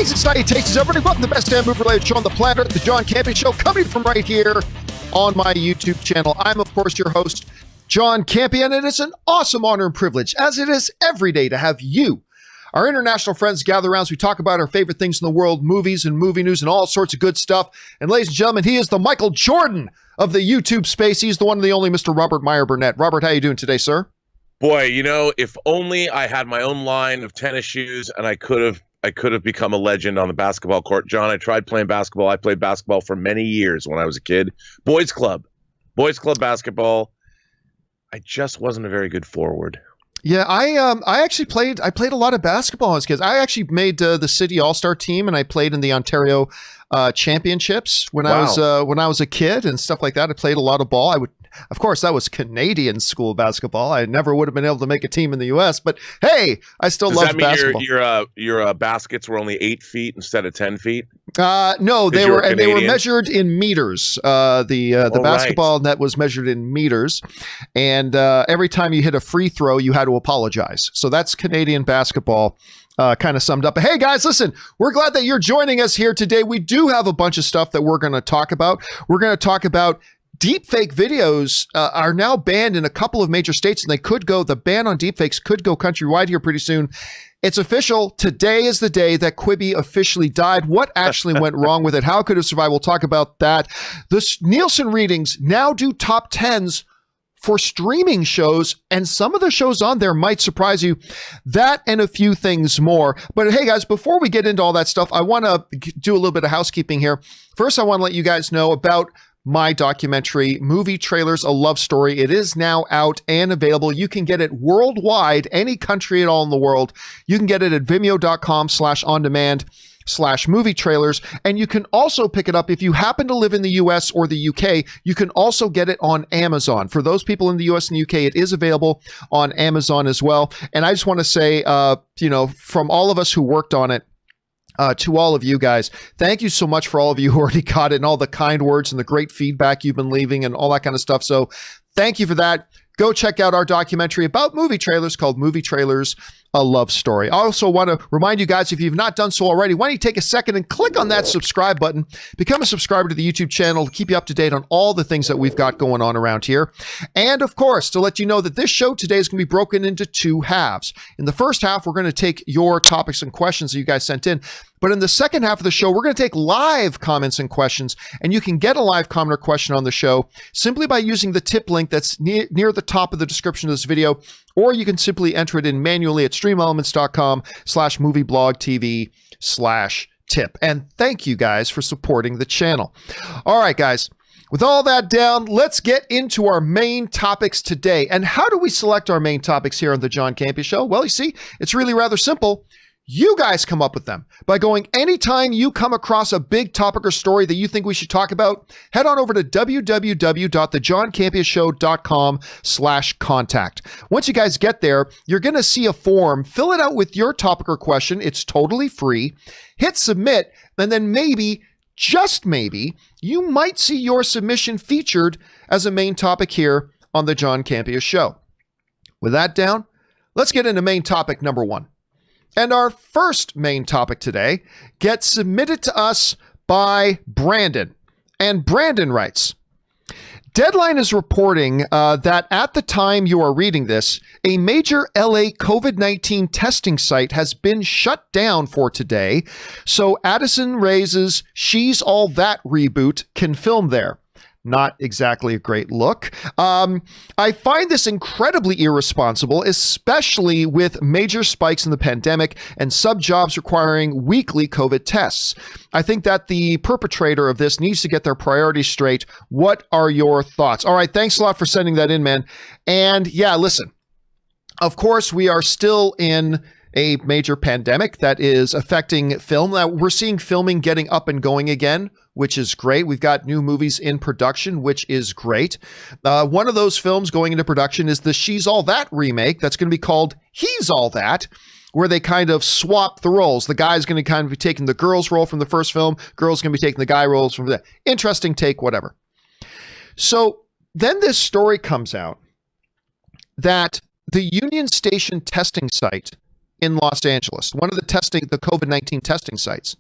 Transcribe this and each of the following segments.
Greetings and salutations, everybody. Welcome to the best damn movie-related show on the planet, the John Campea Show, coming from right here on my YouTube channel. I'm, of course, your host, John Campea, and it is an awesome honor and privilege, as it is every day, to have you, our international friends, gather around as we talk about our favorite things in the world, movies and movie news and all sorts of good stuff. And ladies and gentlemen, he is the Michael Jordan of the YouTube space. He's the one and the only Mr. Robert Meyer Burnett. Robert, how you doing today, sir? Boy, you know, if only I had my own line of tennis shoes and I could have become a legend on the basketball court. John, I tried playing basketball. I played basketball for many years when I was a kid. Boys club basketball. I just wasn't a very good forward. Yeah, I actually played a lot of basketball as kids. I actually made the city all-star team, and I played in the Ontario championships when I was a kid and stuff like that. I played a lot of ball. Of course, that was Canadian school basketball. I never would have been able to make a team in the U.S., but hey, I still love basketball. Does that mean your baskets were only 8 feet instead of 10 feet? No, they were measured in meters. The basketball net was measured in meters, and every time you hit a free throw, you had to apologize. So that's Canadian basketball. Kind of summed up. Hey guys, listen, we're glad that you're joining us here today. We do have a bunch of stuff that we're going to talk about. We're going to talk about deepfake videos are now banned in a couple of major states, and the ban on deepfakes could go countrywide here pretty soon. It's official. Today is the day that Quibi officially died. What actually went wrong with it? How could it survive? We'll talk about that. The Nielsen readings now do top 10s for streaming shows, and some of the shows on there might surprise you. That and a few things more. But hey guys, before we get into all that stuff, I want to do a little bit of housekeeping here. First, I want to let you guys know about my documentary, Movie Trailers, A Love Story. It is now out and available. You can get it worldwide, any country at all in the world. You can get it at vimeo.com/on-demand/movie trailers. And you can also pick it up if you happen to live in the US or the UK. You can also get it on Amazon. For those people in the US and the UK, it is available on Amazon as well. And I just want to say, from all of us who worked on it, to all of you guys, thank you so much for all of you who already got it and all the kind words and the great feedback you've been leaving and all that kind of stuff. So thank you for that. Go check out our documentary about movie trailers called Movie Trailers, A Love Story. I also want to remind you guys, if you've not done so already, why don't you take a second and click on that subscribe button, become a subscriber to the YouTube channel to keep you up to date on all the things that we've got going on around here. And of course, to let you know that this show today is going to be broken into two halves. In the first half, we're going to take your topics and questions that you guys sent in. But in the second half of the show, we're going to take live comments and questions, and you can get a live comment or question on the show simply by using the tip link that's near the top of the description of this video, or you can simply enter it in manually at streamelements.com/movieblogtv/tip. And thank you guys for supporting the channel. All right, guys. With all that down, let's get into our main topics today. And how do we select our main topics here on the John Campea Show? Well, you see, it's really rather simple. You guys come up with them by going anytime you come across a big topic or story that you think we should talk about, head on over to www.thejohncampeashow.com/contact. Once you guys get there, you're going to see a form. Fill it out with your topic or question. It's totally free. Hit submit, and then maybe, just maybe, you might see your submission featured as a main topic here on the John Campea Show. With that down, let's get into main topic number one. And our first main topic today gets submitted to us by Brandon. And Brandon writes, Deadline is reporting that at the time you are reading this, a major LA COVID-19 testing site has been shut down for today, so Addison Rae's She's All That reboot can film there. Not exactly a great look. I find this incredibly irresponsible, especially with major spikes in the pandemic and sub-jobs requiring weekly COVID tests. I think that the perpetrator of this needs to get their priorities straight. What are your thoughts? All right, thanks a lot for sending that in, man. And yeah, listen, of course, we are still in a major pandemic that is affecting film. Now, we're seeing filming getting up and going again, which is great. We've got new movies in production, which is great. One of those films going into production is the She's All That remake that's going to be called He's All That, where they kind of swap the roles. The guy's going to kind of be taking the girl's role from the first film. Girl's going to be taking the guy roles from the interesting take, whatever. So then this story comes out that the Union Station testing site in Los Angeles, one of the COVID-19 testing sites,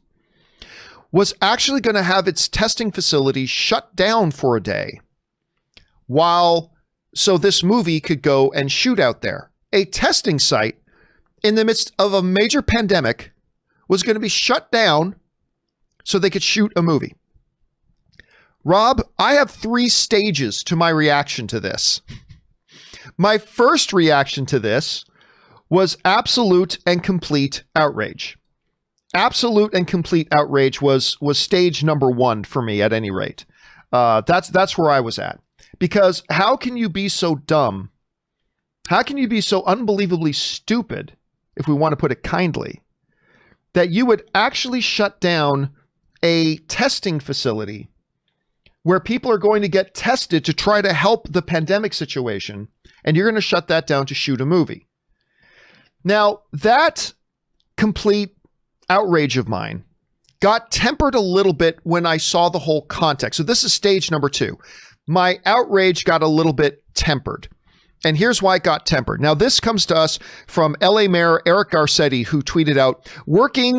was actually going to have its testing facility shut down for a day so this movie could go and shoot out there. A testing site in the midst of a major pandemic was going to be shut down so they could shoot a movie. Rob, I have 3 stages to my reaction to this. My first reaction to this was absolute and complete outrage. Absolute and complete outrage was stage number 1 for me at any rate. That's where I was at. Because how can you be so dumb? How can you be so unbelievably stupid, if we want to put it kindly, that you would actually shut down a testing facility where people are going to get tested to try to help the pandemic situation, and you're going to shut that down to shoot a movie? Now, that complete outrage of mine got tempered a little bit when I saw the whole context. So this is stage number 2. My outrage got a little bit tempered. And here's why it got tempered. Now, this comes to us from LA Mayor Eric Garcetti, who tweeted out, working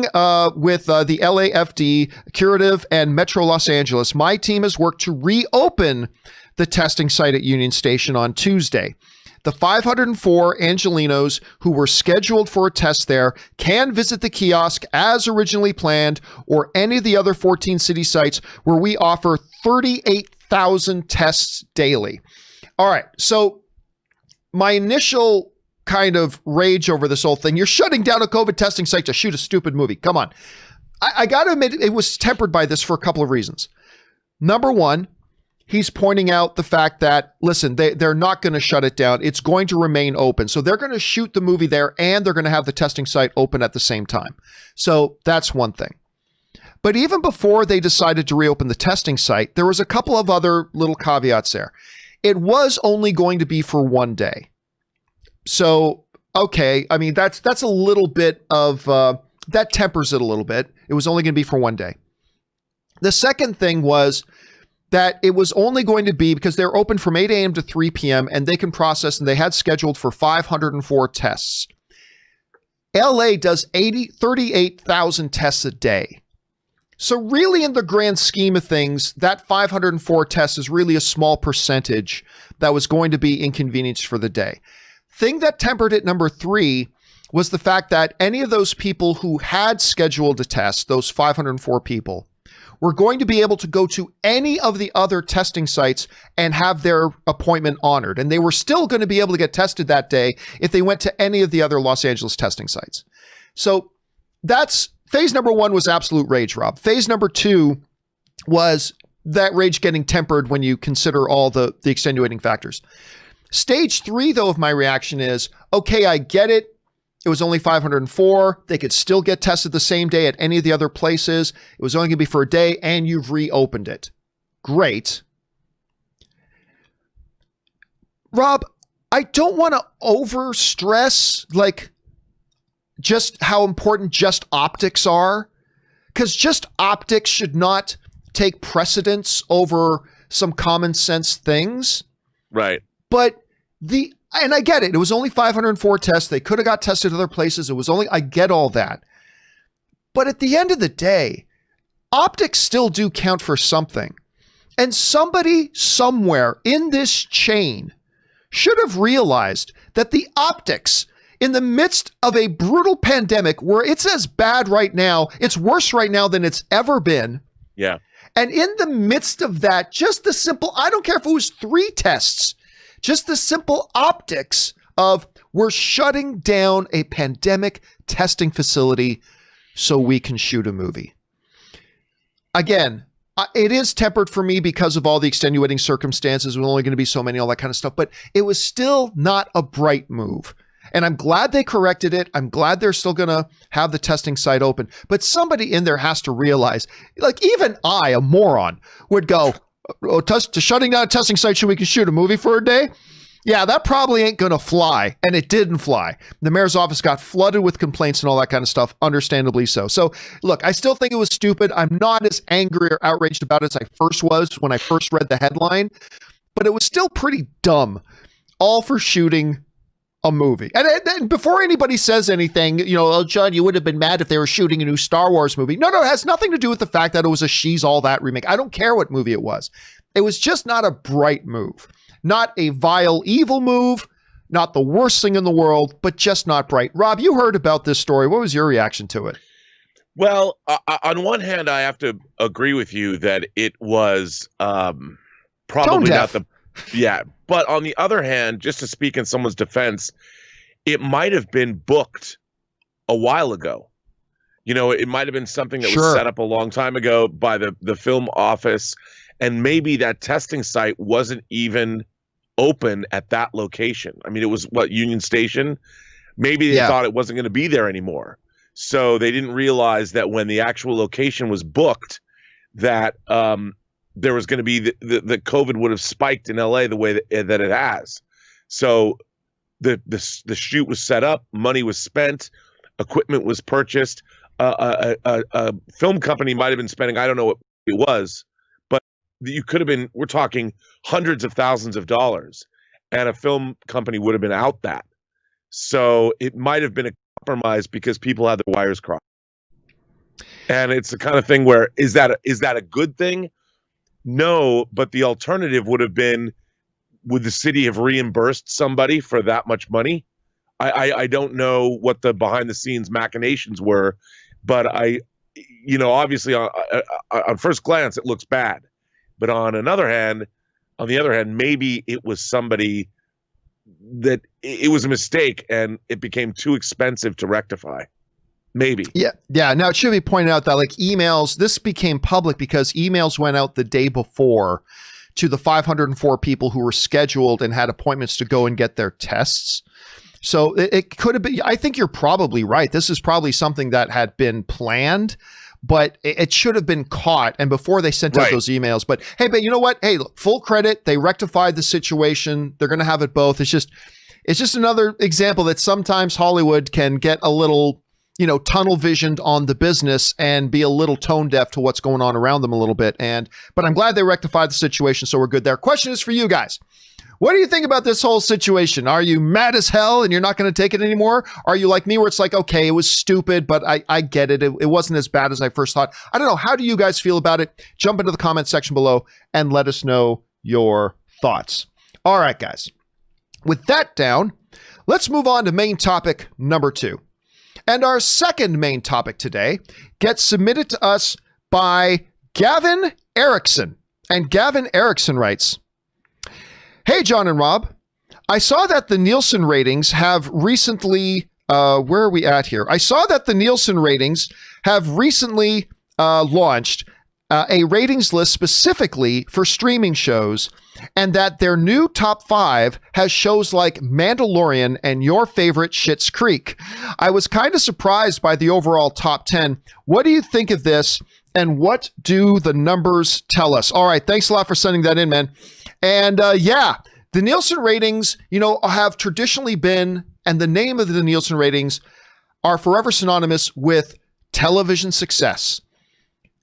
with the LAFD, Curative, and Metro Los Angeles, my team has worked to reopen the testing site at Union Station on Tuesday. The 504 Angelenos who were scheduled for a test there can visit the kiosk as originally planned, or any of the other 14 city sites where we offer 38,000 tests daily. All right, so my initial kind of rage over this whole thing, you're shutting down a COVID testing site to shoot a stupid movie. Come on. I got to admit, it was tempered by this for a couple of reasons. Number 1, he's pointing out the fact that, listen, they're not going to shut it down. It's going to remain open. So they're going to shoot the movie there, and they're going to have the testing site open at the same time. So that's one thing. But even before they decided to reopen the testing site, there was a couple of other little caveats there. It was only going to be for 1 day. So, okay, I mean, that's a little bit of, that tempers it a little bit. It was only going to be for 1 day. The second thing was that it was only going to be because they're open from 8 a.m. to 3 p.m. and they can process, and they had scheduled for 504 tests. LA does 38,000 tests a day. So really, in the grand scheme of things, that 504 tests is really a small percentage that was going to be inconvenienced for the day. Thing that tempered it, number 3, was the fact that any of those people who had scheduled a test, those 504 people, were going to be able to go to any of the other testing sites and have their appointment honored. And they were still going to be able to get tested that day if they went to any of the other Los Angeles testing sites. So that's phase number 1 was absolute rage, Rob. Phase number 2 was that rage getting tempered when you consider all the extenuating factors. Stage 3, though, of my reaction is, okay, I get it. It was only 504. They could still get tested the same day at any of the other places. It was only going to be for a day, and you've reopened it. Great. Rob, I don't want to overstress, just how important just optics are, because just optics should not take precedence over some common sense things. Right. But and I get it. It was only 504 tests. They could have got tested other places. I get all that. But at the end of the day, optics still do count for something. And somebody somewhere in this chain should have realized that the optics, in the midst of a brutal pandemic where it's as bad right now, it's worse right now than it's ever been. Yeah. And in the midst of that, just the simple, I don't care if it was 3 tests, just the simple optics of we're shutting down a pandemic testing facility so we can shoot a movie. Again, it is tempered for me because of all the extenuating circumstances. We're only going to be so many, all that kind of stuff, but it was still not a bright move. And I'm glad they corrected it. I'm glad they're still going to have the testing site open. But somebody in there has to realize, even I, a moron, would go, to shutting down a testing site so we can shoot a movie for a day? Yeah, that probably ain't going to fly. And it didn't fly. The mayor's office got flooded with complaints and all that kind of stuff, understandably so. So, look, I still think it was stupid. I'm not as angry or outraged about it as I first was when I first read the headline. But it was still pretty dumb. All for shooting a movie. And before anybody says anything, oh, John, you would have been mad if they were shooting a new Star Wars movie. No, it has nothing to do with the fact that it was a She's All That remake. I don't care what movie it was. It was just not a bright move, not a vile, evil move, not the worst thing in the world, but just not bright. Rob, you heard about this story. What was your reaction to it? Well, on one hand, I have to agree with you that it was probably not the... Yeah, but on the other hand, just to speak in someone's defense, it might have been booked a while ago. It might have been something that was set up a long time ago by the film office, and maybe that testing site wasn't even open at that location. I mean, it was Union Station. Maybe they thought it wasn't going to be there anymore. So they didn't realize that when the actual location was booked, that there was going to be the COVID would have spiked in LA the way that it has. So the shoot was set up, money was spent, equipment was purchased. A film company might have been spending, I don't know what it was, but you could have been, we're talking hundreds of thousands of dollars, and a film company would have been out that. So it might have been a compromise because people had their wires crossed. And it's the kind of thing where, is that a good thing? No, but the alternative would have been, would the city have reimbursed somebody for that much money? I don't know what the behind the scenes machinations were, but obviously on first glance it looks bad, but on the other hand, maybe it was somebody that it was a mistake and it became too expensive to rectify. Maybe. Yeah. Now it should be pointed out that emails, this became public because emails went out the day before to the 504 people who were scheduled and had appointments to go and get their tests. So it could have been, I think you're probably right. This is probably something that had been planned, but it should have been caught. And before they sent out those emails, but you know what? Hey, look, full credit. They rectified the situation. They're going to have it both. It's just another example that sometimes Hollywood can get a little, tunnel visioned on the business and be a little tone deaf to what's going on around them a little bit. But I'm glad they rectified the situation, so we're good there. Question is for you guys. What do you think about this whole situation? Are you mad as hell and you're not going to take it anymore? Are you like me where it's like, okay, it was stupid, but I get it. It wasn't as bad as I first thought. I don't know. How do you guys feel about it? Jump into the comment section below and let us know your thoughts. All right, guys. With that down, let's move on to main topic number 2. And our second main topic today gets submitted to us by Gavin Erickson. And Gavin Erickson writes, "Hey, John and Rob, I saw that the Nielsen ratings have recently, where are we at here? I saw that the Nielsen ratings have recently launched a ratings list specifically for streaming shows, and that their new top 5 has shows like Mandalorian and your favorite Schitt's Creek. I was kind of surprised by the overall top 10. What do you think of this, and what do the numbers tell us?" All right, thanks a lot for sending that in, man. And the Nielsen ratings, have traditionally been, and the name of the Nielsen ratings are forever synonymous with television success.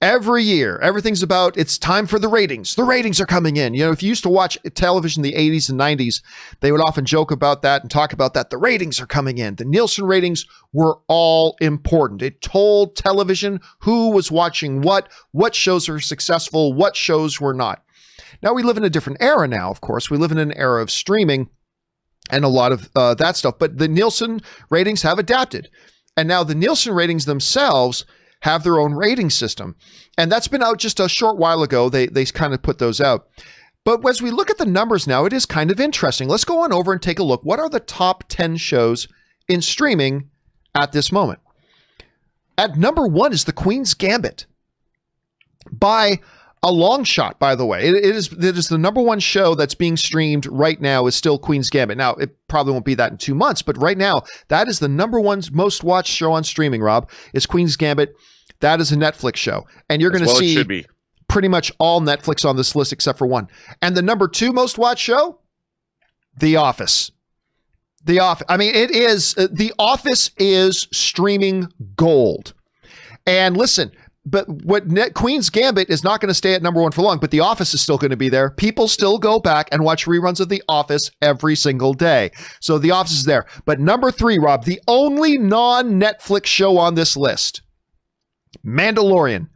Every year, everything's about, it's time for the ratings. The ratings are coming in. If you used to watch television in the 80s and 90s, they would often joke about that and talk about that. The ratings are coming in. The Nielsen ratings were all important. It told television who was watching what shows were successful, what shows were not. Now, we live in a different era now, of course. We live in an era of streaming and a lot of that stuff. But the Nielsen ratings have adapted. And now the Nielsen ratings themselves have their own rating system. And that's been out just a short while ago. They kind of put those out. But as we look at the numbers now, it is kind of interesting. Let's go on over and take a look. What are the top 10 shows in streaming at this moment? At number 1 is The Queen's Gambit. By a long shot, by the way. It is the number 1 show that's being streamed right now is still Queen's Gambit. Now, it probably won't be that in 2 months, but right now, that is the number 1 most watched show on streaming, Rob, is Queen's Gambit. That is a Netflix show. And you're going to see pretty much all Netflix on this list except for one. And the number 2 most watched show? The Office. The Office. I mean, it is, The Office is streaming gold. And listen, Queen's Gambit is not going to stay at number one for long, but The Office is still going to be there. People still go back and watch reruns of The Office every single day. So The Office is there. But number 3, Rob, the only non-Netflix show on this list, Mandalorian,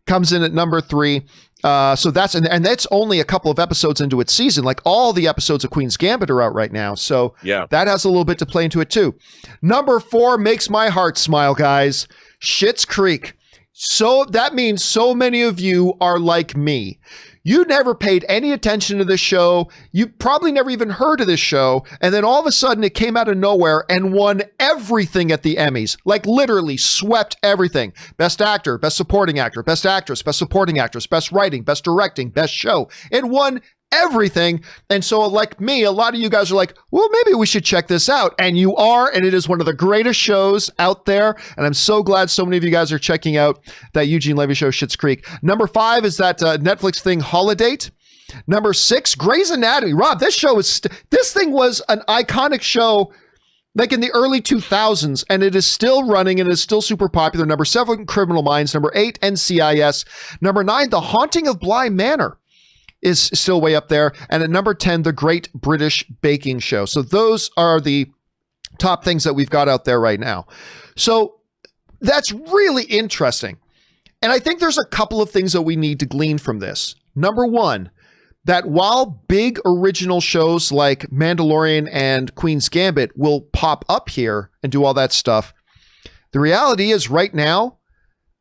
comes in at number 3. So that's only a couple of episodes into its season. Like all the episodes of Queen's Gambit are out right now. So yeah, that has a little bit to play into it too. Number 4 makes my heart smile, guys. Schitt's Creek. So that means so many of you are like me. You never paid any attention to this show. You probably never even heard of this show. And then all of a sudden it came out of nowhere and won everything at the Emmys. Like literally swept everything. Best actor, best supporting actor, best actress, best supporting actress, best writing, best directing, best show. It won everything. And so like me, a lot of you guys are like, well, maybe we should check this out. And you are, and it is one of the greatest shows out there. And I'm so glad so many of you guys are checking out that Eugene Levy show, Schitt's Creek. Number 5 is that Netflix thing, Holiday. Number 6, Grey's Anatomy. Rob, this show is, this thing was an iconic show like in the early 2000s, and it is still running and is still super popular. Number 7, Criminal Minds. Number 8, NCIS. Number 9, The Haunting of Bly Manor is still way up there. And at number 10, The Great British Baking Show. So those are the top things that we've got out there right now. So that's really interesting. And I think there's a couple of things that we need to glean from this. Number 1, that while big original shows like Mandalorian and Queen's Gambit will pop up here and do all that stuff, the reality is right now,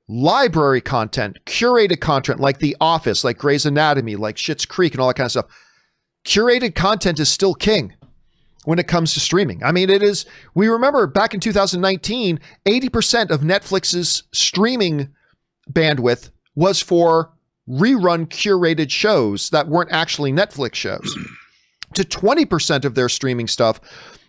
library content, curated content like The Office, like Grey's Anatomy, like Schitt's Creek and all that kind of stuff. Curated content is still king when it comes to streaming. I mean, it is, we remember back in 2019, 80% of Netflix's streaming bandwidth was for rerun curated shows that weren't actually Netflix shows. To 20% of their streaming stuff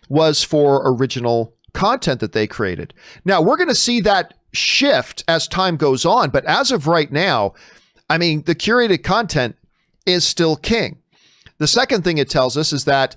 was for original content that they created. Now, we're going to see that shift as time goes on, but as of right now, I mean, the curated content is still king. The second thing it tells us is that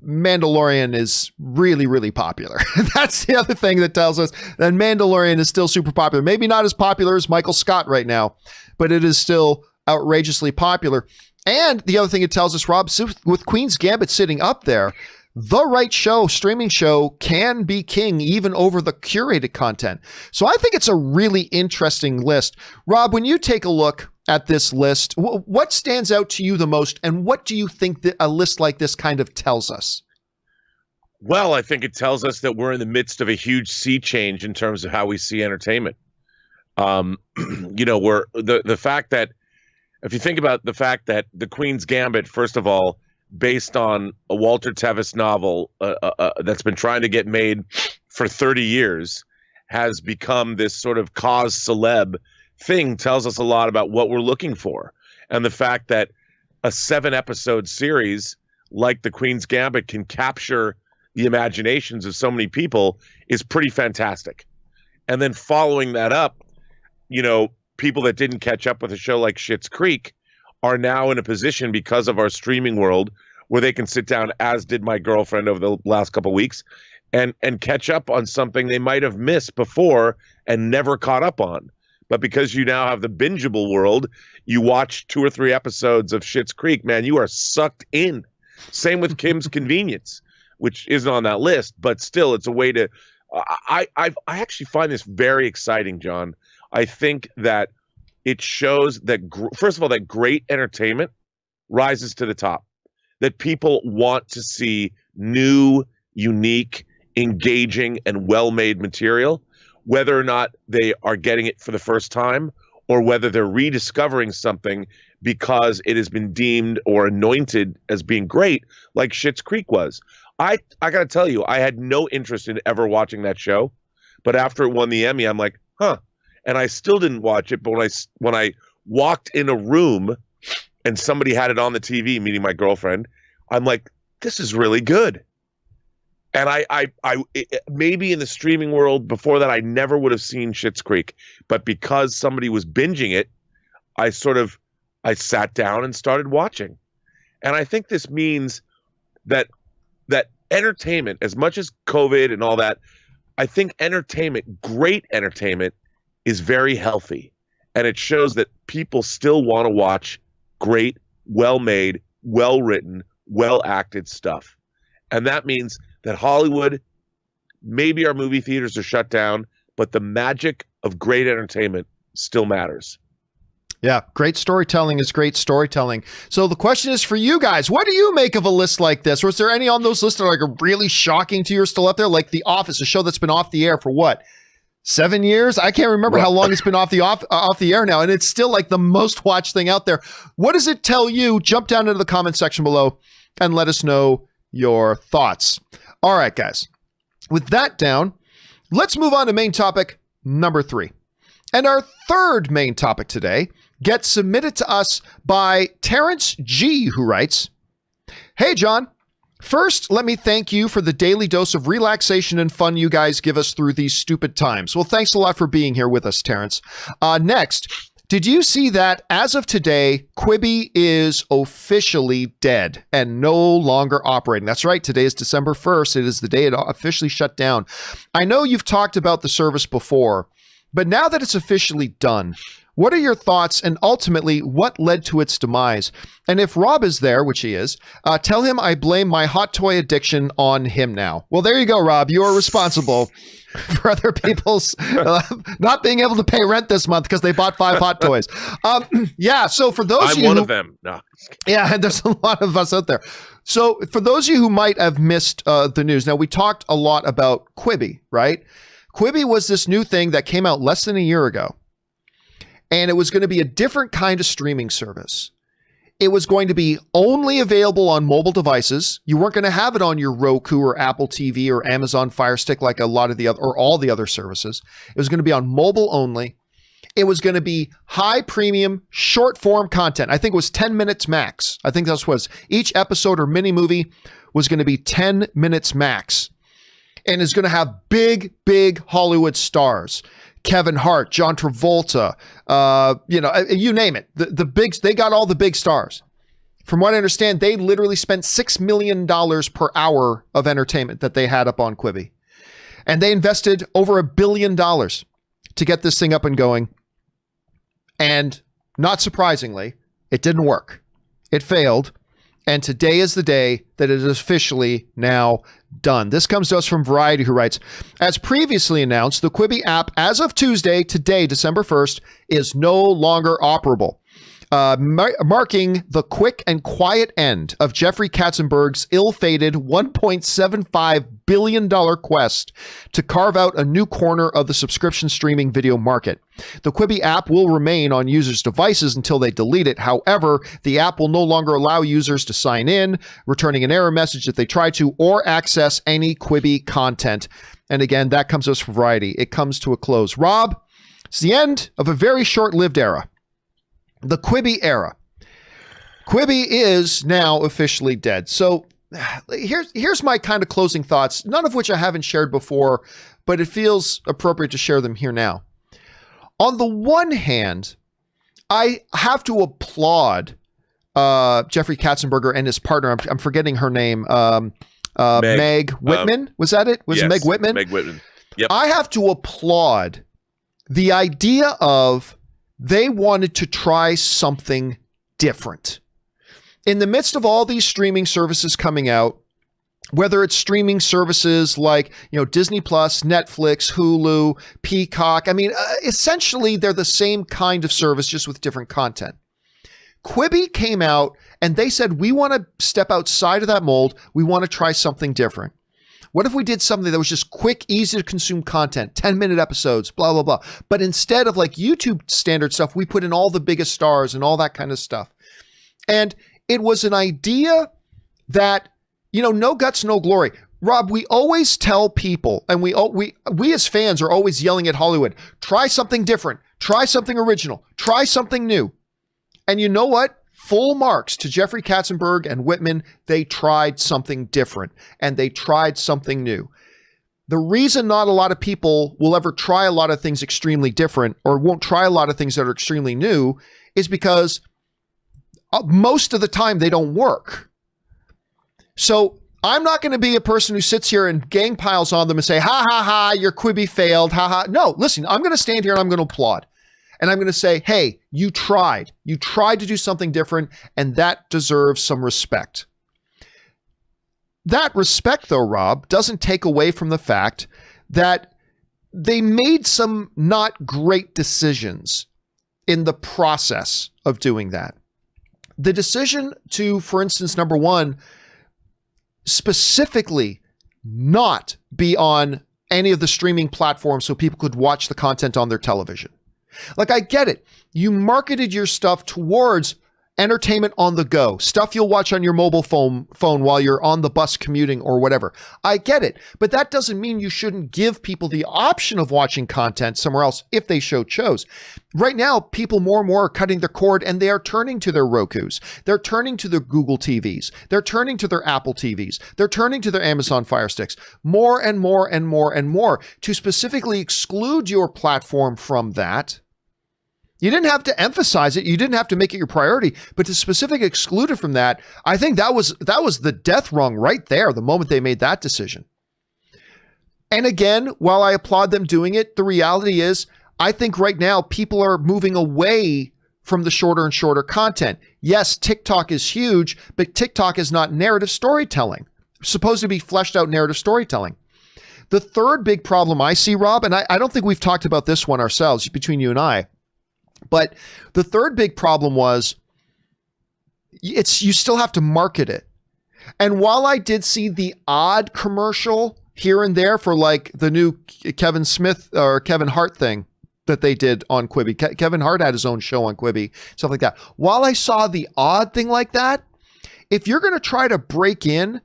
Mandalorian is really, really popular. That's the other thing that tells us that Mandalorian is still super popular. Maybe not as popular as Michael Scott right now, but it is still outrageously popular. And the other thing it tells us, Rob, with Queen's Gambit sitting up there, the right show, streaming show, can be king even over the curated content. So I think it's a really interesting list. Rob, when you take a look at this list, what stands out to you the most, and what do you think that a list like this kind of tells us? Well, I think it tells us that we're in the midst of a huge sea change in terms of how we see entertainment. You know, we're the fact that, if you think about the fact that the Queen's Gambit, first of all, based on a Walter Tevis novel that's been trying to get made for 30 years, has become this sort of cause celeb thing, tells us a lot about what we're looking for. And the fact that a 7-episode series like the Queen's Gambit can capture the imaginations of so many people is pretty fantastic. And then following that up, you know, people that didn't catch up with a show like Schitt's Creek are now in a position, because of our streaming world, where they can sit down, as did my girlfriend over the last couple of weeks, and catch up on something they might have missed before and never caught up on. But because you now have the bingeable world, you watch 2 or 3 episodes of Schitt's Creek, man, you are sucked in. Same with Kim's Convenience, which isn't on that list, but still, it's a way to. I actually find this very exciting, John. I think that it shows that, first of all, that great entertainment rises to the top, that people want to see new, unique, engaging, and well-made material, whether or not they are getting it for the first time or whether they're rediscovering something because it has been deemed or anointed as being great, like Schitt's Creek was. I got to tell you, I had no interest in ever watching that show, but after it won the Emmy, I'm like, huh. And I still didn't watch it, but when I walked in a room and somebody had it on the TV, meaning my girlfriend, I'm like, this is really good. And I maybe in the streaming world before that, I never would have seen Schitt's Creek, but because somebody was binging it, I sat down and started watching. And I think this means that entertainment, as much as COVID and all that, I think entertainment, great entertainment, is very healthy. And it shows that people still want to watch great, well-made, well-written, well-acted stuff. And that means that Hollywood, maybe our movie theaters are shut down, but the magic of great entertainment still matters. Yeah, great storytelling is great storytelling. So the question is for you guys, what do you make of a list like this? Or is there any on those lists that are like really shocking to you or still up there? Like The Office, a show that's been off the air for what? 7 years? I can't remember how long it's been off the air now, and it's still like the most watched thing out there. What does it tell you? Jump down into the comment section below and let us know your thoughts. All right, guys. With that down, let's move on to main topic number 3. And our third main topic today gets submitted to us by Terrence G, who writes, "Hey, John. First, let me thank you for the daily dose of relaxation and fun you guys give us through these stupid times." Well, thanks a lot for being here with us, Terrence. Next, did you see that as of today, Quibi is officially dead and no longer operating? That's right. Today is December 1st. It is the day it officially shut down. I know you've talked about the service before, but now that it's officially done, what are your thoughts and ultimately what led to its demise? And if Rob is there, which he is, tell him I blame my hot toy addiction on him now. Well, there you go, Rob. You are responsible for other people's not being able to pay rent this month because they bought 5 hot toys. Yeah, so for those of you one of them. No. Yeah, and there's a lot of us out there. So for those of you who might have missed the news, now we talked a lot about Quibi, right? Quibi was this new thing that came out less than a year ago. And it was going to be a different kind of streaming service. It was going to be only available on mobile devices. You weren't going to have it on your Roku or Apple TV or Amazon Fire Stick like a lot of the other, or all the other services. It was going to be on mobile only. It was going to be high premium, short form content. I think it was 10 minutes max. I think that's what it was. Each episode or mini movie was going to be 10 minutes max. And is going to have big, big Hollywood stars. Kevin Hart, John Travolta, you name it. The bigs, they got all the big stars. From what I understand, they literally spent $6 million per hour of entertainment that they had up on Quibi. And they invested over $1 billion to get this thing up and going. And not surprisingly, it didn't work. It failed. And today is the day that it is officially now done. This comes to us from Variety, who writes, as previously announced, the Quibi app, as of Tuesday, today, December 1st, is no longer operable, marking the quick and quiet end of Jeffrey Katzenberg's ill-fated $1.75 billion quest to carve out a new corner of the subscription streaming video market. The Quibi app will remain on users' devices until they delete it. However, the app will no longer allow users to sign in, returning an error message if they try to, or access any Quibi content. And again, that comes to us from Variety. It comes to a close. Rob, it's the end of a very short-lived era. The Quibi era. Quibi is now officially dead. So here's my kind of closing thoughts, none of which I haven't shared before, but it feels appropriate to share them here now. On the one hand, I have to applaud Jeffrey Katzenberger and his partner. I'm forgetting her name. Meg Whitman. Was that it? Was it Meg Whitman? Meg Whitman. Yep. I have to applaud the idea of they wanted to try something different. In the midst of all these streaming services coming out, whether it's streaming services like, Disney Plus, Netflix, Hulu, Peacock, essentially they're the same kind of service, just with different content. Quibi came out and they said, we want to step outside of that mold. We want to try something different. What if we did something that was just quick, easy to consume content, 10-minute episodes, blah, blah, blah. But instead of like YouTube standard stuff, we put in all the biggest stars and all that kind of stuff. And it was an idea that, no guts, no glory. Rob, we always tell people, and we as fans are always yelling at Hollywood, try something different, try something original, try something new. And you know what? Full marks to Jeffrey Katzenberg and Whitman. They tried something different and they tried something new. The reason not a lot of people will ever try a lot of things extremely different or won't try a lot of things that are extremely new is because most of the time they don't work. So I'm not going to be a person who sits here and gang piles on them and say, ha, ha, ha, your Quibi failed, ha, ha. No, listen, I'm going to stand here and I'm going to applaud. And I'm going to say, hey, you tried to do something different, and that deserves some respect. That respect, though, Rob, doesn't take away from the fact that they made some not great decisions in the process of doing that. The decision to, for instance, number one, specifically not be on any of the streaming platforms so people could watch the content on their television. Like, I get it. You marketed your stuff towards entertainment on the go, stuff you'll watch on your mobile phone while you're on the bus commuting or whatever. I get it. But that doesn't mean you shouldn't give people the option of watching content somewhere else if they so chose. Right now, people more and more are cutting the cord, and they are turning to their Rokus. They're turning to their Google TVs. They're turning to their Apple TVs. They're turning to their Amazon Fire Sticks. More and more and more and more to specifically exclude your platform from that. You didn't have to emphasize it. You didn't have to make it your priority, but to specifically exclude it from that, I think that was the death rung right there the moment they made that decision. And again, while I applaud them doing it, the reality is I think right now people are moving away from the shorter and shorter content. Yes, TikTok is huge, but TikTok is not narrative storytelling. It's supposed to be fleshed out narrative storytelling. The third big problem I see, Rob, and I don't think we've talked about this one ourselves between you and I, but the third big problem was you still have to market it. And while I did see the odd commercial here and there for like the new Kevin Smith or Kevin Hart thing that they did on Quibi, Kevin Hart had his own show on Quibi, stuff like that. While I saw the odd thing like that, if you're going to try to break in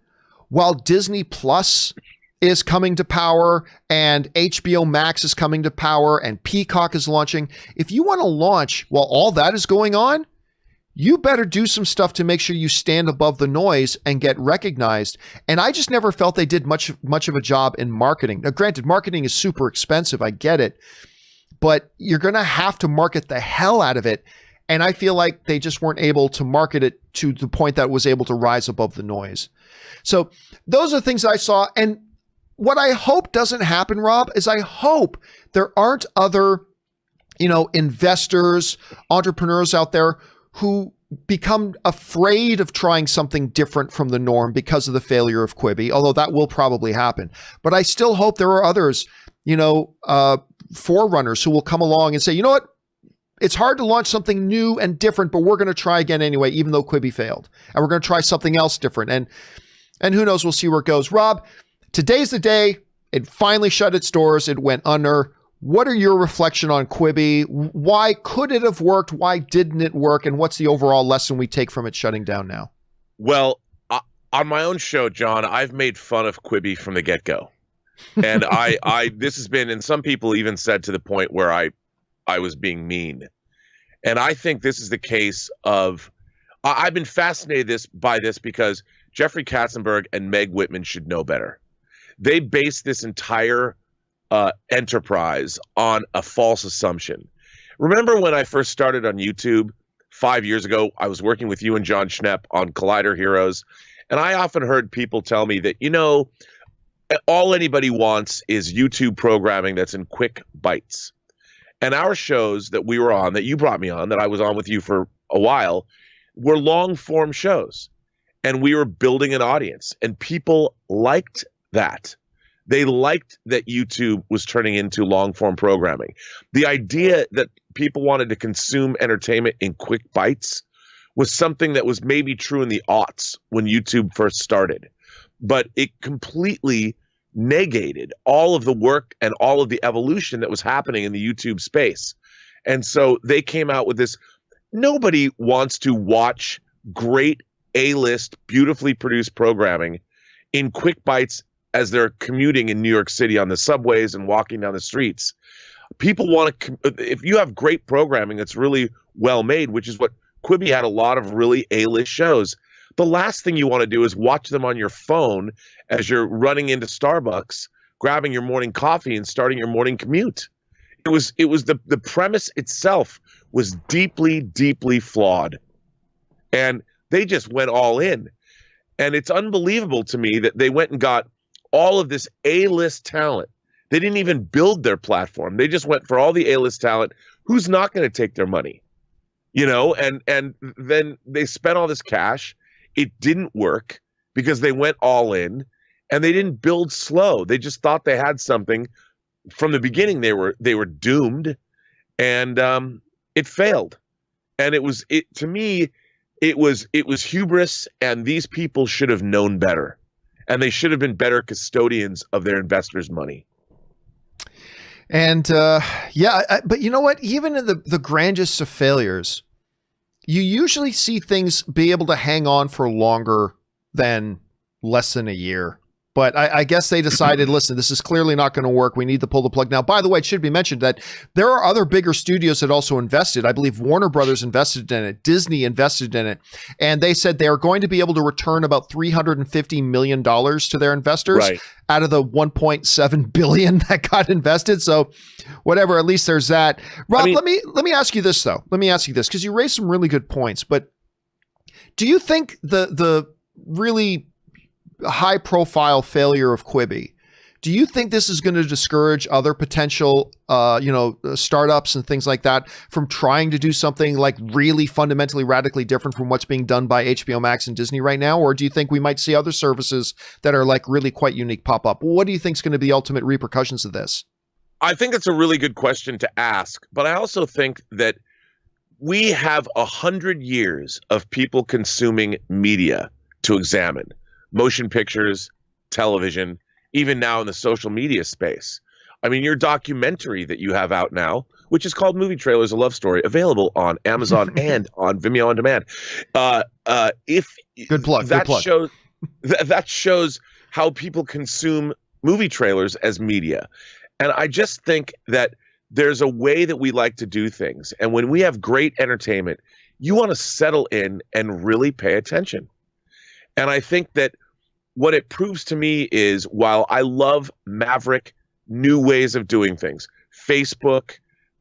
while Disney Plus is coming to power and HBO Max is coming to power and Peacock is launching, if you want to launch while all that is going on, you better do some stuff to make sure you stand above the noise and get recognized. And I just never felt they did much of a job in marketing. Now, granted, marketing is super expensive. I get it, but you're going to have to market the hell out of it. And I feel like they just weren't able to market it to the point that it was able to rise above the noise. So those are things I saw. And what I hope doesn't happen, Rob, is I hope there aren't other, investors, entrepreneurs out there who become afraid of trying something different from the norm because of the failure of Quibi, although that will probably happen. But I still hope there are others, forerunners who will come along and say, you know what? It's hard to launch something new and different, but we're going to try again anyway, even though Quibi failed. And we're going to try something else different. And who knows, we'll see where it goes. Rob, today's the day. It finally shut its doors. It went under. What are your reflection on Quibi? Why could it have worked? Why didn't it work? And what's the overall lesson we take from it shutting down now? Well, on my own show, John, I've made fun of Quibi from the get-go. And this has been, and some people even said to the point where I was being mean. And I think this is the case of, I've been fascinated by this because Jeffrey Katzenberg and Meg Whitman should know better. They based this entire enterprise on a false assumption. Remember when I first started on YouTube 5 years ago, I was working with you and John Schnepp on Collider Heroes. And I often heard people tell me that, all anybody wants is YouTube programming that's in quick bites. And our shows that we were on, that you brought me on, that I was on with you for a while, were long form shows. And we were building an audience. And people liked that. They liked that YouTube was turning into long form programming. The idea that people wanted to consume entertainment in quick bites was something that was maybe true in the aughts when YouTube first started. But it completely negated all of the work and all of the evolution that was happening in the YouTube space. And so they came out with this. Nobody wants to watch great A-list, beautifully produced programming in quick bites as they're commuting in New York City on the subways and walking down the streets. People want to, if you have great programming that's really well made, which is what Quibi had, a lot of really A-list shows, the last thing you want to do is watch them on your phone as you're running into Starbucks, grabbing your morning coffee and starting your morning commute. It was the premise itself was deeply, deeply flawed. And they just went all in. And it's unbelievable to me that they went and got all of this A-list talent. They didn't even build their platform. They just went for all the A-list talent, who's not going to take their money? You know, and then they spent all this cash. It didn't work because they went all in, and they didn't build slow. They just thought they had something. From the beginning. They were doomed, and it failed. And to me, it was hubris, and these people should have known better, and they should have been better custodians of their investors' money. And but you know what? Even in the grandest of failures, you usually see things be able to hang on for longer than less than a year. But I guess they decided, listen, this is clearly not going to work. We need to pull the plug. Now, by the way, it should be mentioned that there are other bigger studios that also invested. I believe Warner Brothers invested in it. Disney invested in it. And they said they are going to be able to return about $350 million to their investors out of the $1.7 billion that got invested. So whatever, at least there's that. Rob, let me ask you this, though. Let me ask you this, because you raised some really good points. But do you think the really high profile failure of Quibi, do you think this is going to discourage other potential startups and things like that from trying to do something like really fundamentally radically different from what's being done by HBO Max and Disney right now? Or do you think we might see other services that are like really quite unique pop up? What do you think is going to be the ultimate repercussions of this? I think it's a really good question to ask, but I also think that we have 100 years of people consuming media to examine. Motion pictures, television, even now in the social media space. I mean, your documentary that you have out now, which is called Movie Trailers, A Love Story, available on Amazon and on Vimeo On Demand. Good plug. That shows how people consume movie trailers as media. And I just think that there's a way that we like to do things. And when we have great entertainment, you want to settle in and really pay attention. And I think that what it proves to me is, while I love maverick new ways of doing things, Facebook,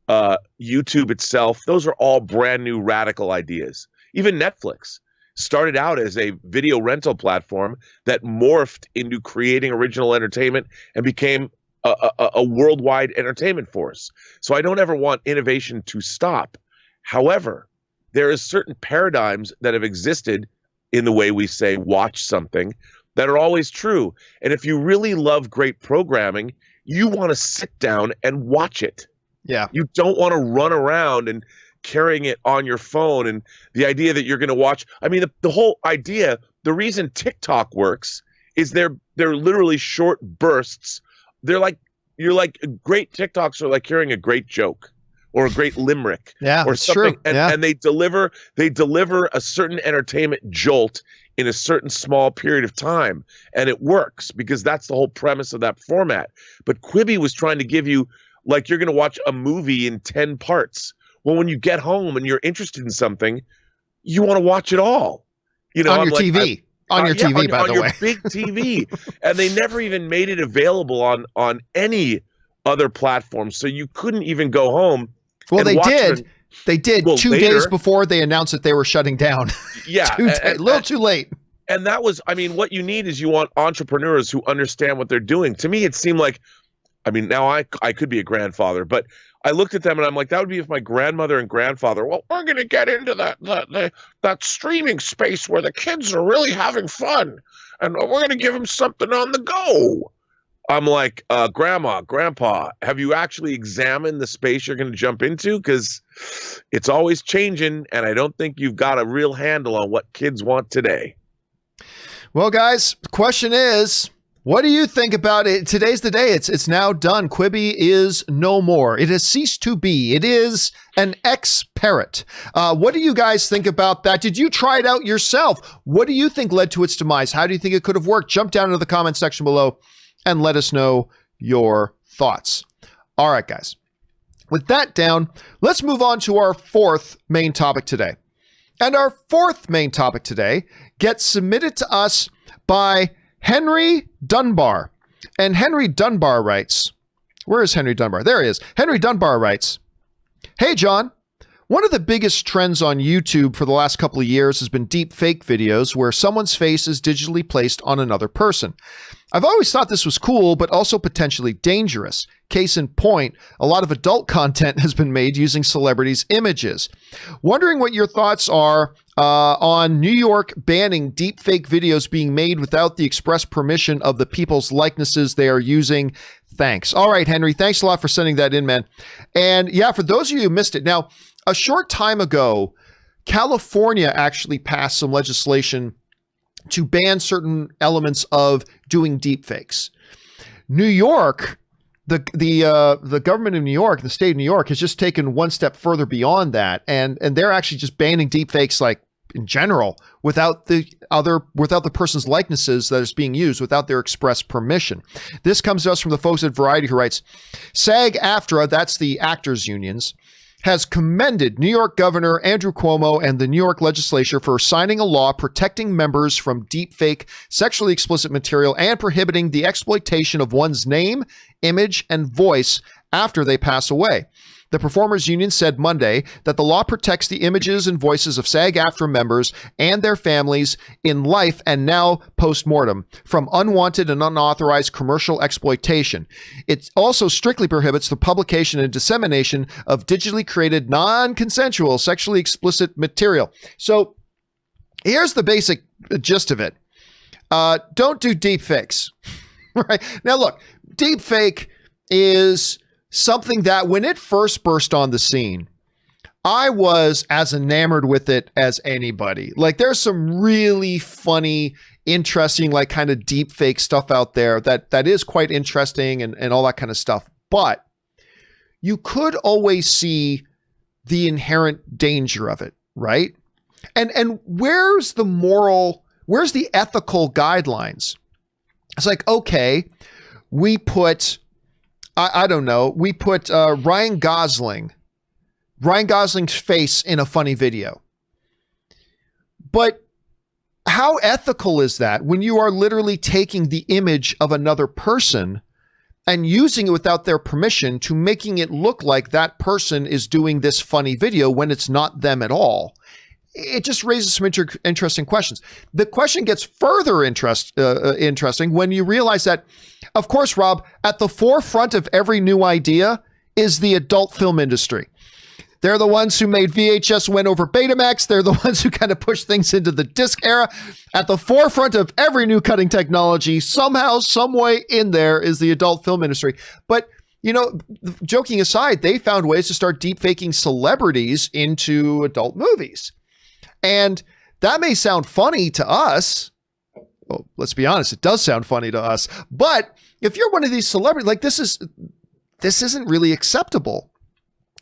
YouTube itself, those are all brand new radical ideas. Even Netflix started out as a video rental platform that morphed into creating original entertainment and became a worldwide entertainment force. So I don't ever want innovation to stop. However, there is certain paradigms that have existed in the way we say watch something that are always true. And if you really love great programming, you want to sit down and watch it. Yeah. You don't want to run around and carrying it on your phone. And the idea that you're going to watch, I mean, the whole idea, the reason TikTok works is they're literally short bursts. Great TikToks are like hearing a great joke or a great limerick, or something. True. And they deliver a certain entertainment jolt in a certain small period of time, and it works because that's the whole premise of that format. But Quibi was trying to give you, like, you're going to watch a movie in 10 parts. Well, when you get home and you're interested in something, you want to watch it all. You know, on your TV. On your TV, by the way. On your big TV. And they never even made it available on any other platform. So you couldn't even go home. Well, they did. They did 2 days before they announced that they were shutting down. Yeah. A little too late. And that was, I mean, what you need is you want entrepreneurs who understand what they're doing. To me, it seemed like, I mean, now I could be a grandfather, but I looked at them and I'm like, that would be if my grandmother and grandfather, well, we're going to get into that streaming space where the kids are really having fun, and we're going to give them something on the go. I'm like, Grandma, Grandpa, have you actually examined the space you're going to jump into? Because it's always changing, and I don't think you've got a real handle on what kids want today. Well, guys, the question is, what do you think about it? Today's the day. It's now done. Quibi is no more. It has ceased to be. It is an ex-parrot. What do you guys think about that? Did you try it out yourself? What do you think led to its demise? How do you think it could have worked? Jump down into the comment section below and let us know your thoughts. All right, guys. With that down, let's move on to our fourth main topic today. And our fourth main topic today gets submitted to us by Henry Dunbar. And Henry Dunbar writes, where is Henry Dunbar? There he is. Henry Dunbar writes, "Hey, John, One of the biggest trends on YouTube for the last couple of years has been deep fake videos where someone's face is digitally placed on another person. I've always thought this was cool, but also potentially dangerous. Case in point, a lot of adult content has been made using celebrities' images. Wondering what your thoughts are on New York banning deepfake videos being made without the express permission of the people's likenesses they are using. Thanks. All right, Henry, thanks a lot for sending that in, man. And yeah, for those of you who missed it, now, a short time ago, California actually passed some legislation to ban certain elements of doing deepfakes. New York, the government of New York, the state of New York, has just taken one step further beyond that, and they're actually just banning deepfakes, like in general, without the person's likenesses that is being used, without their express permission. This comes to us from the folks at Variety, who writes, SAG-AFTRA, that's the actors unions, has commended New York Governor Andrew Cuomo and the New York legislature for signing a law protecting members from deepfake, sexually explicit material and prohibiting the exploitation of one's name, image, and voice after they pass away. The Performers Union said Monday that the law protects the images and voices of SAG-AFTRA members and their families in life and now post-mortem from unwanted and unauthorized commercial exploitation. It also strictly prohibits the publication and dissemination of digitally created non-consensual sexually explicit material. So here's the basic gist of it. Don't do deepfakes. Right? Now look, deepfake is something that when it first burst on the scene, I was as enamored with it as anybody. Like, there's some really funny, interesting, like kind of deep fake stuff out there that is quite interesting and all that kind of stuff. But you could always see the inherent danger of it, right? And where's the ethical guidelines? It's like, okay, we put we put Ryan Gosling's face in a funny video. But how ethical is that when you are literally taking the image of another person and using it without their permission to making it look like that person is doing this funny video when it's not them at all? It just raises some interesting questions. The question gets further interesting when you realize that, of course, Rob, at the forefront of every new idea is the adult film industry. They're the ones who made VHS win over Betamax. They're the ones who kind of push things into the disc era. At the forefront of every new cutting technology, somehow, some way in there is the adult film industry. But you know, joking aside, they found ways to start deepfaking celebrities into adult movies. And that may sound funny to us. Well, let's be honest, it does sound funny to us. But if you're one of these celebrities, like this isn't really acceptable.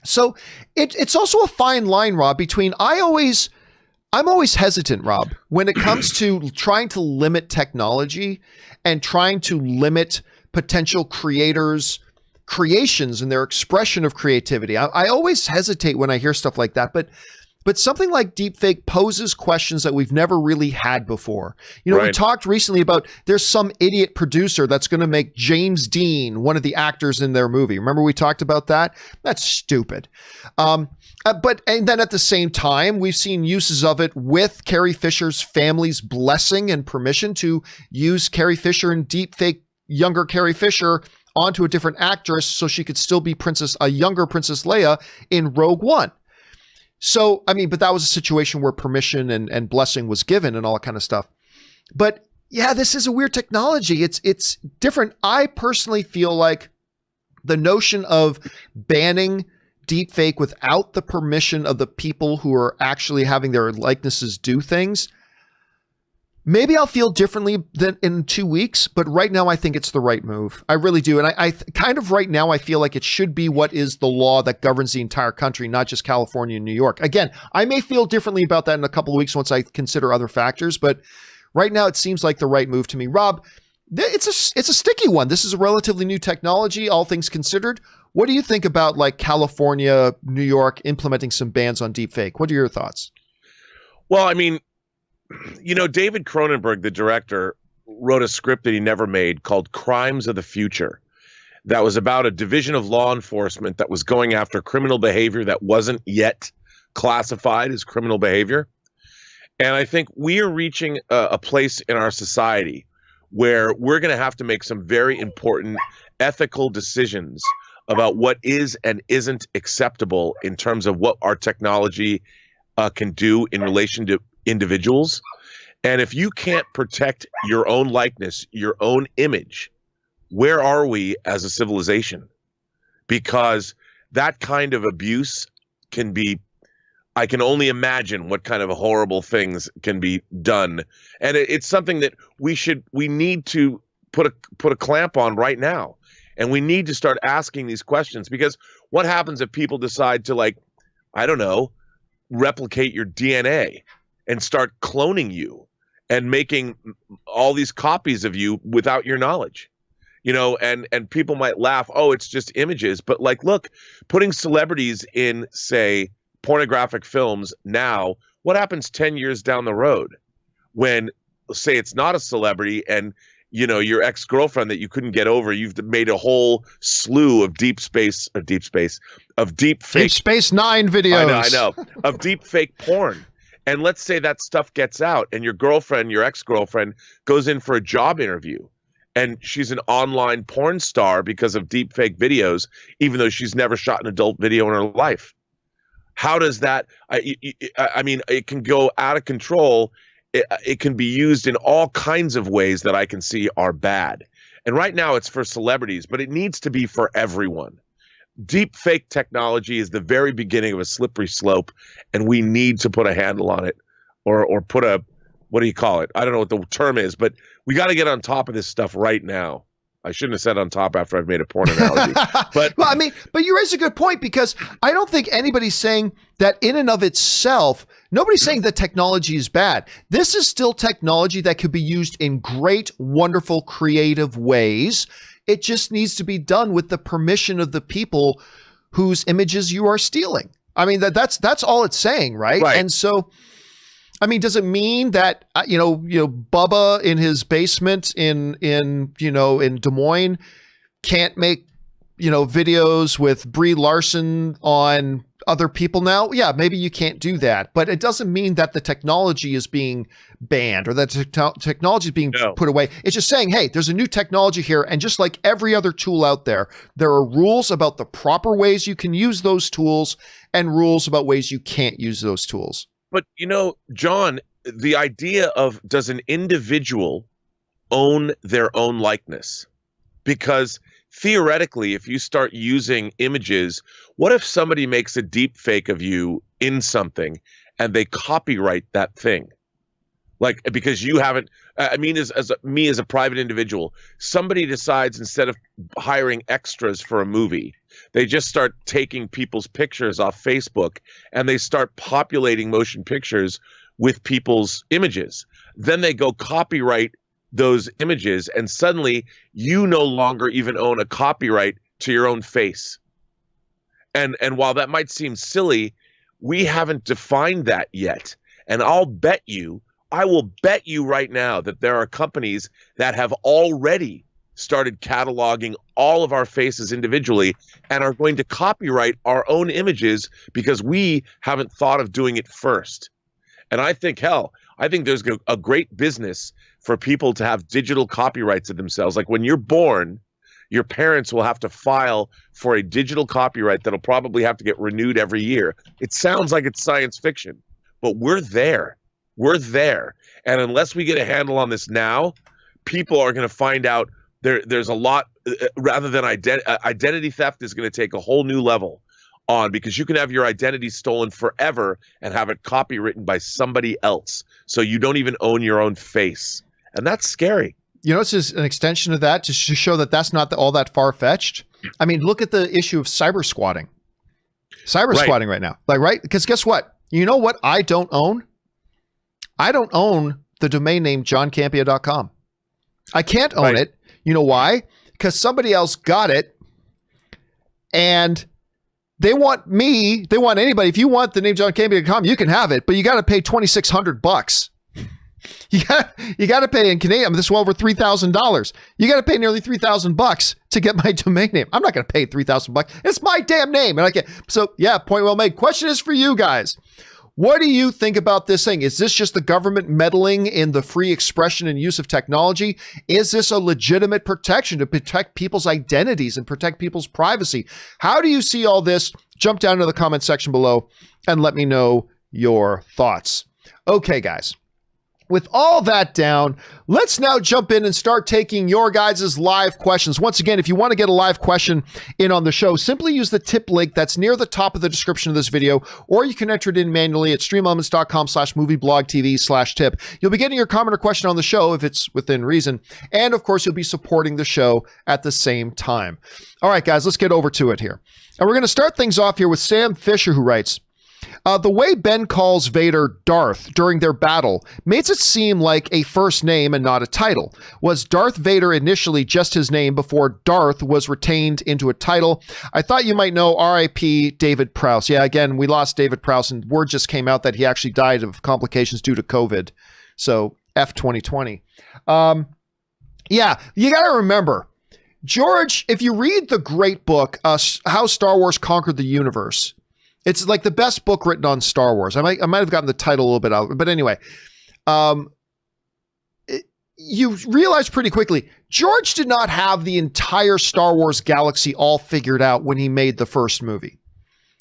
So it's also a fine line, Rob, between I'm always hesitant, Rob, when it comes to trying to limit technology and trying to limit potential creators' creations and their expression of creativity. I always hesitate when I hear stuff like that, but something like deepfake poses questions that we've never really had before. You know, right. We talked recently about there's some idiot producer that's going to make James Dean one of the actors in their movie. Remember we talked about that? That's stupid. And then at the same time, we've seen uses of it with Carrie Fisher's family's blessing and permission to use Carrie Fisher and deepfake younger Carrie Fisher onto a different actress so she could still be a younger Princess Leia in Rogue One. So, I mean, but that was a situation where permission and blessing was given and all that kind of stuff. But yeah, this is a weird technology. It's different. I personally feel like the notion of banning deepfake without the permission of the people who are actually having their likenesses do things, maybe I'll feel differently than in 2 weeks, but right now I think it's the right move. I really do. And I kind of right now I feel like it should be what is the law that governs the entire country, not just California and New York. Again, I may feel differently about that in a couple of weeks once I consider other factors, but right now it seems like the right move to me. Rob, it's a sticky one. This is a relatively new technology, all things considered. What do you think about like California, New York implementing some bans on deepfake? What are your thoughts? Well, I mean, you know, David Cronenberg, the director, wrote a script that he never made called Crimes of the Future that was about a division of law enforcement that was going after criminal behavior that wasn't yet classified as criminal behavior. And I think we are reaching a place in our society where we're going to have to make some very important ethical decisions about what is and isn't acceptable in terms of what our technology can do in relation to individuals. And if you can't protect your own likeness, your own image, where are we as a civilization? Because that kind of abuse can be, I can only imagine what kind of horrible things can be done. And it's something that we need to put a clamp on right now. And we need to start asking these questions, because what happens if people decide to, like, I don't know, replicate your DNA and start cloning you and making all these copies of you without your knowledge? You know, and people might laugh, oh, it's just images. But like, look, putting celebrities in, say, pornographic films now, what happens 10 years down the road when, say, it's not a celebrity and, you know, your ex-girlfriend that you couldn't get over, you've made a whole slew of deep Space Nine videos. I know, of deep fake porn. And let's say that stuff gets out and your girlfriend, your ex-girlfriend, goes in for a job interview and she's an online porn star because of deep fake videos, even though she's never shot an adult video in her life. How does that, I mean, it can go out of control. It can be used in all kinds of ways that I can see are bad. And right now it's for celebrities, but it needs to be for everyone. Deep fake technology is the very beginning of a slippery slope, and we need to put a handle on it, or put a, what do you call it? I don't know what the term is, but we got to get on top of this stuff right now. I shouldn't have said on top after I've made a porn analogy. But well, I mean, but you raise a good point, because I don't think anybody's saying that in and of itself, nobody's saying that technology is bad. This is still technology that could be used in great, wonderful, creative ways. It just needs to be done with the permission of the people whose images you are stealing. I mean, that's all it's saying, right? Right. And so, I mean, does it mean that you know, Bubba in his basement in Des Moines can't make, you know, videos with Brie Larson on other people now? Yeah, maybe you can't do that, but it doesn't mean that the technology is being banned or that technology is being put away. It's just saying, hey, there's a new technology here, and just like every other tool out there, there are rules about the proper ways you can use those tools and rules about ways you can't use those tools. But, you know, John, the idea of, does an individual own their own likeness? Because theoretically, if you start using images, what if somebody makes a deep fake of you in something and they copyright that thing? Like, because you haven't, I mean, as a private individual, somebody decides, instead of hiring extras for a movie, they just start taking people's pictures off Facebook and they start populating motion pictures with people's images. Then they go copyright those images, and suddenly you no longer even own a copyright to your own face. And while that might seem silly, we haven't defined that yet. And I will bet you right now that there are companies that have already started cataloging all of our faces individually and are going to copyright our own images because we haven't thought of doing it first. And I think, there's a great business for people to have digital copyrights of themselves. Like when you're born, your parents will have to file for a digital copyright that'll probably have to get renewed every year. It sounds like it's science fiction, but we're there. We're there. And unless we get a handle on this now, people are going to find out there's a lot, rather than identity theft is going to take a whole new level on, because you can have your identity stolen forever and have it copywritten by somebody else. So you don't even own your own face. And that's scary. You know, it's just an extension of that to show that that's not all that far-fetched. I mean, look at the issue of cyber squatting. Squatting right now. Like, right? Because guess what? You know what I don't own? I don't own the domain name johncampea.com. I can't own it. You know why? Because somebody else got it, and they want anybody. If you want the name johncampea.com, you can have it, but you got to pay $2,600. You got to pay in Canadian. This is well over $3,000. You got to pay nearly $3,000 to get my domain name. I'm not going to pay $3,000. It's my damn name, and I can't. So yeah, point well made. Question is for you guys. What do you think about this thing? Is this just the government meddling in the free expression and use of technology? Is this a legitimate protection to protect people's identities and protect people's privacy? How do you see all this? Jump down to the comment section below and let me know your thoughts. Okay, guys. With all that down, let's now jump in and start taking your guys' live questions. Once again, if you want to get a live question in on the show, simply use the tip link that's near the top of the description of this video, or you can enter it in manually at streamelements.com/movieblogtv/tip. You'll be getting your comment or question on the show if it's within reason. And of course, you'll be supporting the show at the same time. All right, guys, let's get over to it here. And we're going to start things off here with Sam Fisher, who writes, the way Ben calls Vader Darth during their battle makes it seem like a first name and not a title. Was Darth Vader initially just his name before Darth was retained into a title? I thought you might know R.I.P. David Prowse. Yeah, again, we lost David Prowse, and word just came out that he actually died of complications due to COVID. So, F 2020. Yeah, you got to remember, George, if you read the great book, How Star Wars Conquered the Universe, it's like the best book written on Star Wars. I might have gotten the title a little bit out, but anyway, you realize pretty quickly, George did not have the entire Star Wars galaxy all figured out when he made the first movie.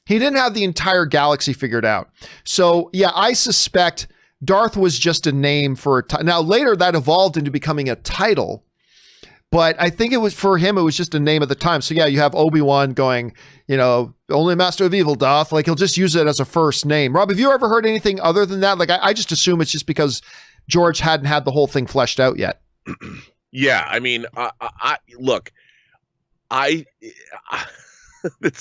He didn't have the entire galaxy figured out. So yeah, I suspect Darth was just a name for a title. Now later that evolved into becoming a title, but I think it was for him, it was just a name at the time. So yeah, you have Obi-Wan going, only Master of Evil, Darth. Like he'll just use it as a first name. Rob, have you ever heard anything other than that? Like I just assume it's just because George hadn't had the whole thing fleshed out yet. Yeah, I mean, look, it's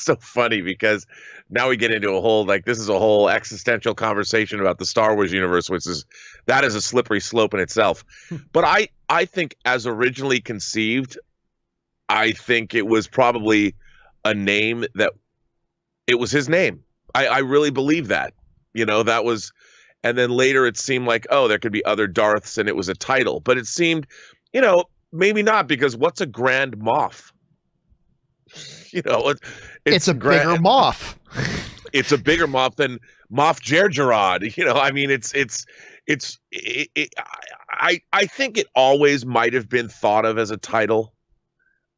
so funny because now we get into a whole, this is a whole existential conversation about the Star Wars universe, that is a slippery slope in itself. But I think as originally conceived, I think it was probably a name that it was his name. I really believe that, that was, and then later it seemed like, oh, there could be other Darths and it was a title, but it seemed, maybe not, because what's a Grand Moff? It's a bigger Moff. It's a bigger Moff than Moff Jerjerrod. I mean, I think it always might have been thought of as a title,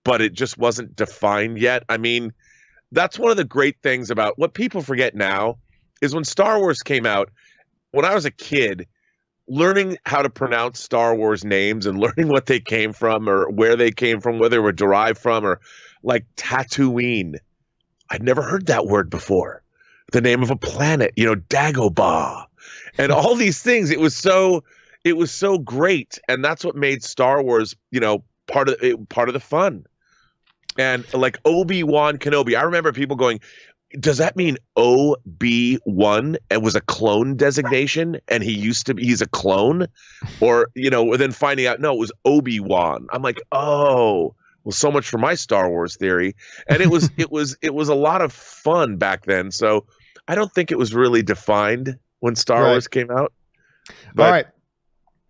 but it just wasn't defined yet. I mean, that's one of the great things about what people forget now is when Star Wars came out, when I was a kid, learning how to pronounce Star Wars names and learning what they came from or where they came from, where they were derived from, or like Tatooine. I'd never heard that word before. The name of a planet, Dagobah, and all these things. It was so great, and that's what made Star Wars, part of the fun. And like Obi-Wan Kenobi, I remember people going, does that mean OB1? It was a clone designation, and he's a clone, or then finding out no, it was Obi-Wan. I'm like, oh. Well, so much for my Star Wars theory. And it was a lot of fun back then. So I don't think it was really defined when Star Wars came out. But all right.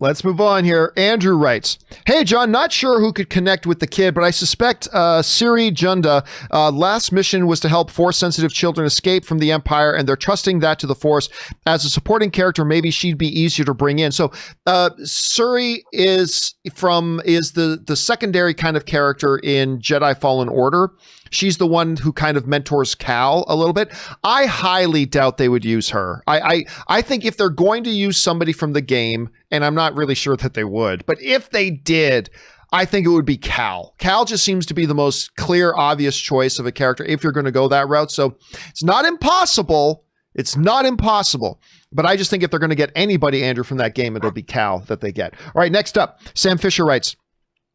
Let's move on here. Andrew writes, hey, John, not sure who could connect with the kid, but I suspect Siri Junda last mission was to help Force-sensitive children escape from the Empire, and they're trusting that to the Force. As a supporting character, maybe she'd be easier to bring in. So Suri is the secondary kind of character in Jedi Fallen Order. She's the one who kind of mentors Cal a little bit. I highly doubt they would use her. I think if they're going to use somebody from the game, and I'm not really sure that they would, but if they did, I think it would be Cal. Cal just seems to be the most clear, obvious choice of a character if you're going to go that route. So it's not impossible. It's not impossible. But I just think if they're going to get anybody, Andrew, from that game, it'll be Cal that they get. All right, next up, Sam Fisher writes,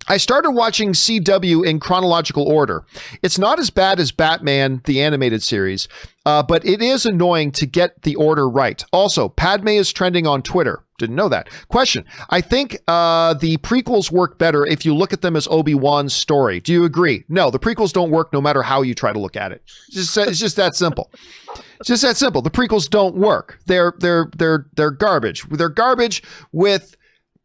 I started watching CW in chronological order. It's not as bad as Batman, the animated series, but it is annoying to get the order right. Also, Padme is trending on Twitter. Didn't know that. Question. I think the prequels work better if you look at them as Obi-Wan's story. Do you agree? No, the prequels don't work no matter how you try to look at it. It's just that simple. It's just that simple. The prequels don't work. They're garbage. They're garbage with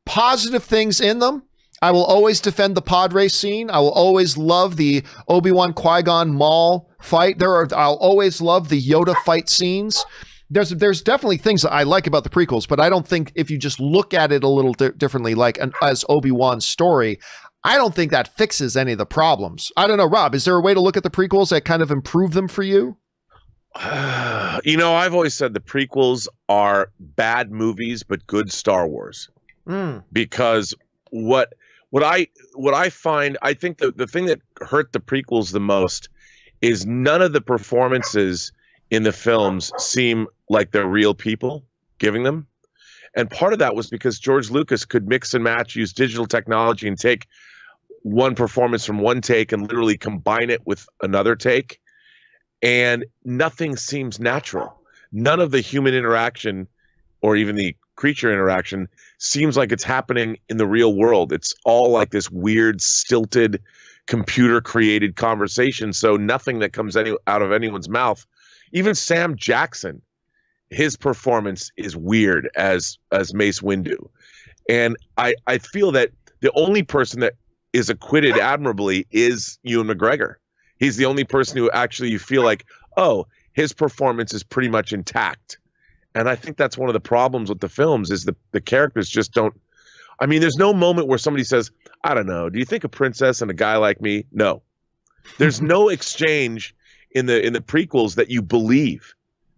positive things in them. I will always defend the pod race scene. I will always love the Obi-Wan Qui-Gon Maul fight. I'll always love the Yoda fight scenes. There's definitely things that I like about the prequels, but I don't think if you just look at it a little differently, like as Obi-Wan's story, I don't think that fixes any of the problems. I don't know, Rob, is there a way to look at the prequels that kind of improve them for you? I've always said the prequels are bad movies, but good Star Wars. Because what I find, I think the thing that hurt the prequels the most is none of the performances in the films seem like they're real people giving them. And part of that was because George Lucas could mix and match, use digital technology and take one performance from one take and literally combine it with another take. And nothing seems natural. None of the human interaction or even the creature interaction seems like it's happening in the real world. It's all like this weird, stilted, computer-created conversation. So nothing that comes out of anyone's mouth. Even Sam Jackson, his performance is weird as Mace Windu. And I feel that the only person that is acquitted admirably is Ewan McGregor. He's the only person who actually you feel like, oh, his performance is pretty much intact. And I think that's one of the problems with the films is the characters just don't. I mean, there's no moment where somebody says, I don't know, do you think a princess and a guy like me? No. There's no exchange in the prequels that you believe.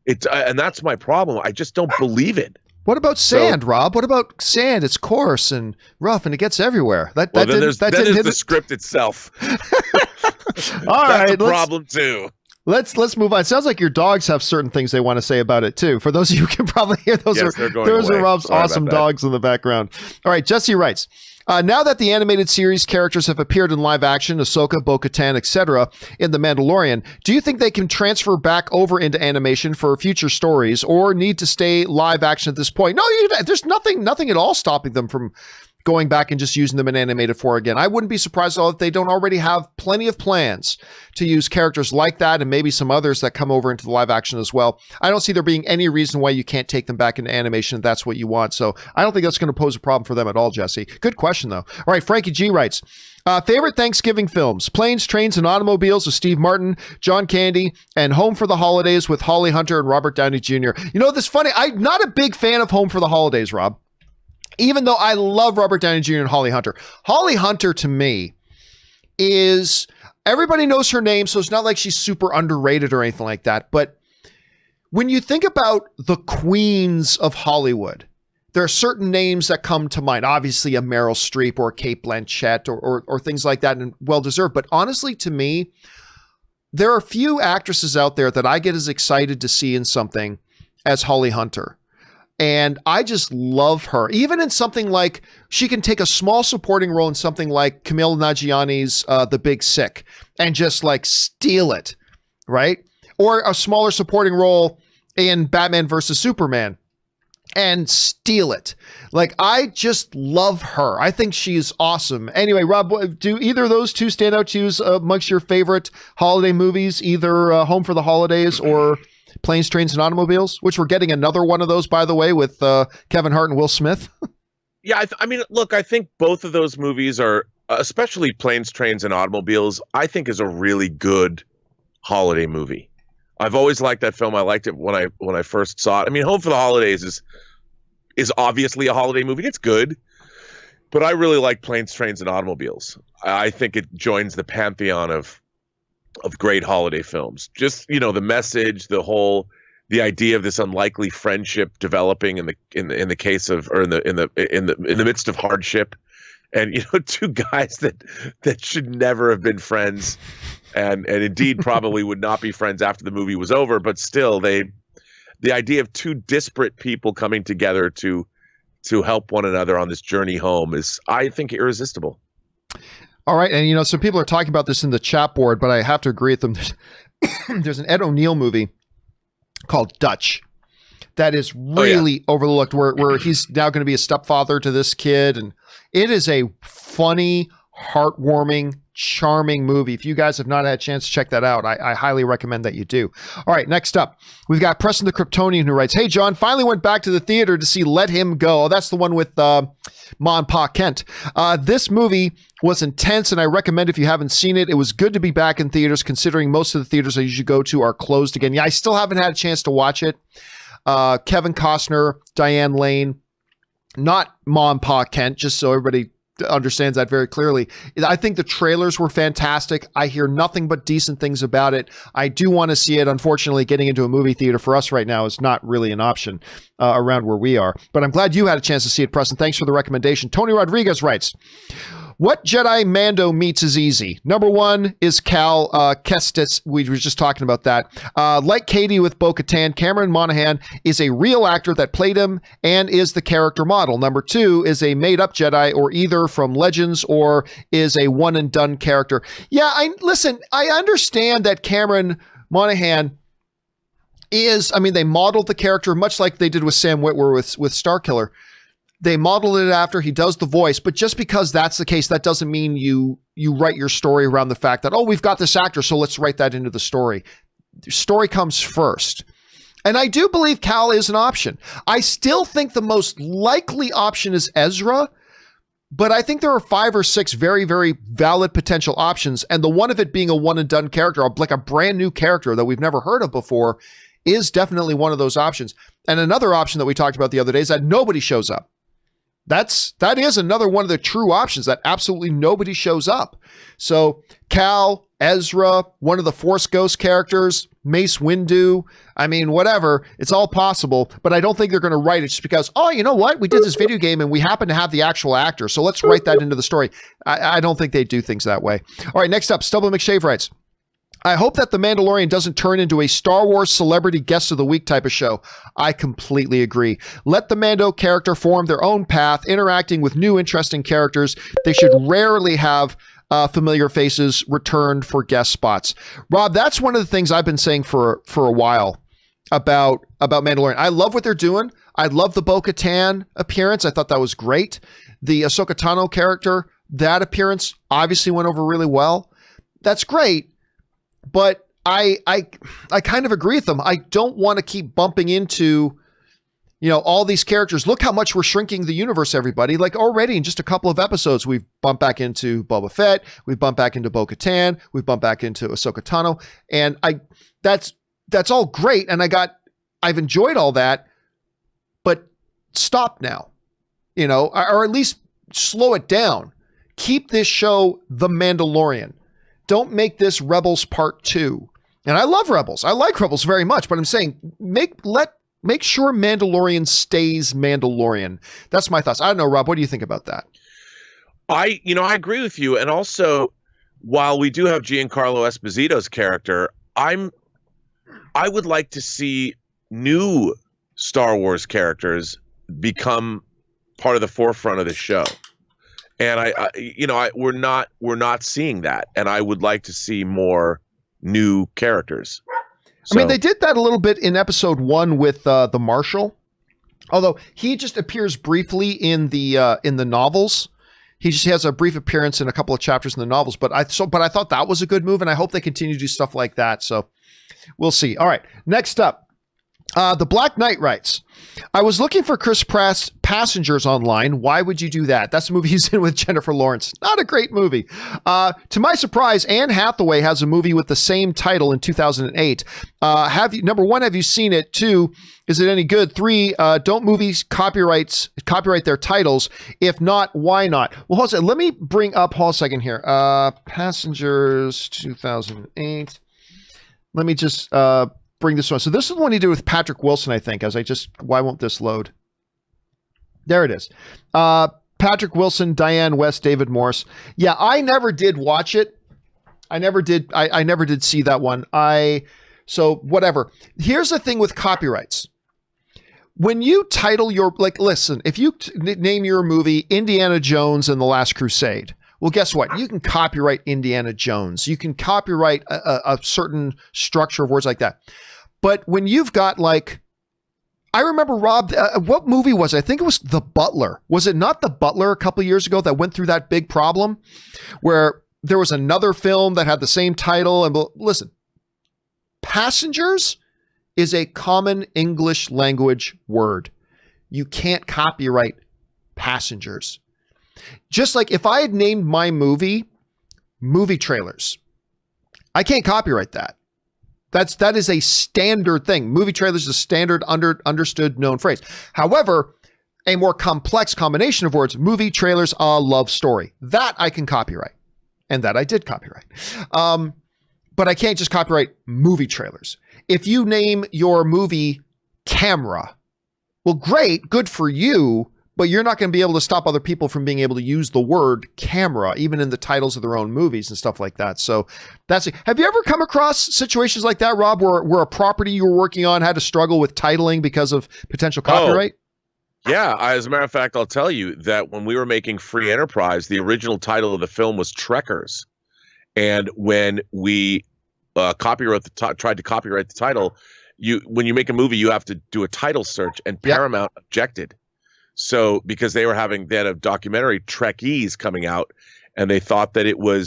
And that's my problem. I just don't believe it. What about sand, Rob? What about sand? It's coarse and rough, and it gets everywhere. Then there's the script itself. All right, that's a problem too. Let's move on. It sounds like your dogs have certain things they want to say about it too. For those of you who can probably hear, those are Rob's awesome dogs in the background. All right, Jesse writes, now that the animated series characters have appeared in live action, Ahsoka, Bo-Katan, etc., in The Mandalorian, do you think they can transfer back over into animation for future stories or need to stay live action at this point? No, there's nothing at all stopping them from going back and just using them in animated form again. I wouldn't be surprised at all if they don't already have plenty of plans to use characters like that and maybe some others that come over into the live action as well. I don't see there being any reason why you can't take them back into animation if that's what you want. So I don't think that's going to pose a problem for them at all, Jesse. Good question, though. All right, Frankie G writes, favorite Thanksgiving films: Planes, Trains, and Automobiles with Steve Martin, John Candy, and Home for the Holidays with Holly Hunter and Robert Downey Jr. You know, this funny, I'm not a big fan of Home for the Holidays, Rob. Even though I love Robert Downey Jr. and Holly Hunter. Holly Hunter, to me, is, everybody knows her name, so it's not like she's super underrated or anything like that. But when you think about the queens of Hollywood, there are certain names that come to mind. Obviously, a Meryl Streep or a Cate Blanchett or things like that, and well-deserved. But honestly, to me, there are a few actresses out there that I get as excited to see in something as Holly Hunter. And I just love her. Even in something like, she can take a small supporting role in something like Kumail Nanjiani's The Big Sick and just like steal it, right? Or a smaller supporting role in Batman versus Superman and steal it. Like, I just love her. I think she's awesome. Anyway, Rob, do either of those two stand out to you amongst your favorite holiday movies, either Home for the Holidays or Planes, Trains, and Automobiles, which we're getting another one of those, by the way, with Kevin Hart and Will Smith? Yeah, I mean, look, I think both of those movies are, especially Planes, Trains, and Automobiles, I think is a really good holiday movie. I've always liked that film. I liked it when I first saw it. I mean, Home for the Holidays is obviously a holiday movie. It's good, but I really like Planes, Trains, and Automobiles. I think it joins the pantheon of great holiday films. Just, you know, the message, the idea of this unlikely friendship developing in the case of, or in the midst of hardship, and, you know, two guys that should never have been friends, and indeed probably would not be friends after the movie was over, but still the idea of two disparate people coming together to help one another on this journey home is, I think, irresistible. All right. And, you know, some people are talking about this in the chat board, but I have to agree with them. There's an Ed O'Neill movie called Dutch that is really overlooked, where he's now going to be a stepfather to this kid. And it is a funny, heartwarming charming movie. If you guys have not had a chance to check that out, I highly recommend that you do. All right, next up, we've got Preston the Kryptonian who writes, "Hey, John, finally went back to the theater to see Let Him Go." Oh, that's the one with Ma and Pa Kent. This movie was intense, and I recommend if you haven't seen it. It was good to be back in theaters, considering most of the theaters I usually go to are closed again. Yeah, I still haven't had a chance to watch it. Kevin Costner, Diane Lane, not Ma and Pa Kent, just so everybody understands that very clearly. I think the trailers were fantastic. I hear nothing but decent things about it. I do want to see it. Unfortunately, getting into a movie theater for us right now is not really an option around where we are. But I'm glad you had a chance to see it, Preston. Thanks for the recommendation. Tony Rodriguez writes, "What Jedi Mando meets is easy. Number one is Cal Kestis." We were just talking about that. Like Katie with Bo-Katan, Cameron Monaghan is a real actor that played him and is the character model. Number two is a made-up Jedi, or either from Legends or is a one-and-done character. Yeah, I understand that Cameron Monaghan is, they modeled the character much like they did with Sam Witwer with Starkiller. They modeled it after, he does the voice, but just because that's the case, that doesn't mean you write your story around the fact that, oh, we've got this actor, so let's write that into the story. The story comes first. And I do believe Cal is an option. I still think the most likely option is Ezra, but I think there are 5 or 6 very, very valid potential options. And the one of it being a one and done character, like a brand new character that we've never heard of before, is definitely one of those options. And another option that we talked about the other day is that nobody shows up. That is another one of the true options, that absolutely nobody shows up. So Cal, Ezra, one of the Force Ghost characters, Mace Windu, whatever, it's all possible, but I don't think they're going to write it just because, oh, you know what? We did this video game and we happen to have the actual actor, so let's write that into the story. I don't think they do things that way. All right, next up, Stubble McShave writes, "I hope that The Mandalorian doesn't turn into a Star Wars celebrity guest of the week type of show." I completely agree. Let the Mando character form their own path, interacting with new interesting characters. They should rarely have familiar faces returned for guest spots. Rob, that's one of the things I've been saying for a while about Mandalorian. I love what they're doing. I love the Bo-Katan appearance. I thought that was great. The Ahsoka Tano character, that appearance obviously went over really well. That's great. But I kind of agree with them. I don't want to keep bumping into, all these characters. Look how much we're shrinking the universe, everybody. Like already in just a couple of episodes, we've bumped back into Boba Fett. We've bumped back into Bo-Katan. We've bumped back into Ahsoka Tano. And that's all great. And I've enjoyed all that, but stop now, or at least slow it down. Keep this show The Mandalorian. Don't make this Rebels Part 2. And I love Rebels. I like Rebels very much, but I'm saying make sure Mandalorian stays Mandalorian. That's my thoughts. I don't know, Rob, what do you think about that? I agree with you. And also, while we do have Giancarlo Esposito's character, I would like to see new Star Wars characters become part of the forefront of the show. And we're not seeing that, and I would like to see more new characters. So. They did that a little bit in episode 1 with the Marshal, although he just appears briefly in the novels. He just has a brief appearance in a couple of chapters in the novels, but I thought that was a good move, and I hope they continue to do stuff like that. So we'll see. All right, next up. The Black Knight writes, "I was looking for Chris Pratt's Passengers online. Why would you do that? That's the movie he's in with Jennifer Lawrence. Not a great movie. To my surprise, Anne Hathaway has a movie with the same title in 2008. Number one, have you seen it? 2, is it any good? 3, don't movies copyright their titles? If not, why not?" Well, hold on. Let me bring up, hold on a second here. Passengers 2008. Let me just bring this one. So this is the one he did with Patrick Wilson, I think. Why won't this load? There it is. Patrick Wilson, Diane West, David Morse. Yeah, I never did watch it. I never did see that one. So whatever. Here's the thing with copyrights. When you title listen, if you name your movie Indiana Jones and the Last Crusade, well, guess what? You can copyright Indiana Jones. You can copyright a certain structure of words like that. But when you've got I remember, Rob, what movie was it? I think it was The Butler. Was it not The Butler a couple years ago that went through that big problem where There was another film that had the same title. And listen, passengers is a common English language word. You can't copyright passengers. Just like if I had named my movie trailers, I can't copyright that. That is a standard thing. Movie trailers is a standard understood known phrase. However, a more complex combination of words, movie trailers, a love story, that I can copyright. And that I did copyright. But I can't just copyright movie trailers. If you name your movie Camera, well, great, good for you, but you're not going to be able to stop other people from being able to use the word camera, even in the titles of their own movies and stuff like that. So that's it. Have you ever come across situations like that, Rob, where a property you were working on had to struggle with titling because of potential copyright? Yeah, as a matter of fact, I'll tell you that when we were making Free Enterprise, the original title of the film was Trekkers. And when we tried to copyright the title, when you make a movie, you have to do a title search, and Paramount objected. So because they had a documentary, Trekkies, coming out, and they thought that it would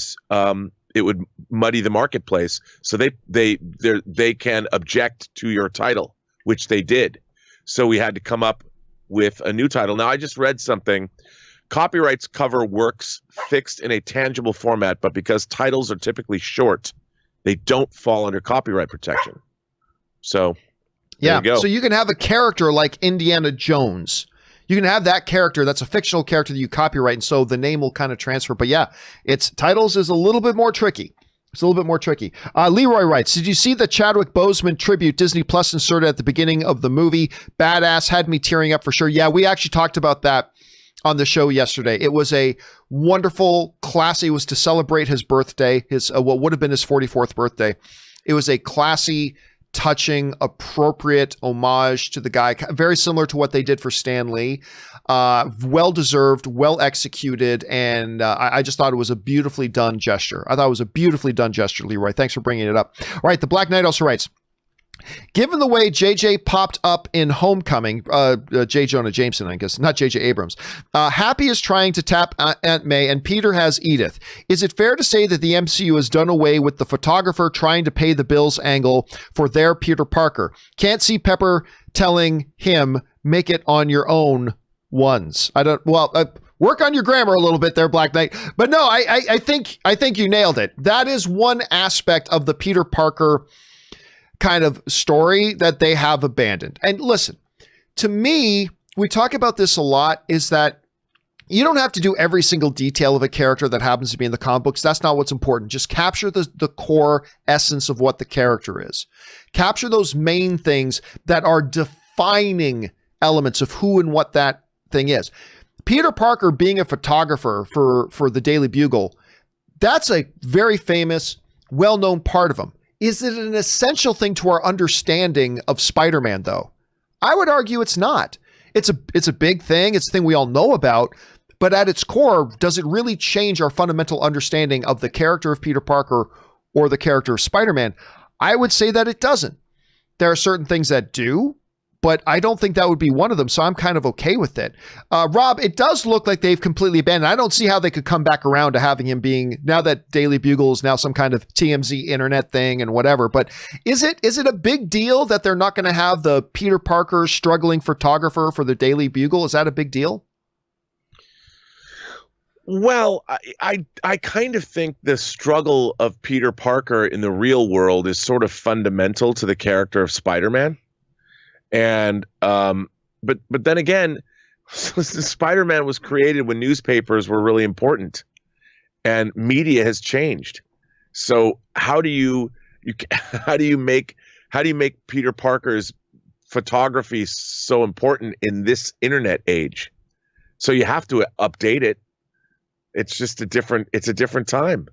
muddy the marketplace. So they can object to your title, which they did. So we had to come up with a new title. Now, I just read something. Copyrights cover works fixed in a tangible format, but because titles are typically short, they don't fall under copyright protection. So, there you go. So you can have a character like Indiana Jones. You can have that character that's a fictional character that you copyright, and so the name will kind of transfer. But yeah, its titles is a little bit more tricky. It's a little bit more tricky. Leroy writes, did you see the Chadwick Boseman tribute Disney Plus inserted at the beginning of the movie? Badass, had me tearing up for sure. Yeah, we actually talked about that on the show yesterday. It was a wonderful classy. It was to celebrate his birthday, his what would have been his 44th birthday. It was a classy, touching, appropriate homage to the guy, very similar to what they did for Stan Lee. Well-deserved, well-executed, and I just thought it was a beautifully done gesture. I thought it was a beautifully done gesture, Leroy. Thanks for bringing it up. All right, the Black Knight also writes, given the way JJ popped up in Homecoming, J. Jonah Jameson, I guess, not JJ Abrams, Happy is trying to tap Aunt May and Peter has Edith. Is it fair to say that the MCU has done away with the photographer trying to pay the bills angle for their Peter Parker? Can't see Pepper telling him, make it on your own ones. Work on your grammar a little bit there, Black Knight. But no, I think you nailed it. That is one aspect of the Peter Parker kind of story that they have abandoned. And listen, to me, we talk about this a lot, is that you don't have to do every single detail of a character that happens to be in the comic books. That's not what's important. Just capture the core essence of what the character is. Capture those main things that are defining elements of who and what that thing is. Peter Parker being a photographer for the Daily Bugle, that's a very famous, well-known part of him. Is it an essential thing to our understanding of Spider-Man, though? I would argue it's not. It's a big thing. It's a thing we all know about. But at its core, does it really change our fundamental understanding of the character of Peter Parker or the character of Spider-Man? I would say that it doesn't. There are certain things that do, but I don't think that would be one of them, so I'm kind of okay with it. Rob, it does look like they've completely abandoned. I don't see how they could come back around to having him being, now that Daily Bugle is now some kind of TMZ internet thing and whatever, but is it a big deal that they're not going to have the Peter Parker struggling photographer for the Daily Bugle? Is that a big deal? Well, I kind of think the struggle of Peter Parker in the real world is sort of fundamental to the character of Spider-Man. And but then again, Spider-Man was created when newspapers were really important, and media has changed. So how do you make Peter Parker's photography so important in this internet age? So you have to update it. It's just a different time.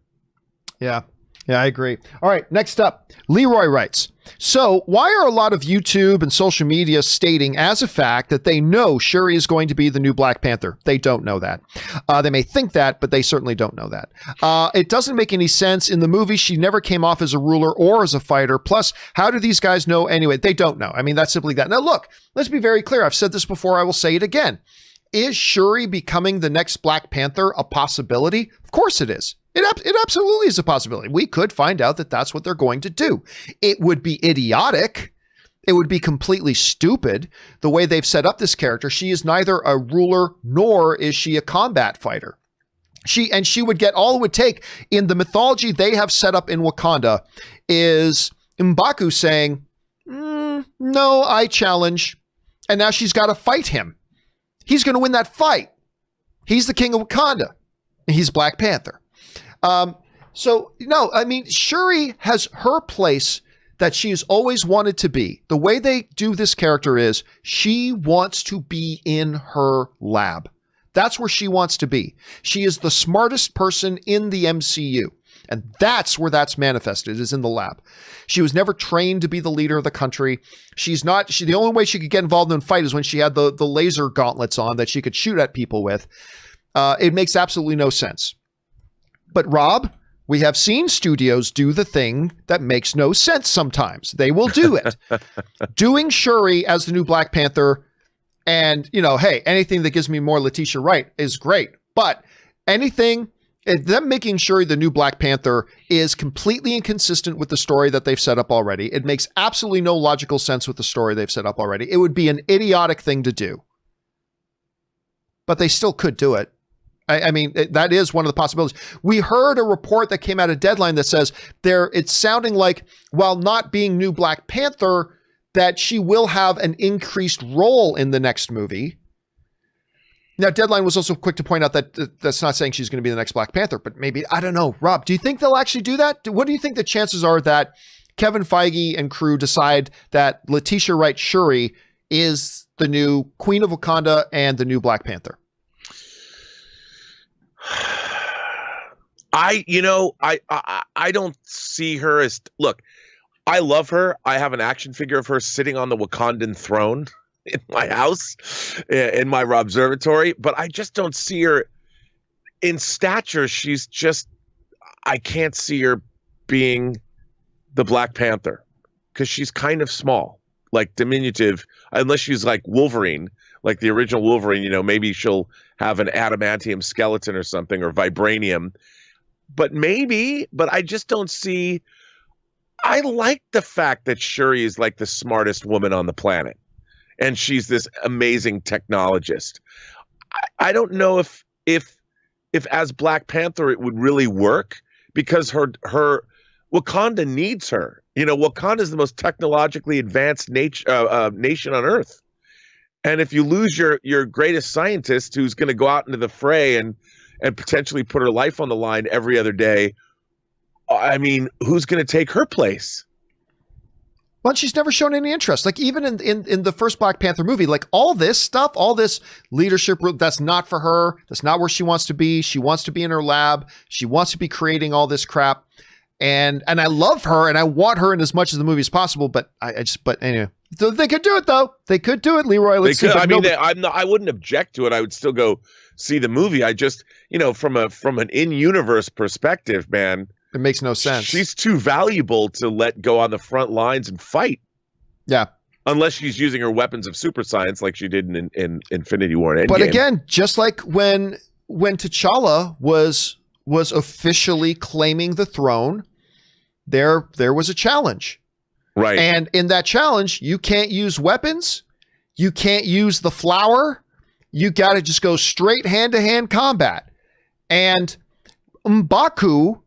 Yeah, I agree. All right, next up, Leroy writes, so why are a lot of YouTube and social media stating as a fact that they know Shuri is going to be the new Black Panther? They don't know that. They may think that, but they certainly don't know that. It doesn't make any sense. In the movie, she never came off as a ruler or as a fighter. Plus, how do these guys know anyway? They don't know. I mean, that's simply that. Now, look, let's be very clear. I've said this before. I will say it again. Is Shuri becoming the next Black Panther a possibility? Of course it is. It absolutely is a possibility. We could find out that that's what they're going to do. It would be idiotic. It would be completely stupid the way they've set up this character. She is neither a ruler nor is she a combat fighter. She would get all it would take in the mythology they have set up in Wakanda is M'Baku saying, no, I challenge. And now she's got to fight him. He's going to win that fight. He's the king of Wakanda. He's Black Panther. Shuri has her place that she's always wanted to be. The way they do this character is she wants to be in her lab. That's where she wants to be. She is the smartest person in the MCU. And that's where that's manifested, is in the lab. She was never trained to be the leader of the country. The only way she could get involved in a fight is when she had the laser gauntlets on that she could shoot at people with. It makes absolutely no sense. But Rob, we have seen studios do the thing that makes no sense sometimes. They will do it. Doing Shuri as the new Black Panther, and, hey, anything that gives me more Letitia Wright is great. But them making Shuri the new Black Panther is completely inconsistent with the story that they've set up already. It makes absolutely no logical sense with the story they've set up already. It would be an idiotic thing to do. But they still could do it. That is one of the possibilities. We heard a report that came out of Deadline that says it's sounding like, while not being new Black Panther, that she will have an increased role in the next movie. Now, Deadline was also quick to point out that that's not saying she's going to be the next Black Panther, but maybe, I don't know. Rob, do you think they'll actually do that? What do you think the chances are that Kevin Feige and crew decide that Letitia Wright Shuri is the new Queen of Wakanda and the new Black Panther? I don't see her as, look, I love her. I have an action figure of her sitting on the Wakandan throne in my house, in my observatory, but I just don't see her in stature. I can't see her being the Black Panther because she's kind of small, like diminutive, unless she's like Wolverine, like the original Wolverine, maybe she'll have an adamantium skeleton or something, or vibranium. But I just don't see. I like the fact that Shuri is like the smartest woman on the planet, and she's this amazing technologist. I don't know if as Black Panther it would really work, because her Wakanda needs her. Wakanda is the most technologically advanced nation on Earth, and if you lose your greatest scientist, who's going to go out into the fray and potentially put her life on the line every other day, who's going to take her place? Well, she's never shown any interest. Like, even in the first Black Panther movie, like, all this stuff, all this leadership, that's not for her. That's not where she wants to be. She wants to be in her lab. She wants to be creating all this crap. And I love her, and I want her in as much of the movie as possible. But but anyway, so they could do it though. They could do it, Leroy. Let's see. I wouldn't object to it. I would still go see the movie. I just, from an in-universe perspective, man, it makes no sense. She's too valuable to let go on the front lines and fight. Yeah. Unless she's using her weapons of super science like she did in Infinity War and Endgame. But again, just like when T'Challa was officially claiming the throne, there was a challenge. Right. And in that challenge, you can't use weapons. You can't use the flower. You got to just go straight hand-to-hand combat. And M'Baku,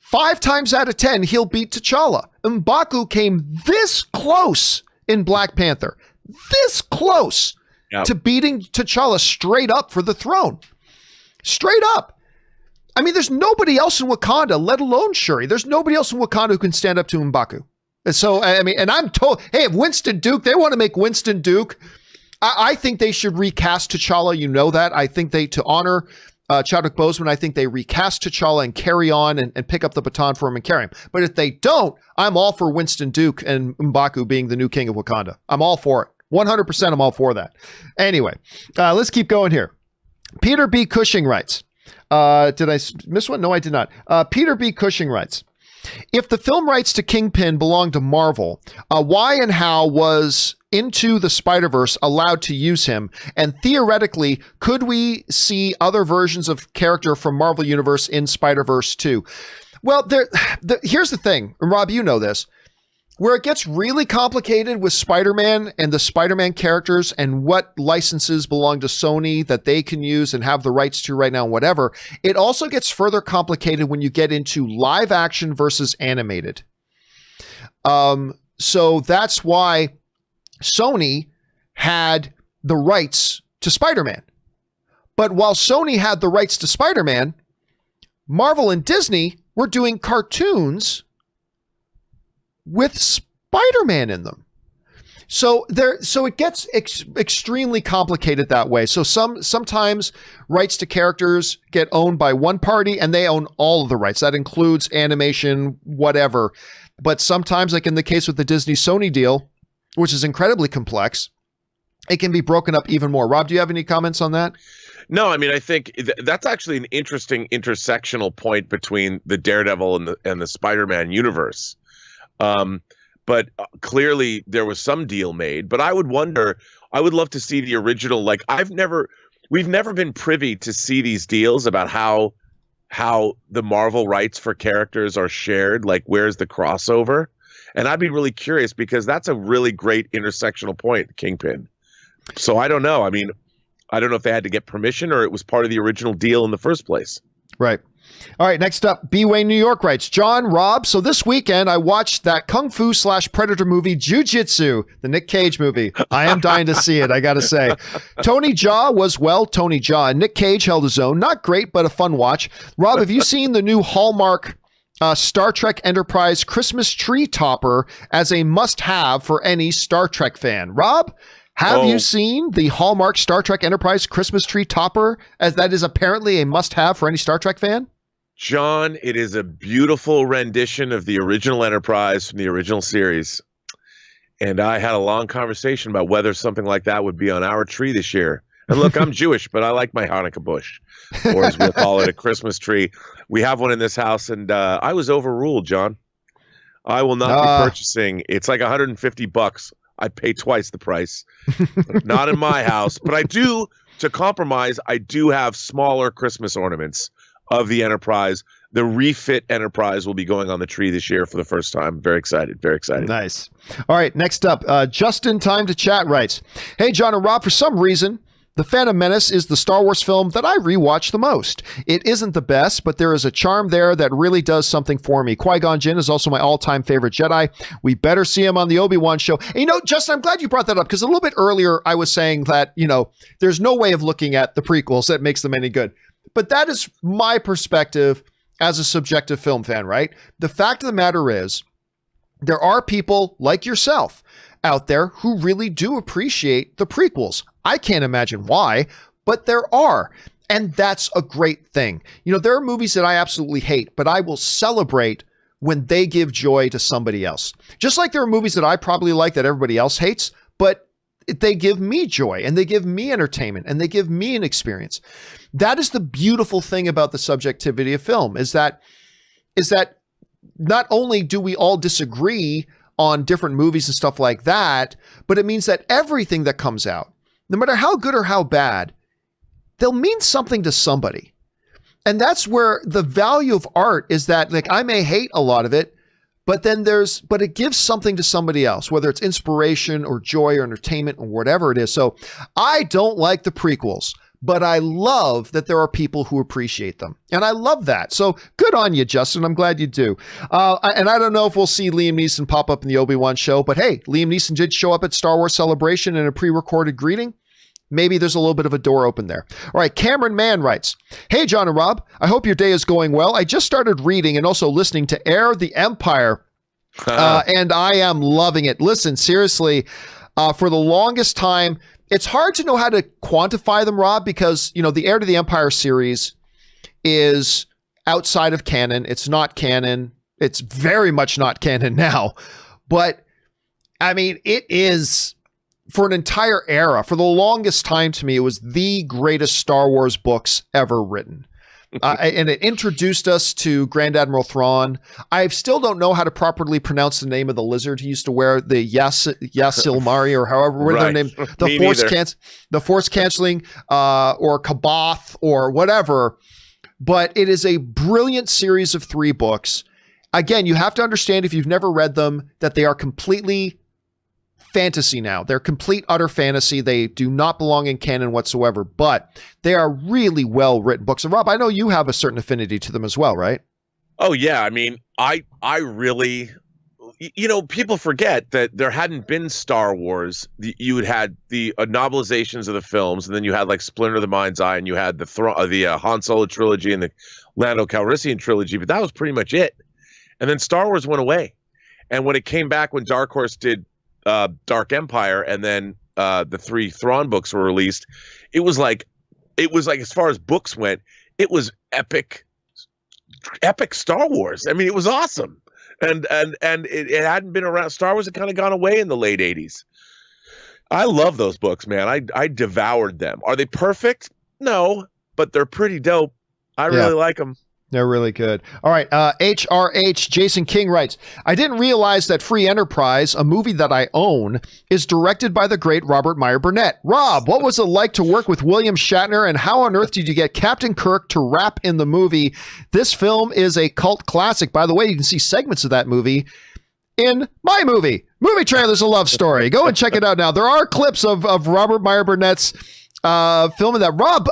5 times out of 10, he'll beat T'Challa. M'Baku came this close in Black Panther. This close to beating T'Challa straight up for the throne. Straight up. There's nobody else in Wakanda, let alone Shuri. There's nobody else in Wakanda who can stand up to M'Baku. And so, and I'm told, hey, if Winston Duke, they want to make Winston Duke, I think they should recast T'Challa. You know that. I think to honor Chadwick Boseman, I think they recast T'Challa and carry on and pick up the baton for him and carry him. But if they don't, I'm all for Winston Duke and M'Baku being the new king of Wakanda. I'm all for it. 100% I'm all for that. Anyway, let's keep going here. Peter B. Cushing writes, did I miss one? No, I did not. Peter B. Cushing writes, If the film rights to Kingpin belonged to Marvel, why and how was Into the Spider-Verse allowed to use him? And theoretically, could we see other versions of character from Marvel Universe in Spider-Verse too? Well, here's the thing, and Rob, you know this. Where it gets really complicated with Spider-Man and the Spider-Man characters and what licenses belong to Sony that they can use and have the rights to right now, whatever, it also gets further complicated when you get into live action versus animated. So that's why Sony had the rights to Spider-Man. But while Sony had the rights to Spider-Man, Marvel and Disney were doing cartoons with Spider-Man in them. So it gets extremely complicated that way. So sometimes rights to characters get owned by one party and they own all of the rights. That includes animation, whatever. But sometimes, like in the case with the Disney-Sony deal, which is incredibly complex, it can be broken up even more. Rob, do you have any comments on that? No, I mean, I think that's actually an interesting intersectional point between the Daredevil and the Spider-Man universe. But clearly there was some deal made, but I would love to see the original. Like we've never been privy to see these deals about how the Marvel rights for characters are shared. Like, where's the crossover? And I'd be really curious because that's a really great intersectional point, Kingpin. So I don't know. I mean, I don't know if they had to get permission or it was part of the original deal in the first place. Right. All right, next up, B-Way New York writes, John, Rob, so this weekend I watched that Kung Fu / Predator movie, Jiu-Jitsu, the Nick Cage movie. I am dying to see it, I gotta say. Tony Jaa was, well, Tony Jaa, and Nick Cage held his own. Not great, but a fun watch. Rob, have you seen the new Hallmark Star Trek Enterprise Christmas tree topper as a must-have for any Star Trek fan? Rob, have you seen the Hallmark Star Trek Enterprise Christmas tree topper, as that is apparently a must-have for any Star Trek fan? John, it is a beautiful rendition of the original Enterprise from the original series. And I had a long conversation about whether something like that would be on our tree this year. And look, I'm Jewish, but I like my Hanukkah bush, or as we'll call it, a Christmas tree. We have one in this house, and I was overruled, John. I will not be purchasing. It's like $150. I pay twice the price. Not in my house. But I do, to compromise, I do have smaller Christmas ornaments of the Enterprise. The refit Enterprise will be going on the tree this year for the first time. Very excited. Very excited. Nice. All right, next up, Just in Time to Chat writes, hey, John and Rob, for some reason, The Phantom Menace is the Star Wars film that I rewatch the most. It isn't the best, but there is a charm there that really does something for me. Qui-Gon Jinn is also my all-time favorite Jedi. We better see him on the Obi-Wan show. And, you know, Justin, I'm glad you brought that up, because a little bit earlier I was saying that, you know, there's no way of looking at the prequels that makes them any good. But that is my perspective as a subjective film fan, right? The fact of the matter is, there are people like yourself out there who really do appreciate the prequels. I can't imagine why, but there are. And that's a great thing. You know, there are movies that I absolutely hate, but I will celebrate when they give joy to somebody else. Just like there are movies that I probably like that everybody else hates, but they give me joy and they give me entertainment and they give me an experience. That is the beautiful thing about the subjectivity of film, is that not only do we all disagree on different movies and stuff like that, but it means that everything that comes out, no matter how good or how bad, they'll mean something to somebody. And that's where the value of art is, that, like, I may hate a lot of it, but it gives something to somebody else, whether it's inspiration or joy or entertainment or whatever it is. So I don't like the prequels, but I love that there are people who appreciate them. And I love that. So good on you, Justin. I'm glad you do. And I don't know if we'll see Liam Neeson pop up in the Obi-Wan show, but hey, Liam Neeson did show up at Star Wars Celebration in a pre-recorded greeting. Maybe there's a little bit of a door open there. All right, Cameron Mann writes, hey, John and Rob, I hope your day is going well. I just started reading and also listening to Heir the Empire, and I am loving it. Listen, seriously, for the longest time, it's hard to know how to quantify them, Rob, because, you know, the Heir to the Empire series is outside of canon. It's not canon. It's very much not canon now. But, I mean, it is, for an entire era, for the longest time to me, it was the greatest Star Wars books ever written. And it introduced us to Grand Admiral Thrawn. I still don't know how to properly pronounce the name of the lizard he used to wear, the Yasilmari or however what their name, the force canceling, or Kaboth or whatever. But it is a brilliant series of 3 books. Again, you have to understand, if you've never read them, that they are completely fantasy now. They're complete, utter fantasy. They do not belong in canon whatsoever, but they are really well-written books. And Rob, I know you have a certain affinity to them as well, right? Oh, yeah. I mean, I really, people forget that there hadn't been Star Wars. You had the novelizations of the films, and then you had like Splinter of the Mind's Eye, and you had the Han Solo trilogy and the Lando Calrissian trilogy, but that was pretty much it. And then Star Wars went away. And when it came back, when Dark Horse did Dark Empire, and then the 3 Thrawn books were released, it was like as far as books went, it was epic Star Wars. I mean, it was awesome, and it hadn't been around. Star Wars had kind of gone away in the late 80s. I love those books, man. I devoured them. Are they perfect? No, but they're pretty dope. I really like them. They're really good. All right. HRH Jason King writes, I didn't realize that Free Enterprise, a movie that I own, is directed by the great Robert Meyer Burnett. Rob, what was it like to work with William Shatner, and how on earth did you get Captain Kirk to rap in the movie? This film is a cult classic. By the way, you can see segments of that movie in my movie. Movie Trailer's a Love Story. Go and check it out now. There are clips of Robert Meyer Burnett's filming that. Rob,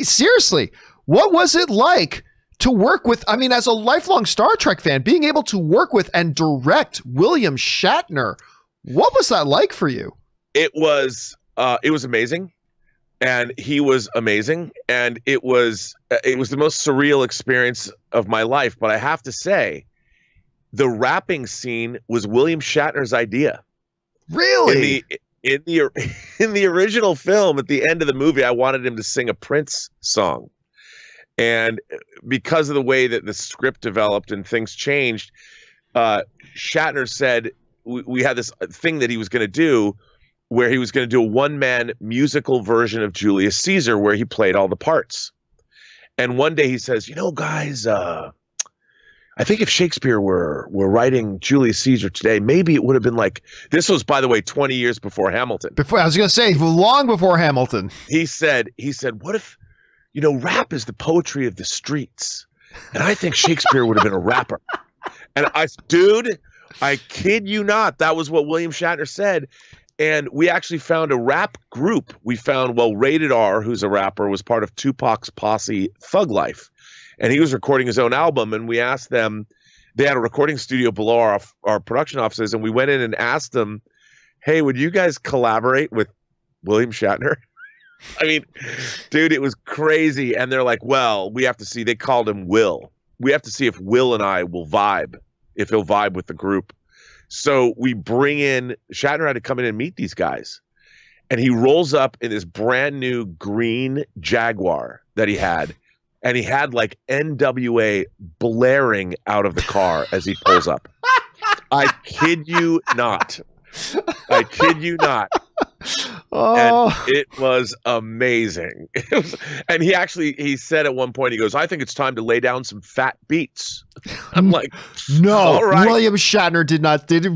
seriously, what was it like to work with, I mean, as a lifelong Star Trek fan, being able to work with and direct William Shatner? What was that like for you? It was amazing, and he was amazing, and it was the most surreal experience of my life. But I have to say, the rapping scene was William Shatner's idea. Really? In the original film, at the end of the movie, I wanted him to sing a Prince song. And because of the way that the script developed and things changed, Shatner said we had this thing that he was going to do where he was going to do a one-man musical version of Julius Caesar where he played all the parts. And one day he says, guys, I think if Shakespeare were writing Julius Caesar today, maybe it would have been like, this was, by the way, 20 years before Hamilton. I was going to say, long before Hamilton. He said, what if, rap is the poetry of the streets, and I think Shakespeare would have been a rapper. And I kid you not, that was what William Shatner said. And we actually found a rap group. We found, Rated R, who's a rapper, was part of Tupac's posse Thug Life. And he was recording his own album, and we asked them, they had a recording studio below our production offices, and we went in and asked them, hey, would you guys collaborate with William Shatner? I mean, dude, it was crazy. And they're like, well, we have to see. They called him Will. We have to see if Will and I will vibe, if he'll vibe with the group. So we bring in, Shatner had to come in and meet these guys. And he rolls up in this brand new green Jaguar that he had. And he had like NWA blaring out of the car as he pulls up. I kid you not. I kid you not. Oh. And it was amazing. And he said at one point, he goes, I think it's time to lay down some fat beats. I'm like, no, all right. William Shatner did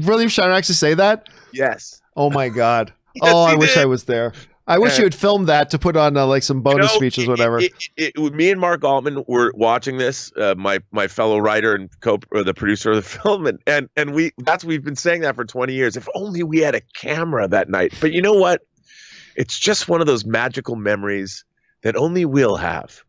William Shatner actually say that? Yes. Oh my God. Yes, I wish I was there. I wish you had filmed that to put on like some bonus speeches, whatever. Me and Mark Altman were watching this, my fellow writer and the producer of the film, and we've been saying that for 20 years. If only we had a camera that night. But you know what? It's just one of those magical memories that only we'll have.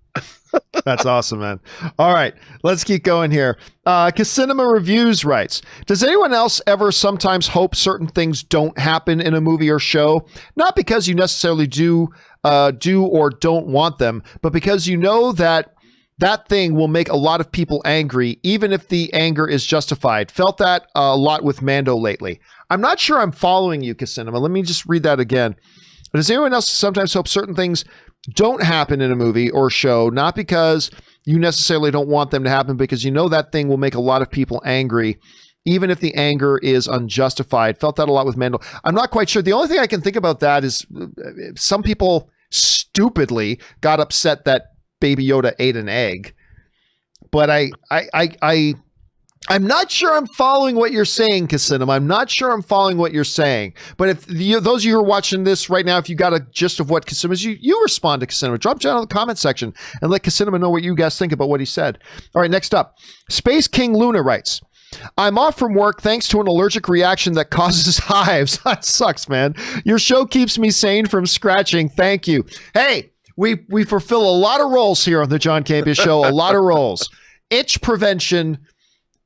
That's awesome, man. All right, let's keep going here. Casinema Reviews writes, does anyone else ever sometimes hope certain things don't happen in a movie or show? Not because you necessarily do or don't want them, but because you know that thing will make a lot of people angry, even if the anger is justified. Felt that a lot with Mando lately. I'm not sure I'm following you, Casinema. Let me just read that again. Does anyone else sometimes hope certain things don't happen in a movie or show, not because you necessarily don't want them to happen, because you know that thing will make a lot of people angry, even if the anger is unjustified? Felt that a lot with Mando. I'm not quite sure. The only thing I can think about that is some people stupidly got upset that Baby Yoda ate an egg. But I'm not sure I'm following what you're saying, Casinum. I'm not sure I'm following what you're saying. But if those of you who are watching this right now, if you got a gist of what Casinum is, you respond to Casinum. Drop down in the comment section and let Casinum know what you guys think about what he said. All right, next up. Space King Luna writes, I'm off from work thanks to an allergic reaction that causes hives. That sucks, man. Your show keeps me sane from scratching. Thank you. Hey, we fulfill a lot of roles here on the John Campea Show, a lot of roles. Itch prevention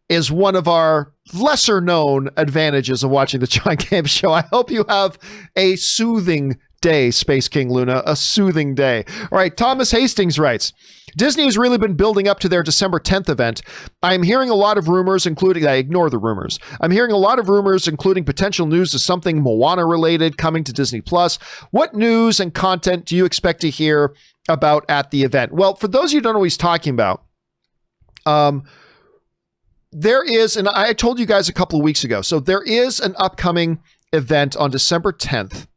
is one of our lesser known advantages of watching the John Campea Show. I hope you have a soothing day, Space King Luna, a soothing day. All right, Thomas Hastings writes, Disney has really been building up to their December 10th event. I'm hearing a lot of rumors, including, I ignore the rumors. I'm hearing a lot of rumors, including potential news of something Moana related coming to Disney Plus. What news and content do you expect to hear about at the event? Well, for those of you who don't know what he's talking about, there is, and I told you guys a couple of weeks ago, so there is an upcoming event on December 10th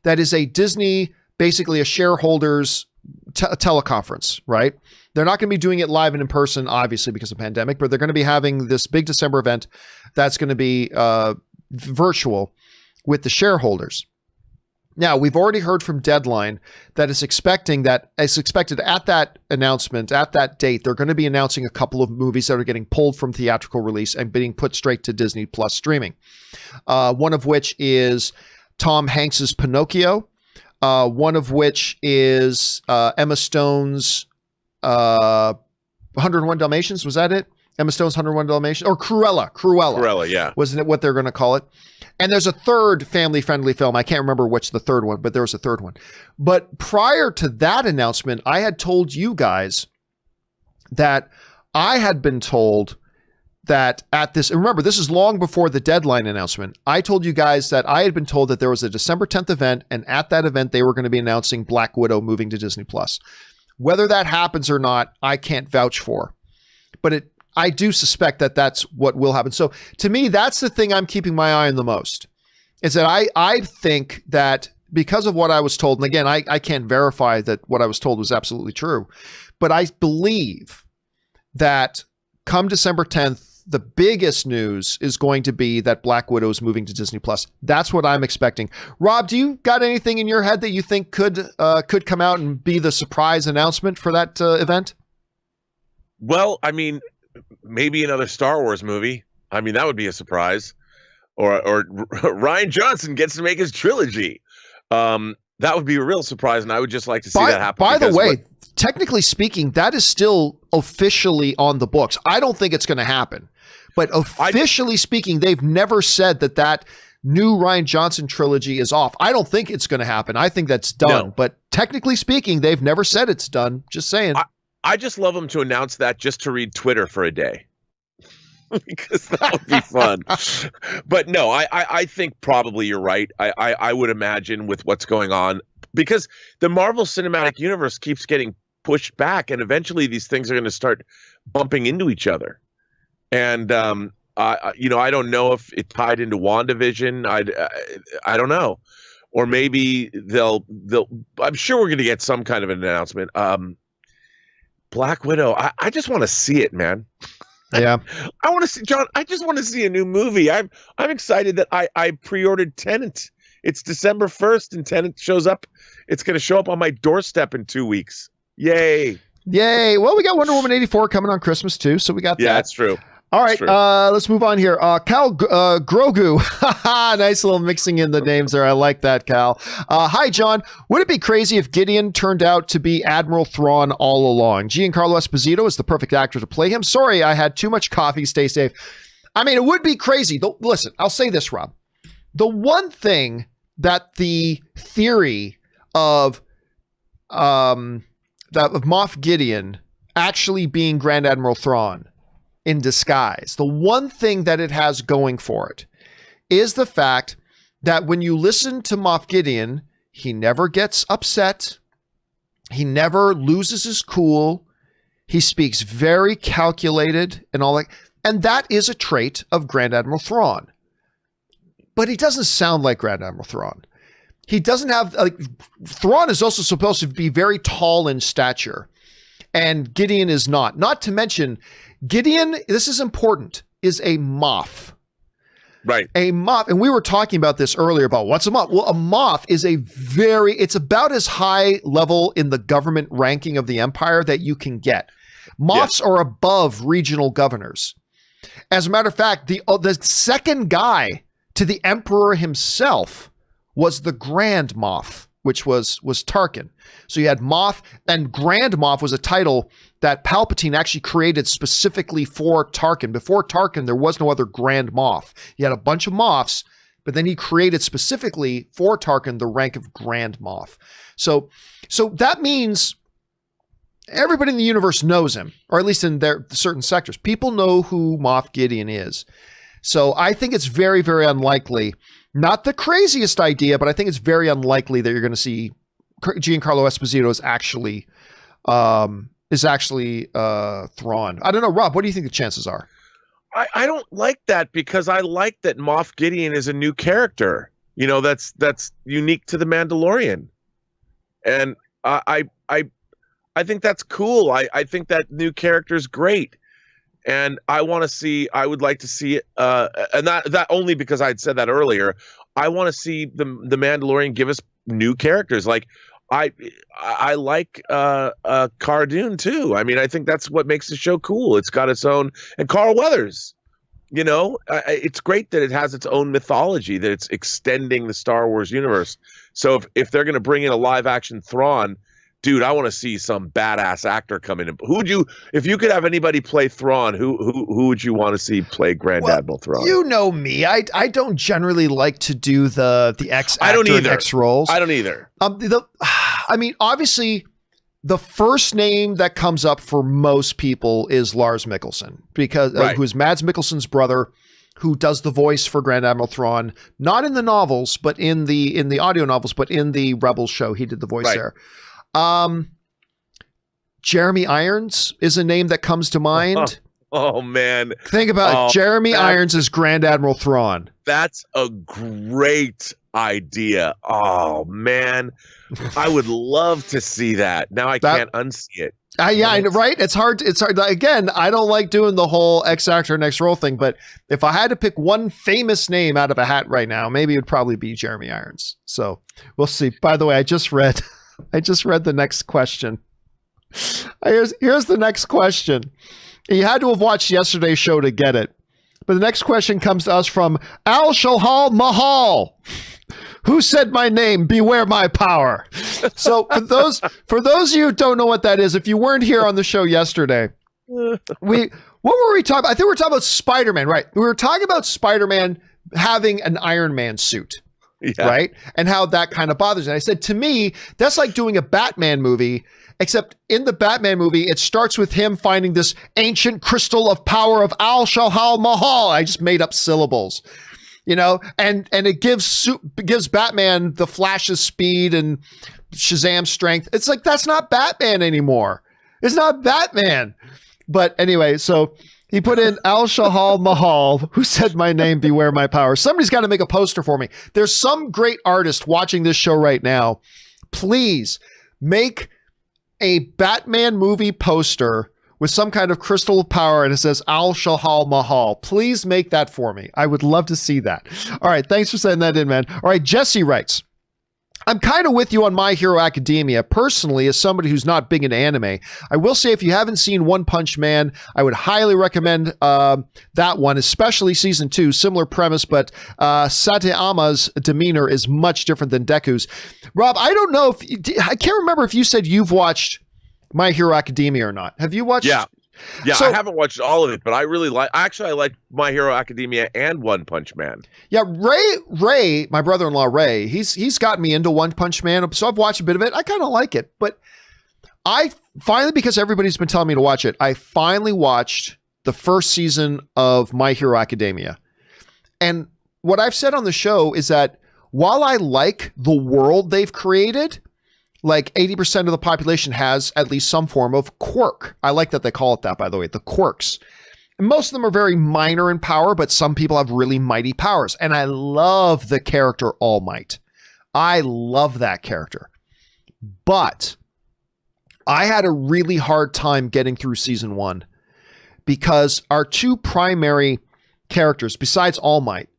that is a Disney, basically a shareholders teleconference, right? They're not going to be doing it live and in person, obviously, because of the pandemic, but they're going to be having this big December event that's going to be virtual with the shareholders. Now, we've already heard from Deadline that is expected at that announcement, at that date, they're going to be announcing a couple of movies that are getting pulled from theatrical release and being put straight to Disney Plus streaming. One of which is Tom Hanks's Pinocchio. One of which is Emma Stone's 101 Dalmatians. Was that it? Emma Stone's 101 Dalmatians? Or Cruella. Cruella, yeah. Wasn't it what they're going to call it? And there's a third family-friendly film. I can't remember which the third one, but there was a third one. But prior to that announcement, I had told you guys that I had been told that at this, and remember, this is long before the Deadline announcement. I told you guys that I had been told that there was a December 10th event, and at that event, they were going to be announcing Black Widow moving to Disney Plus. Whether that happens or not, I can't vouch for. But I do suspect that that's what will happen. So to me, that's the thing I'm keeping my eye on the most, is that I think that because of what I was told, and again, I can't verify that what I was told was absolutely true, but I believe that come December 10th, the biggest news is going to be that Black Widow is moving to Disney Plus. That's what I'm expecting. Rob, do you got anything in your head that you think could come out and be the surprise announcement for that event? Well, I mean, maybe another Star Wars movie. I mean, that would be a surprise. Or Ryan Johnson gets to make his trilogy. That would be a real surprise, and I would just like to see that happen. By the way, technically speaking, that is still officially on the books. I don't think it's going to happen. But officially speaking, they've never said that new Ryan Johnson trilogy is off. I don't think it's going to happen. I think that's done. No. But technically speaking, they've never said it's done. Just saying. I just love them to announce that just to read Twitter for a day. Because that would be fun. But no, I think probably you're right. I would imagine with what's going on, because the Marvel Cinematic Universe keeps getting pushed back, and eventually these things are going to start bumping into each other. And I don't know if it tied into WandaVision. I don't know, or maybe they'll. I'm sure we're going to get some kind of an announcement. Black Widow. I just want to see it, man. Yeah, I want to see, John. I just want to see a new movie. I'm excited that I pre-ordered Tenet. It's December 1st, and Tenet shows up. It's going to show up on my doorstep in 2 weeks. Yay! Well, we got Wonder Woman 84 coming on Christmas too, so we got that. Yeah, that's true. All right, let's move on here. Cal Grogu. Nice little mixing in the names there. I like that, Cal. Hi, John. Would it be crazy if Gideon turned out to be Admiral Thrawn all along? Giancarlo Esposito is the perfect actor to play him. Sorry, I had too much coffee. Stay safe. I mean, it would be crazy. Listen, I'll say this, Rob. The one thing that the theory of Moff Gideon actually being Grand Admiral Thrawn in disguise, the one thing that it has going for it is the fact that when you listen to Moff Gideon, he never gets upset. He never loses his cool. He speaks very calculated and all that. And that is a trait of Grand Admiral Thrawn. But he doesn't sound like Grand Admiral Thrawn. He doesn't have, Thrawn is also supposed to be very tall in stature. and Gideon is not. Not to mention, Gideon, this is important, is a Moff. Right. A Moff, and we were talking about this earlier about what's a Moff. Well, a Moff is it's about as high level in the government ranking of the Empire that you can get. Moffs are above regional governors. As a matter of fact, the second guy to the Emperor himself was the Grand Moff, which was Tarkin. So you had Moff, and Grand Moff was a title that Palpatine actually created specifically for Tarkin. Before Tarkin, there was no other Grand Moff. He had a bunch of Moffs, but then he created specifically for Tarkin the rank of Grand Moff. So that means everybody in the universe knows him, or at least in their certain sectors. People know who Moff Gideon is. So I think it's very, very unlikely. Not the craziest idea, but I think it's very unlikely that you're going to see Giancarlo Esposito is actually Thrawn. I don't know, Rob. What do you think the chances are? I don't like that, because I like that Moff Gideon is a new character. You know, that's unique to the Mandalorian, and I think that's cool. I think that new character is great. And I would like to see it, and that only because I had said that earlier. I want to see the Mandalorian give us new characters. Like I like Cara Dune too. I mean, I think that's what makes the show cool. It's got its own, and Carl Weathers. You know, it's great that it has its own mythology, that it's extending the Star Wars universe. So if they're going to bring in a live action Thrawn, dude, I want to see some badass actor come in. If you could have anybody play Thrawn, who would you want to see play Grand Admiral Thrawn? You know me. I don't generally like to do the X actor and X roles. I don't either. I mean, obviously, the first name that comes up for most people is Lars Mikkelsen, because who's Mads Mikkelsen's brother, who does the voice for Grand Admiral Thrawn, not in the novels, but in the audio novels, but in the Rebels show, he did the voice there. Jeremy Irons is a name that comes to mind. Oh man. Think about it. Jeremy Irons as Grand Admiral Thrawn. That's a great idea. Oh man. I would love to see that. Now I can't unsee it. Yeah, right? It's hard. Again, I don't like doing the whole X actor and X role thing, but if I had to pick one famous name out of a hat right now, maybe it would probably be Jeremy Irons. So we'll see. By the way, I just read the next question. Here's the next question. You had to have watched yesterday's show to get it. But the next question comes to us from Al Shohal Mahal. Who said my name? Beware my power. So for those of you who don't know what that is, if you weren't here on the show yesterday, what were we talking about? I think we were talking about Spider-Man, right? We were talking about Spider-Man having an Iron Man suit. Yeah. Right? And how that kind of bothers me. And I said, to me, that's like doing a Batman movie, except in the Batman movie, it starts with him finding this ancient crystal of power of Al Shahal Mahal. I just made up syllables, you know, and it gives Batman the Flash's speed and Shazam's strength. It's like, that's not Batman anymore. It's not Batman. But anyway, so he put in Al Shahal Mahal, who said my name, beware my power. Somebody's got to make a poster for me. There's some great artist watching this show right now. Please make a Batman movie poster with some kind of crystal of power and it says Al Shahal Mahal. Please make that for me. I would love to see that. All right. Thanks for sending that in, man. All right. Jesse writes, I'm kind of with you on My Hero Academia. Personally, as somebody who's not big into anime, I will say if you haven't seen One Punch Man, I would highly recommend that one, especially season 2. Similar premise, but Satayama's demeanor is much different than Deku's. Rob, I don't know I can't remember if you said you've watched My Hero Academia or not. Have you watched? Yeah. Yeah, so, I haven't watched all of it, but I like My Hero Academia and One Punch Man. Yeah, Ray, my brother-in-law Ray, he's gotten me into One Punch Man, so I've watched a bit of it. I kind of like it, but I finally, because everybody's been telling me to watch it, I finally watched the first season of My Hero Academia. And what I've said on the show is that while I like the world they've created, like 80% of the population has at least some form of quirk. I like that they call it that, by the way, the quirks. And most of them are very minor in power, but some people have really mighty powers. And I love the character All Might. I love that character. But I had a really hard time getting through season 1 because our two primary characters, besides All Might,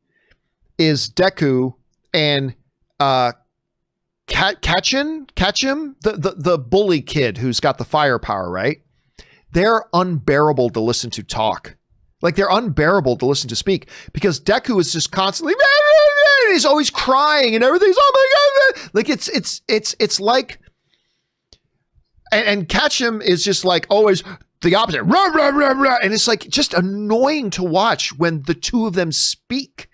is Deku and Ketchum, the bully kid who's got the firepower, right? They're unbearable to listen to talk. Like, they're unbearable to listen to speak because Deku is just constantly, he's always crying and everything's, oh my God. Like, it's like, and Ketchum is just like always the opposite. Rah, rah, rah, rah. And it's like just annoying to watch when the two of them speak.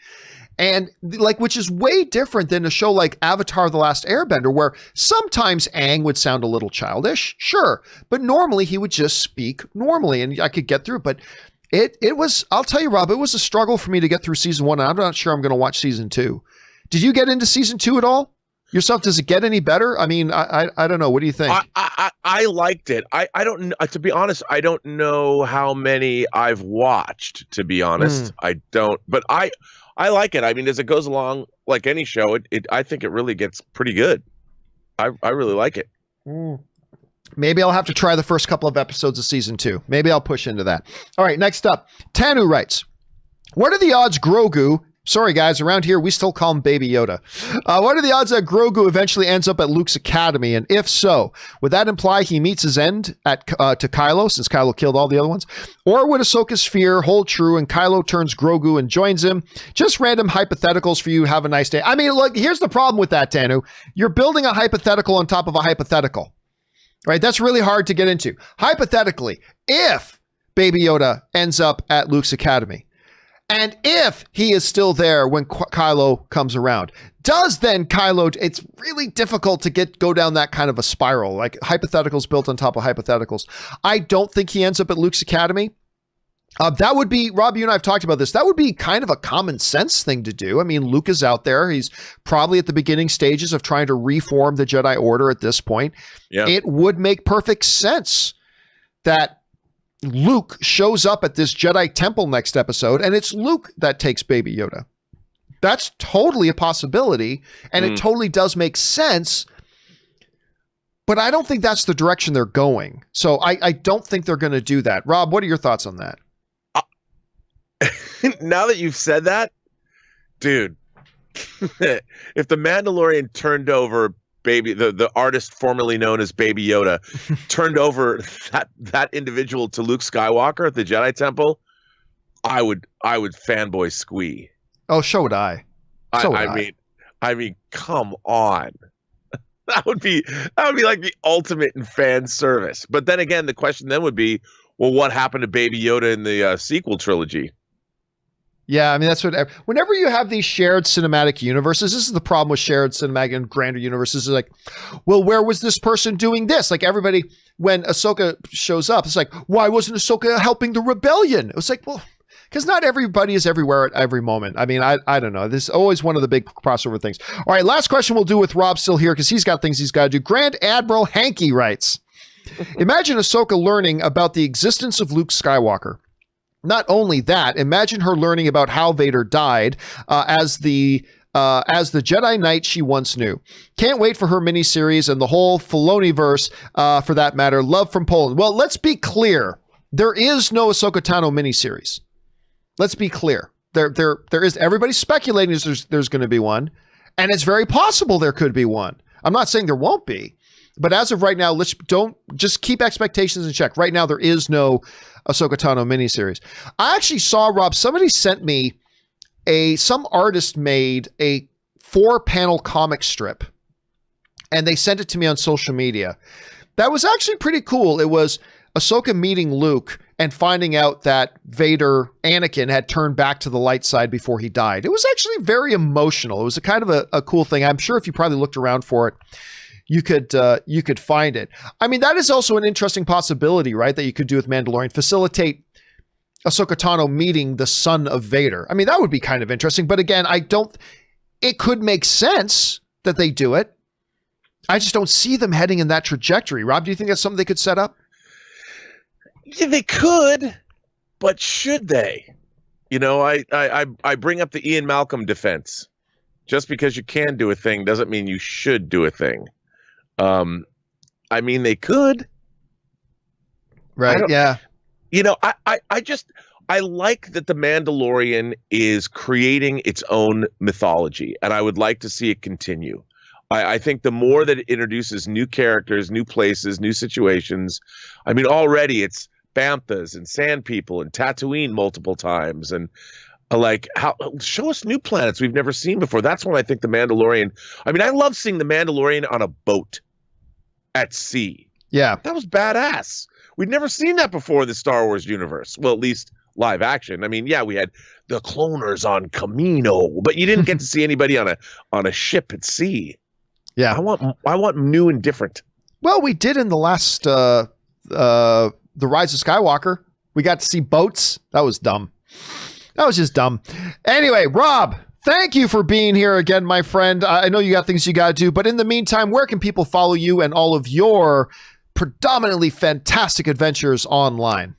And like, which is way different than a show like Avatar: The Last Airbender, where sometimes Aang would sound a little childish, sure, but normally he would just speak normally, and I could get through it. But it was, I'll tell you, Rob, it was a struggle for me to get through season 1, and I'm not sure I'm going to watch season 2. Did you get into season 2 at all yourself? Does it get any better? I mean, I don't know. What do you think? I liked it. I don't, to be honest, I don't know how many I've watched, to be honest. I don't, but I like it. I mean, as it goes along, like any show, I think it really gets pretty good. I really like it. Maybe I'll have to try the first couple of episodes of season 2. Maybe I'll push into that. All right, next up, Tanu writes, what are the odds Grogu, sorry guys, around here we still call him Baby Yoda. What are the odds that Grogu eventually ends up at Luke's academy? And if so, would that imply he meets his end at to Kylo, since Kylo killed all the other ones? Or would Ahsoka's fear hold true and Kylo turns Grogu and joins him? Just random hypotheticals for you. Have a nice day. I mean, look, here's the problem with that, Tanu. You're building a hypothetical on top of a hypothetical, right? That's really hard to get into. Hypothetically, if Baby Yoda ends up at Luke's academy, and if he is still there when Kylo comes around, does then Kylo, it's really difficult to go down that kind of a spiral, like hypotheticals built on top of hypotheticals. I don't think he ends up at Luke's academy. That would be, Rob, you and I have talked about this. That would be kind of a common sense thing to do. I mean, Luke is out there. He's probably at the beginning stages of trying to reform the Jedi Order at this point. Yeah. It would make perfect sense that Luke shows up at this Jedi temple next episode, and it's Luke that takes Baby Yoda. That's totally a possibility, and it totally does make sense, but I don't think that's the direction they're going. So I don't think they're going to do that. Rob, what are your thoughts on that? Now that you've said that, dude, if the Mandalorian turned over the artist formerly known as Baby Yoda, turned over that individual to Luke Skywalker at the Jedi Temple, I would fanboy squee. Oh, so would I. I mean, come on. That would be like the ultimate in fan service. But then again, the question then would be, well, what happened to Baby Yoda in the sequel trilogy? Yeah, I mean, that's what, whenever you have these shared cinematic universes, this is the problem with shared cinematic and grander universes, is like, well, where was this person doing this? Like, everybody, when Ahsoka shows up, it's like, why wasn't Ahsoka helping the rebellion? It was like, well, because not everybody is everywhere at every moment. I mean, I don't know. This is always one of the big crossover things. All right, last question we'll do with Rob still here, because he's got things he's got to do. Grand Admiral Hanky writes, imagine Ahsoka learning about the existence of Luke Skywalker. Not only that, imagine her learning about how Vader died as the Jedi Knight she once knew. Can't wait for her miniseries and the whole Filoni-verse, for that matter. Love from Poland. Well, let's be clear. There is no Ahsoka Tano miniseries. Let's be clear. There is. Everybody's speculating there's going to be one, and it's very possible there could be one. I'm not saying there won't be, but as of right now, don't just keep expectations in check. Right now, there is no Ahsoka Tano miniseries. I actually saw, Rob, somebody sent me some artist made a 4-panel comic strip, and they sent it to me on social media. That was actually pretty cool. It was Ahsoka meeting Luke and finding out that Anakin had turned back to the light side before he died. It was actually very emotional. It was a kind of a cool thing. I'm sure if you probably looked around for it, you could find it. I mean, that is also an interesting possibility, right? That you could do with Mandalorian, facilitate Ahsoka Tano meeting the son of Vader. I mean, that would be kind of interesting. But again, it could make sense that they do it. I just don't see them heading in that trajectory. Rob, do you think that's something they could set up? Yeah, they could, but should they? You know, I bring up the Ian Malcolm defense. Just because you can do a thing doesn't mean you should do a thing. I mean, they could. Right. Yeah. You know, I like that the Mandalorian is creating its own mythology, and I would like to see it continue. I think the more that it introduces new characters, new places, new situations, I mean, already it's Banthas and Sand People and Tatooine multiple times, and show us new planets we've never seen before. That's when I think the Mandalorian. I mean, I love seeing the Mandalorian on a boat at sea. Yeah, that was badass. We'd never seen that before in the Star Wars universe. Well, at least live action. I mean, yeah, we had the cloners on Camino, but you didn't get to see anybody on a ship at sea. Yeah, I want new and different. Well, we did in the last The Rise of Skywalker. We got to see boats. That was dumb. That was just dumb. Anyway, Rob, thank you for being here again, my friend. I know you got things you got to do, but in the meantime, where can people follow you and all of your predominantly fantastic adventures online?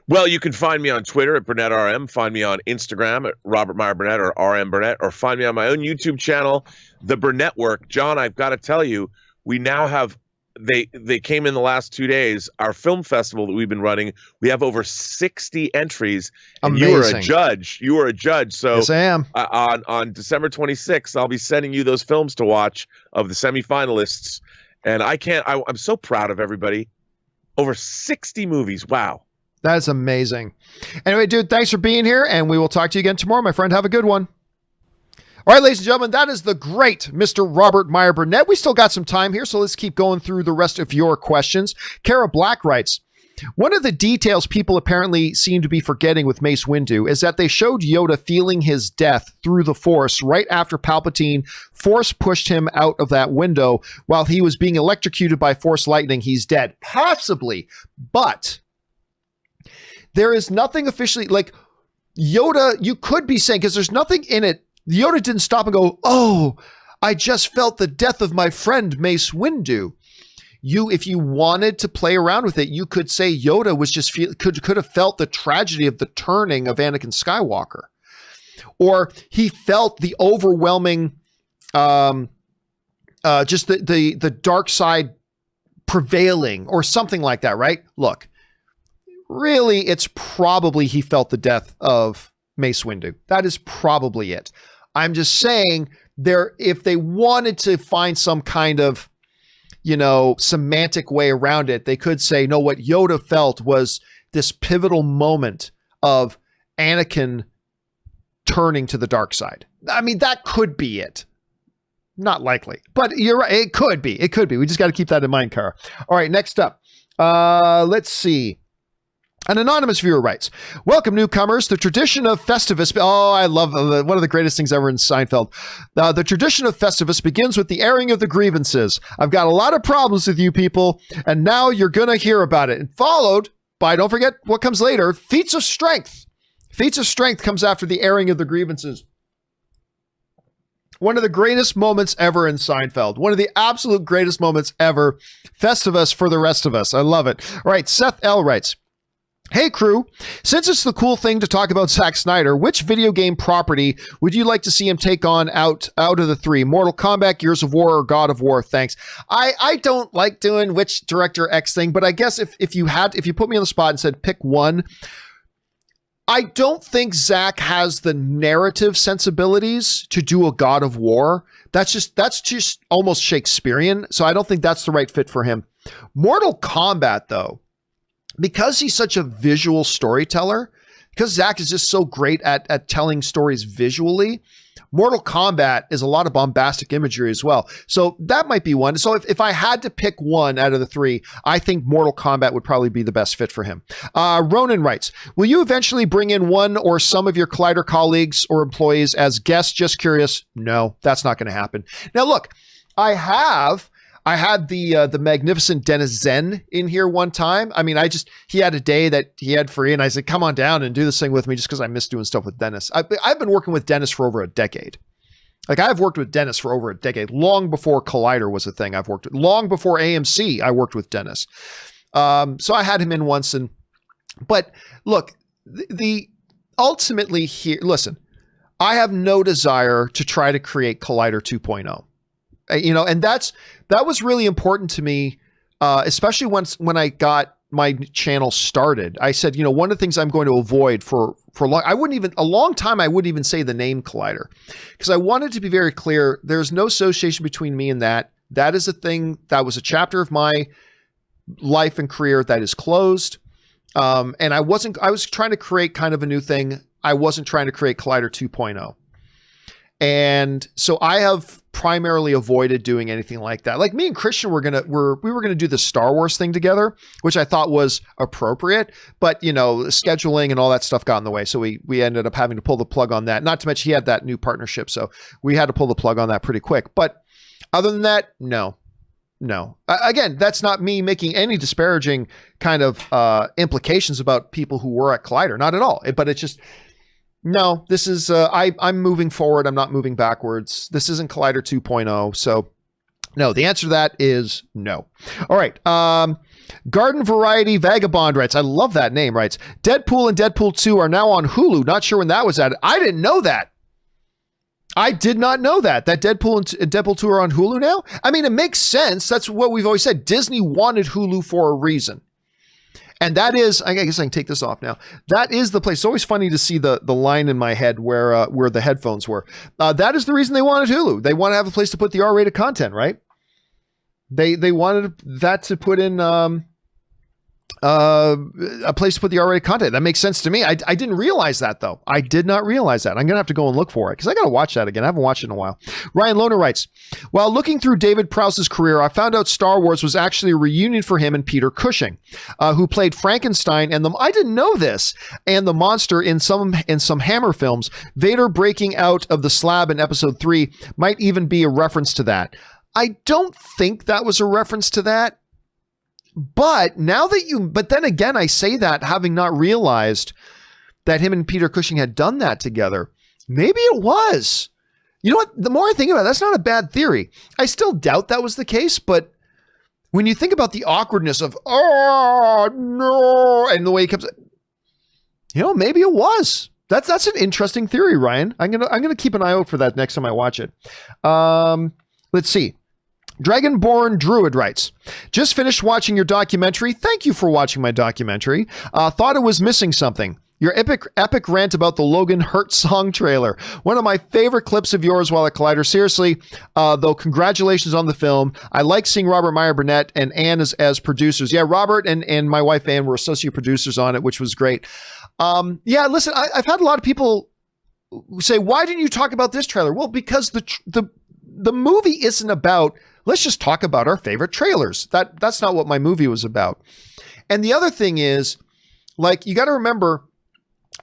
Well, you can find me on Twitter at BurnettRM, find me on Instagram at Robert Meyer Burnett or RM Burnett, or find me on my own YouTube channel, The Burnett Work. John, I've got to tell you, we now have, they came in the last 2 days, our film festival that we've been running, we have over 60 entries. And amazing. You are a judge. You are a judge. So yes, I am. On December 26th, I'll be sending you those films to watch of the semifinalists. And I'm so proud of everybody. Over 60 movies. Wow. That's amazing. Anyway, dude, thanks for being here, and we will talk to you again tomorrow, my friend. Have a good one. All right, ladies and gentlemen, that is the great Mr. Robert Meyer Burnett. We still got some time here, so let's keep going through the rest of your questions. Kara Black writes, one of the details people apparently seem to be forgetting with Mace Windu is that they showed Yoda feeling his death through the Force right after Palpatine Force pushed him out of that window while he was being electrocuted by Force lightning. He's dead. Possibly, but there is nothing officially, like Yoda, you could be saying, because there's nothing in it. Yoda didn't stop and go, oh, I just felt the death of my friend Mace Windu. If you wanted to play around with it, you could say Yoda was just could have felt the tragedy of the turning of Anakin Skywalker, or he felt the overwhelming, just the dark side prevailing, or something like that, right? Look, really, it's probably he felt the death of Mace Windu. That is probably it. I'm just saying if they wanted to find some kind of, semantic way around it, they could say, no, what Yoda felt was this pivotal moment of Anakin turning to the dark side. I mean, that could be it. Not likely, but you're right. It could be. It could be. We just got to keep that in mind, Kara. All right, next up. Let's see. An anonymous viewer writes, welcome newcomers. The tradition of Festivus. Oh, I love one of the greatest things ever in Seinfeld. The tradition of Festivus begins with the airing of the grievances. I've got a lot of problems with you people, and now you're going to hear about it. And followed by, don't forget what comes later, feats of strength. Feats of strength comes after the airing of the grievances. One of the greatest moments ever in Seinfeld. One of the absolute greatest moments ever. Festivus for the rest of us. I love it. All right, Seth L. writes, hey crew, since it's the cool thing to talk about Zack Snyder, which video game property would you like to see him take on out of the three? Mortal Kombat, Gears of War, or God of War? Thanks. I don't like doing which director X thing, but I guess if you put me on the spot and said pick one, I don't think Zack has the narrative sensibilities to do a God of War. That's just almost Shakespearean, so I don't think that's the right fit for him. Mortal Kombat, though, because he's such a visual storyteller, because Zack is just so great at telling stories visually, Mortal Kombat is a lot of bombastic imagery as well. So that might be one. So if I had to pick one out of the three, I think Mortal Kombat would probably be the best fit for him. Ronan writes, will you eventually bring in one or some of your Collider colleagues or employees as guests? Just curious. No, that's not going to happen. Now, look, I had the magnificent Dennis Zen in here one time. I mean, he had a day that he had free, and I said, come on down and do this thing with me just because I miss doing stuff with Dennis. I've been working with Dennis for over a decade. Like, I've worked with Dennis for over a decade, long before Collider was a thing I've worked with. Long before AMC, I worked with Dennis. So I had him in once. But look, ultimately here, listen, I have no desire to try to create Collider 2.0. And that was really important to me, especially when I got my channel started, I said, you know, one of the things I'm going to avoid for a long time, I wouldn't even say the name Collider, because I wanted to be very clear. There's no association between me and that. That is a thing. That was a chapter of my life and career that is closed. And I was trying to create kind of a new thing. I wasn't trying to create Collider 2.0. And so I have primarily avoided doing anything like that. Like me and Christian we were going to do the Star Wars thing together, which I thought was appropriate, but you know, scheduling and all that stuff got in the way. So we ended up having to pull the plug on that. Not to mention he had that new partnership. So we had to pull the plug on that pretty quick. But other than that, no. Again, that's not me making any disparaging kind of implications about people who were at Collider. Not at all. But it's just, no, this is, I'm moving forward. I'm not moving backwards. This isn't Collider 2.0. So no, the answer to that is no. All right. Garden Variety Vagabond writes, I love that name, writes, Deadpool and Deadpool 2 are now on Hulu. Not sure when that was added. I didn't know that. I did not know that Deadpool and Deadpool 2 are on Hulu now. I mean, it makes sense. That's what we've always said. Disney wanted Hulu for a reason. And that is, I guess I can take this off now. That is the place. It's always funny to see the line in my head where the headphones were. That is the reason they wanted Hulu. They want to have a place to put the R-rated content, right? They wanted that to put in a place to put the R-rated content. That makes sense to me. I didn't realize that, though. I did not realize that. I'm going to have to go and look for it because I got to watch that again. I haven't watched it in a while. Ryan Lohner writes, while looking through David Prowse's career, I found out Star Wars was actually a reunion for him and Peter Cushing, who played Frankenstein and I didn't know this, and the monster in some Hammer films. Vader breaking out of the slab in Episode 3 might even be a reference to that. I don't think that was a reference to that. But then again, I say that having not realized that him and Peter Cushing had done that together. Maybe it was. You know what? The more I think about it, that's not a bad theory. I still doubt that was the case, but when you think about the awkwardness of, oh, no, and the way he comes, you know, maybe it was. That's an interesting theory, Ryan. I'm gonna keep an eye out for that next time I watch it. Let's see. Dragonborn Druid writes, just finished watching your documentary. Thank you for watching my documentary. Thought it was missing something. Your epic rant about the Logan Hurt song trailer. One of my favorite clips of yours while at Collider. Seriously, though, congratulations on the film. I like seeing Robert Meyer Burnett and Ann as producers. Yeah, Robert and my wife Ann were associate producers on it, which was great. Yeah, listen, I've had a lot of people say, why didn't you talk about this trailer? Well, because the movie isn't about, let's just talk about our favorite trailers. That's not what my movie was about. And the other thing is, like, you got to remember,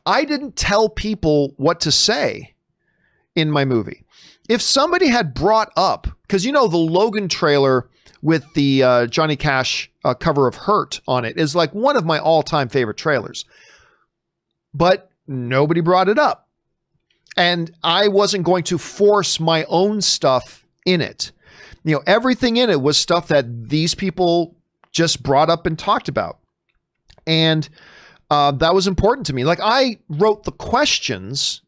I didn't tell people what to say in my movie. If somebody had brought up, because you know the Logan trailer with the Johnny Cash cover of Hurt on it is like one of my all-time favorite trailers. But nobody brought it up. And I wasn't going to force my own stuff in it. You know, everything in it was stuff that these people just brought up and talked about. And that was important to me. Like, I wrote the questions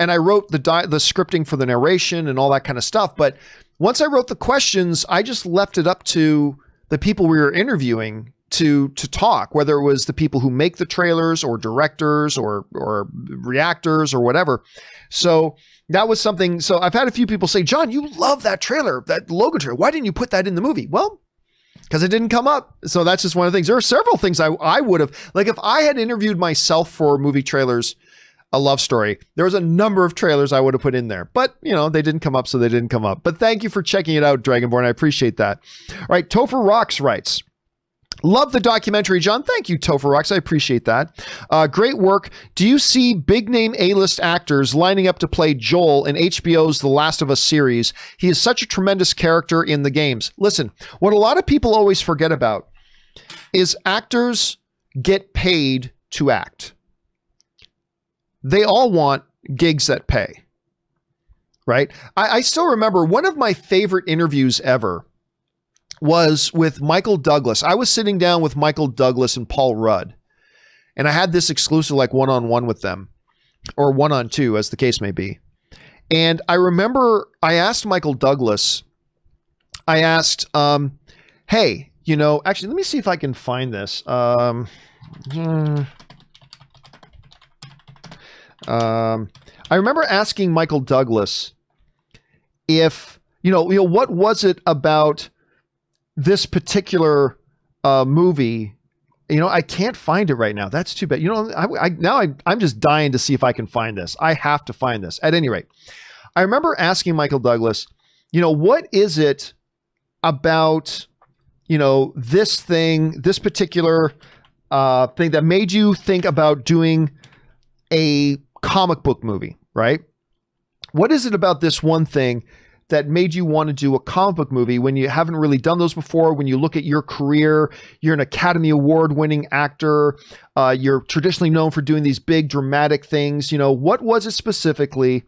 and I wrote the scripting for the narration and all that kind of stuff. But once I wrote the questions, I just left it up to the people we were interviewing to talk, whether it was the people who make the trailers or directors or reactors or whatever. So that was something. So I've had a few people say, John, you love that trailer, that Logan trailer. Why didn't you put that in the movie? Well, because it didn't come up. So that's just one of the things. There are several things I would have, like if I had interviewed myself for movie trailers, A Love Story, there was a number of trailers I would have put in there, but you know, they didn't come up, so they didn't come up. But thank you for checking it out, Dragonborn. I appreciate that. All right. Topher Rocks writes, love the documentary, John. Thank you, Topher Rocks. I appreciate that. Great work. Do you see big name A-list actors lining up to play Joel in HBO's The Last of Us series? He is such a tremendous character in the games. Listen, what a lot of people always forget about is actors get paid to act. They all want gigs that pay, right? I still remember one of my favorite interviews ever was with Michael Douglas. I was sitting down with Michael Douglas and Paul Rudd, and I had this exclusive like one-on-one with them, or one-on-two as the case may be. And I remember I asked Michael Douglas, hey, actually, let me see if I can find this. I remember asking Michael Douglas if, what was it about this particular movie? I can't find it right now. That's too bad. I'm just dying to see if I can find this. I have to find this. At any rate, I remember asking Michael Douglas, what is it about, this particular thing that made you think about doing a comic book movie, right? What is it about this one thing that made you want to do a comic book movie when you haven't really done those before? When you look at your career, you're an Academy Award winning actor. You're traditionally known for doing these big dramatic things. What was it specifically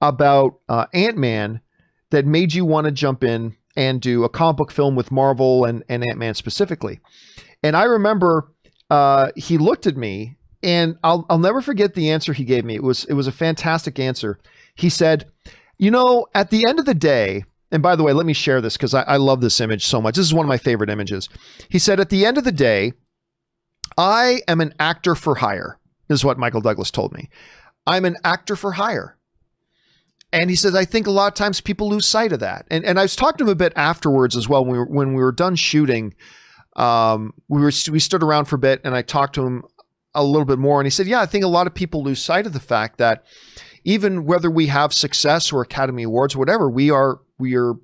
about Ant-Man that made you want to jump in and do a comic book film with Marvel and Ant-Man specifically? And I remember he looked at me, and I'll never forget the answer he gave me. It was a fantastic answer. He said, at the end of the day, and by the way, let me share this because I love this image so much. This is one of my favorite images. He said, at the end of the day, I am an actor for hire. This is what Michael Douglas told me. I'm an actor for hire. And he says, I think a lot of times people lose sight of that. And I was talking to him a bit afterwards as well. When we were done shooting, we stood around for a bit, and I talked to him a little bit more. And he said, yeah, I think a lot of people lose sight of the fact that even whether we have success or Academy Awards, or whatever,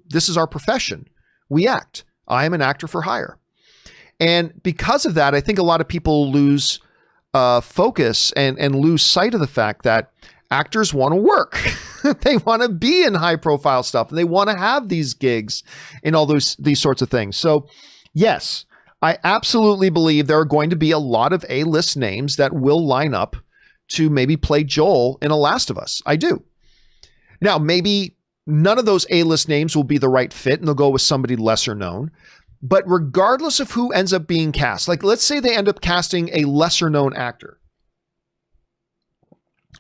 this is our profession. We act. I am an actor for hire. And because of that, I think a lot of people lose focus and lose sight of the fact that actors want to work. They want to be in high profile stuff, and they want to have these gigs and all these sorts of things. So yes, I absolutely believe there are going to be a lot of A-list names that will line up to maybe play Joel in A Last of Us. I do. Now, maybe none of those A-list names will be the right fit, and they'll go with somebody lesser known. But regardless of who ends up being cast, like let's say they end up casting a lesser known actor,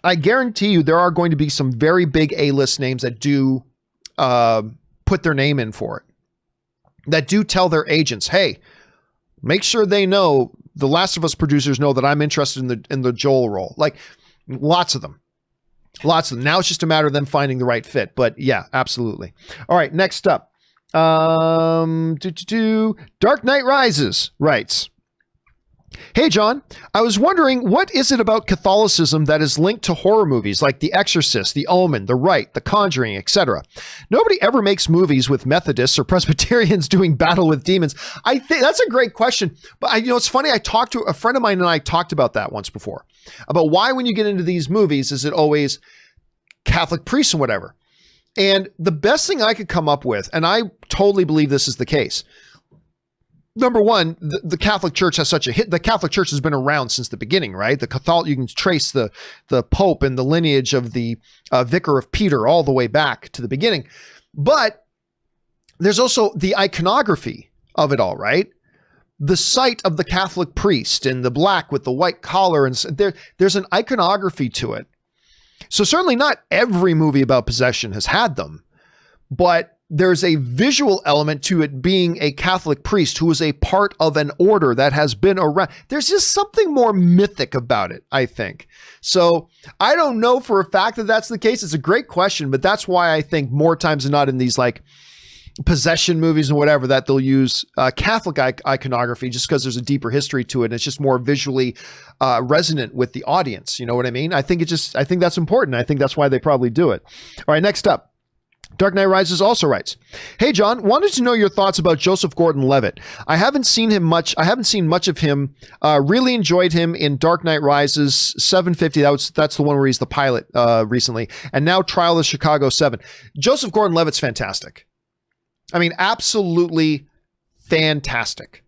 I guarantee you there are going to be some very big A-list names that do put their name in for it, that do tell their agents, hey, make sure they know, the Last of Us producers know that I'm interested in the Joel role. Like lots of them. Now it's just a matter of them finding the right fit. But yeah, absolutely. All right, next up. Dark Knight Rises writes, hey, John, I was wondering, what is it about Catholicism that is linked to horror movies like The Exorcist, The Omen, The Rite, The Conjuring, etc.? Nobody ever makes movies with Methodists or Presbyterians doing battle with demons. I think that's a great question. But it's funny. I talked to a friend of mine, and I talked about that once before, about why when you get into these movies, is it always Catholic priests and whatever? And the best thing I could come up with, and I totally believe this is the case. Number one, the Catholic Church has such a hit. The Catholic Church has been around since the beginning, right? You can trace the Pope and the lineage of the Vicar of Peter all the way back to the beginning. But there's also the iconography of it all, right? The sight of the Catholic priest in the black with the white collar, and there's an iconography to it. So certainly not every movie about possession has had them, but there's a visual element to it being a Catholic priest who is a part of an order that has been around. There's just something more mythic about it, I think. So I don't know for a fact that that's the case. It's a great question, but that's why I think more times than not in these like possession movies and whatever, that they'll use Catholic iconography just because there's a deeper history to it. And it's just more visually resonant with the audience. You know what I mean? I think that's important. I think that's why they probably do it. All right, next up. Dark Knight Rises also writes, hey, John, wanted to know your thoughts about Joseph Gordon-Levitt. I haven't seen much of him. Really enjoyed him in Dark Knight Rises 750. That's the one where he's the pilot recently. And now Trial of Chicago 7. Joseph Gordon-Levitt's fantastic. I mean, absolutely fantastic.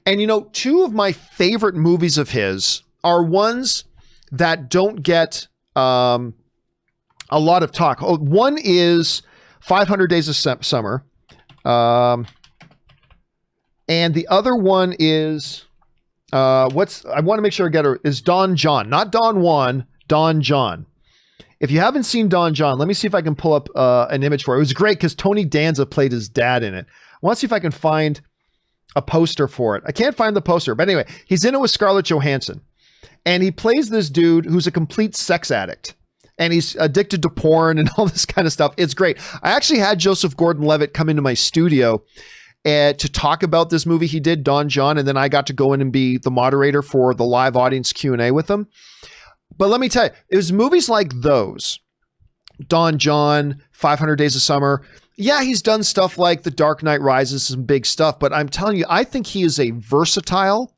And, two of my favorite movies of his are ones that don't get a lot of talk. Oh, one is 500 Days of Summer. And the other one is, I want to make sure I get her, is Don John. Not Don Juan, Don John. If you haven't seen Don John, let me see if I can pull up an image for it. It was great because Tony Danza played his dad in it. I want to see if I can find a poster for it. I can't find the poster, but anyway, he's in it with Scarlett Johansson, and he plays this dude who's a complete sex addict, and he's addicted to porn and all this kind of stuff. It's great. I actually had Joseph Gordon-Levitt come into my studio to talk about this movie he did, Don John, and then I got to go in and be the moderator for the live audience Q&A with him. But let me tell you, it was movies like those, Don John, 500 Days of Summer. Yeah, he's done stuff like The Dark Knight Rises, some big stuff, but I'm telling you, I think he is a versatile,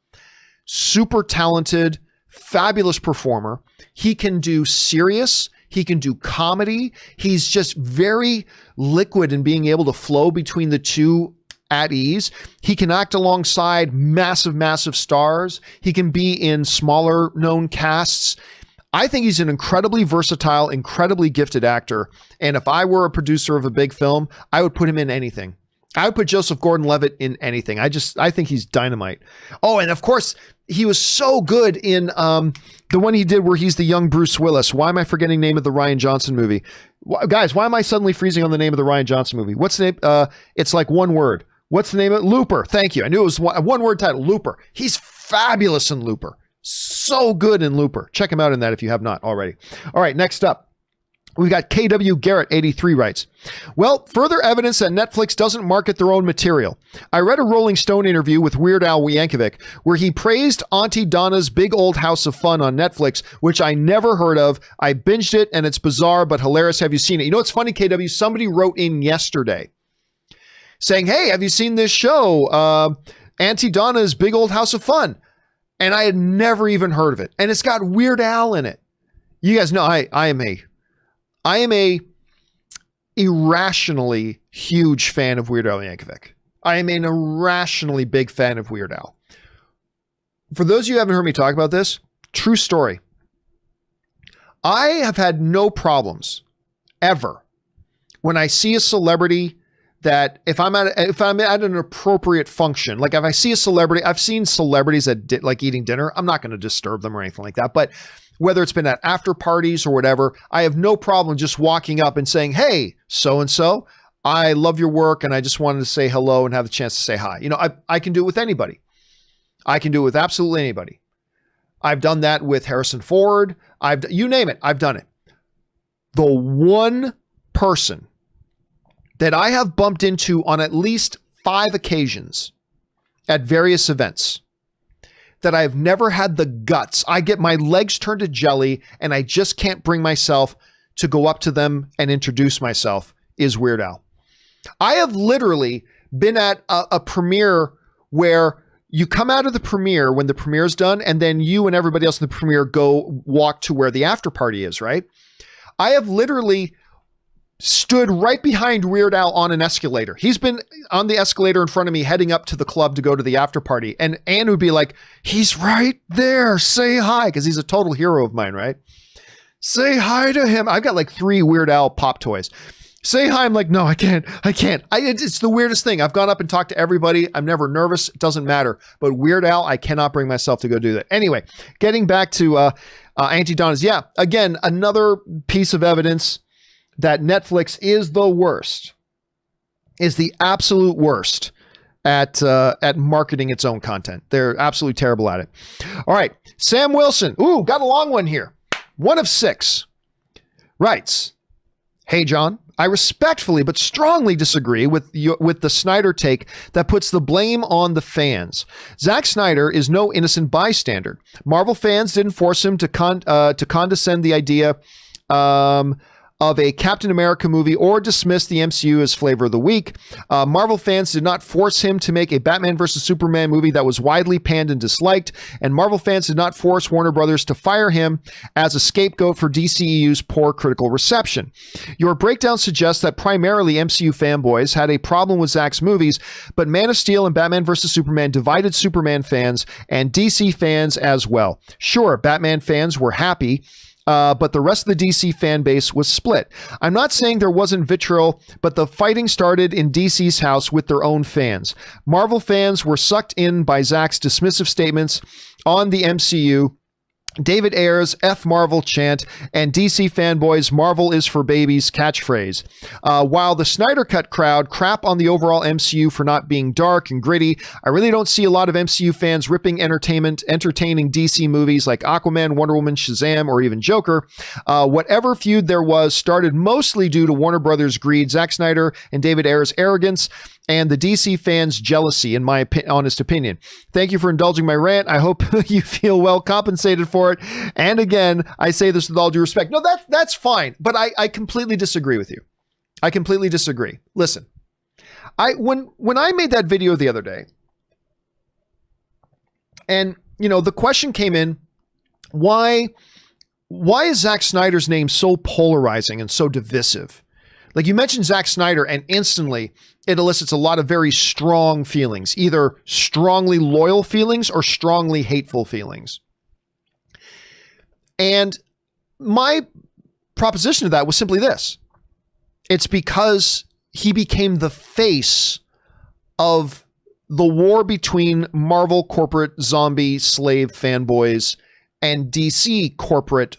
super talented, fabulous performer. He can do serious, he can do comedy. He's just very liquid in being able to flow between the two at ease. He can act alongside massive, massive stars. He can be in smaller known casts. I think he's an incredibly versatile, incredibly gifted actor. And if I were a producer of a big film, I would put him in anything. I would put Joseph Gordon-Levitt in anything. I think he's dynamite. Oh, and of course, he was so good in the one he did where he's the young Bruce Willis. Why am I forgetting the name of the Rian Johnson movie? Guys, why am I suddenly freezing on the name of the Rian Johnson movie? What's the name? It's like one word. What's the name of it? Looper. Thank you. I knew it was a one-word title, Looper. He's fabulous in Looper. So good in Looper. Check him out in that if you have not already. All right, next up. We've got KW Garrett 83 writes, well, further evidence that Netflix doesn't market their own material. I read a Rolling Stone interview with Weird Al Yankovic where he praised Auntie Donna's Big Old House of Fun on Netflix, which I never heard of. I binged it and it's bizarre but hilarious. Have you seen it? You know what's funny, KW? Somebody wrote in yesterday saying, hey, have you seen this show? Auntie Donna's Big Old House of Fun. And I had never even heard of it. And it's got Weird Al in it. You guys know I am a irrationally huge fan of Weird Al Yankovic. I am an irrationally big fan of Weird Al. For those of you who haven't heard me talk about this, true story. I have had no problems ever when I see a celebrity that if I'm at an appropriate function, like if I see a celebrity, I've seen celebrities that like eating dinner. I'm not going to disturb them or anything like that. But whether it's been at after parties or whatever, I have no problem just walking up and saying, hey, so-and-so, I love your work. And I just wanted to say hello and have the chance to say hi. You know, I can do it with anybody. I can do it with absolutely anybody. I've done that with Harrison Ford. You name it. I've done it. The one person that I have bumped into on at least 5 occasions at various events that I've never had the guts. I get my legs turned to jelly and I just can't bring myself to go up to them and introduce myself is Weird Al. I have literally been at a premiere where you come out of the premiere when the premiere is done and then you and everybody else in the premiere go walk to where the after party is, right? I have literally stood right behind Weird Al on an escalator. He's been on the escalator in front of me heading up to the club to go to the after party. And Ann would be like, he's right there. Say hi. Because he's a total hero of mine, right? Say hi to him. I've got like 3 Weird Al pop toys. Say hi. I'm like, no, I can't. It's the weirdest thing. I've gone up and talked to everybody. I'm never nervous. It doesn't matter. But Weird Al, I cannot bring myself to go do that. Anyway, getting back to Auntie Donna's. Yeah, again, another piece of evidence that Netflix is the worst, is the absolute worst at marketing its own content. They're absolutely terrible at it. All right. Sam Wilson. Ooh, got a long one here. 1 of 6 writes, hey, John, I respectfully but strongly disagree with the Snyder take that puts the blame on the fans. Zack Snyder is no innocent bystander. Marvel fans didn't force him to condescend the idea of a Captain America movie or dismiss the MCU as flavor of the week. Marvel fans did not force him to make a Batman vs. Superman movie that was widely panned and disliked, and Marvel fans did not force Warner Brothers to fire him as a scapegoat for DCEU's poor critical reception. Your breakdown suggests that primarily MCU fanboys had a problem with Zack's movies, but Man of Steel and Batman vs. Superman divided Superman fans and DC fans as well. Sure, Batman fans were happy, but the rest of the DC fan base was split. I'm not saying there wasn't vitriol, but the fighting started in DC's house with their own fans. Marvel fans were sucked in by Zack's dismissive statements on the MCU David Ayers, F Marvel chant, and DC fanboys, Marvel is for babies catchphrase. While the Snyder Cut crowd crap on the overall MCU for not being dark and gritty, I really don't see a lot of MCU fans ripping entertaining DC movies like Aquaman, Wonder Woman, Shazam, or even Joker. Whatever feud there was started mostly due to Warner Brothers' greed, Zack Snyder and David Ayers' arrogance, and the DC fans' jealousy, in my honest opinion. Thank you for indulging my rant. I hope you feel well compensated for it. And again, I say this with all due respect. No, that's fine, but I completely disagree with you. I completely disagree. Listen, when I made that video the other day, and the question came in, why is Zack Snyder's name so polarizing and so divisive? Like, you mentioned Zack Snyder and instantly it elicits a lot of very strong feelings, either strongly loyal feelings or strongly hateful feelings. And my proposition to that was simply this. It's because he became the face of the war between Marvel corporate zombie slave fanboys and DC corporate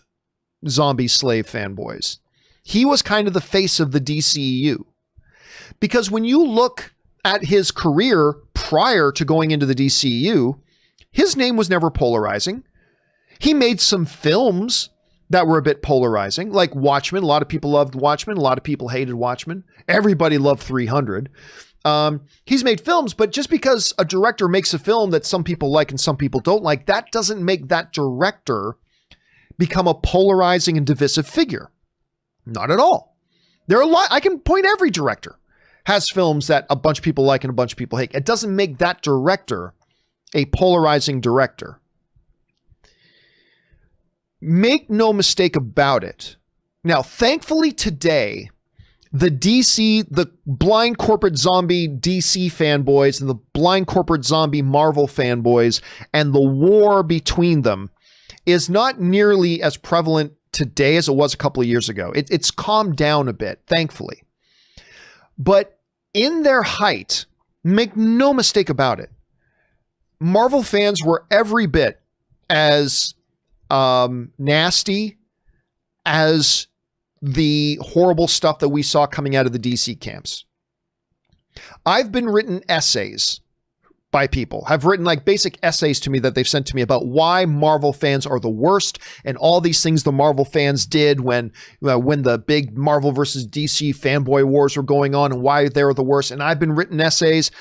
zombie slave fanboys. He was kind of the face of the DCEU. Because when you look at his career prior to going into the DCEU, his name was never polarizing. He made some films that were a bit polarizing, like Watchmen. A lot of people loved Watchmen. A lot of people hated Watchmen. Everybody loved 300. He's made films, but just because a director makes a film that some people like and some people don't like, that doesn't make that director become a polarizing and divisive figure. Not at all. There are a lot. I can point every director has films that a bunch of people like and a bunch of people hate. It doesn't make that director a polarizing director. Make no mistake about it. Now, thankfully today, the blind corporate zombie DC fanboys and the blind corporate zombie Marvel fanboys and the war between them is not nearly as prevalent today as it was a couple of years ago. It's calmed down a bit, thankfully. But in their height, make no mistake about it, Marvel fans were every bit as nasty as the horrible stuff that we saw coming out of the DC camps. I've been written essays by people, have written like basic essays to me that they've sent to me about why Marvel fans are the worst and all these things the Marvel fans did when the big Marvel versus DC fanboy wars were going on and why they were the worst. And I've been written essays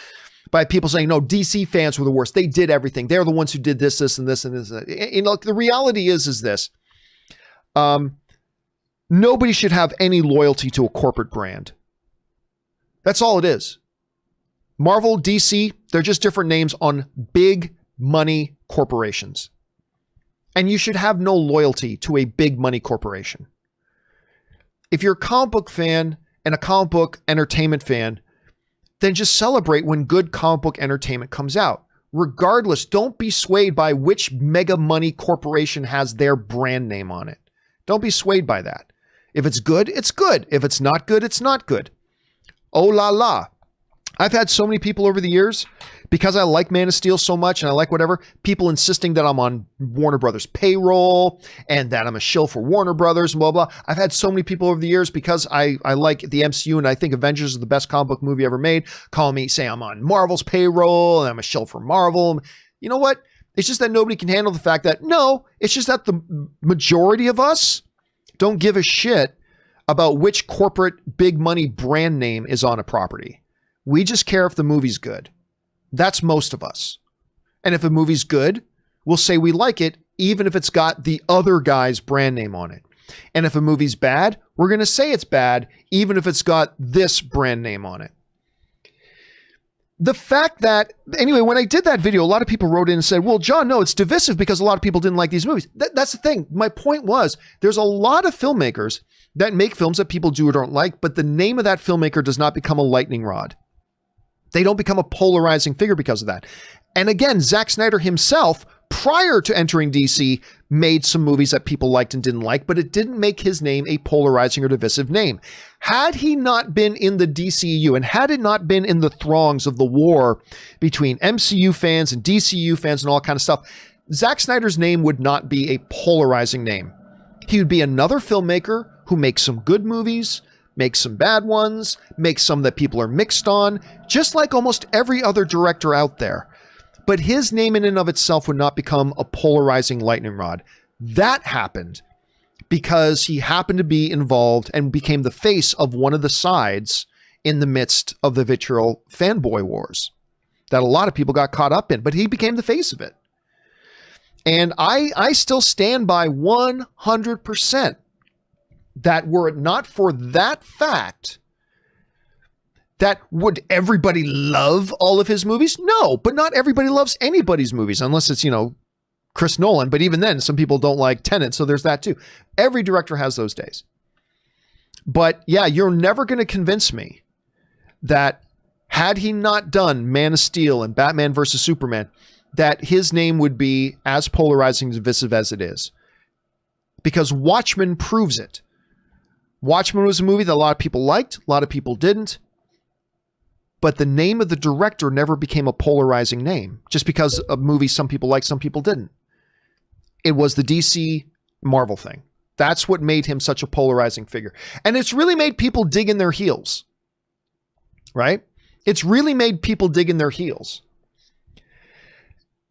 by people saying, no, DC fans were the worst. They did everything. They're the ones who did this, this, and this, and this. The reality is this. Nobody should have any loyalty to a corporate brand. That's all it is. Marvel, DC, they're just different names on big money corporations. And you should have no loyalty to a big money corporation. If you're a comic book fan and a comic book entertainment fan, then just celebrate when good comic book entertainment comes out. Regardless, don't be swayed by which mega money corporation has their brand name on it. Don't be swayed by that. If it's good, it's good. If it's not good, it's not good. Oh la la. I've had so many people over the years, because I like Man of Steel so much and I like whatever, people insisting that I'm on Warner Brothers payroll and that I'm a shill for Warner Brothers and blah, blah. I've had so many people over the years because I like the MCU and I think Avengers is the best comic book movie ever made, call me, say I'm on Marvel's payroll and I'm a shill for Marvel. You know what? It's just that nobody can handle the fact that, no, it's just that the majority of us don't give a shit about which corporate big money brand name is on a property. We just care if the movie's good. That's most of us. And if a movie's good, we'll say we like it, even if it's got the other guy's brand name on it. And if a movie's bad, we're going to say it's bad, even if it's got this brand name on it. The fact that, anyway, when I did that video, a lot of people wrote in and said, well, John, no, it's divisive because a lot of people didn't like these movies. That's the thing. My point was, there's a lot of filmmakers that make films that people do or don't like, but the name of that filmmaker does not become a lightning rod. They don't become a polarizing figure because of that. And again, Zack Snyder himself, prior to entering DC, made some movies that people liked and didn't like, but it didn't make his name a polarizing or divisive name. Had he not been in the DCU and had it not been in the throngs of the war between MCU fans and DCU fans and all that kind of stuff, Zack Snyder's name would not be a polarizing name. He would be another filmmaker who makes some good movies, makes some bad ones, makes some that people are mixed on, just like almost every other director out there. But his name in and of itself would not become a polarizing lightning rod. That happened because he happened to be involved and became the face of one of the sides in the midst of the vitriol fanboy wars that a lot of people got caught up in, but he became the face of it. And I still stand by 100% that were it not for that fact, that would everybody love all of his movies? No, but not everybody loves anybody's movies unless it's, Chris Nolan. But even then, some people don't like Tenet, so there's that too. Every director has those days. But yeah, you're never going to convince me that had he not done Man of Steel and Batman versus Superman, that his name would be as polarizing and divisive as it is. Because Watchmen proves it. Watchmen was a movie that a lot of people liked, a lot of people didn't. But the name of the director never became a polarizing name, just because a movie some people liked, some people didn't. It was the DC Marvel thing. That's what made him such a polarizing figure. And it's really made people dig in their heels. Right? It's really made people dig in their heels.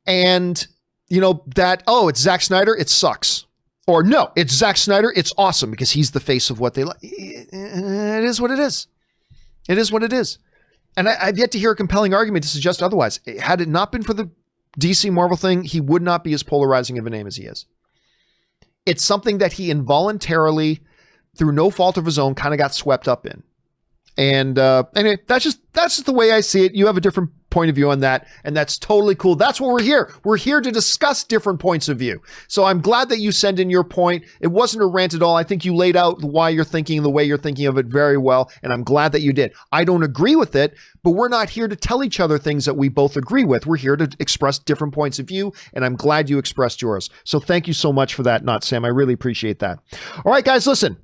And, it's Zack Snyder, it sucks. Or no, it's Zack Snyder, it's awesome because he's the face of what they like. It is what it is. It is what it is. And I've yet to hear a compelling argument to suggest otherwise. Had it not been for the DC Marvel thing, he would not be as polarizing of a name as he is. It's something that he involuntarily, through no fault of his own, kind of got swept up in. And anyway, that's just the way I see it. You have a different point of view on that, and that's totally cool. That's what we're here. We're here to discuss different points of view. So I'm glad that you sent in your point. It wasn't a rant at all. I think you laid out why you're thinking the way you're thinking of it very well, and I'm glad that you did. I don't agree with it, but we're not here to tell each other things that we both agree with. We're here to express different points of view, and I'm glad you expressed yours. So thank you so much for that, Not Sam. I really appreciate that. All right, guys, listen.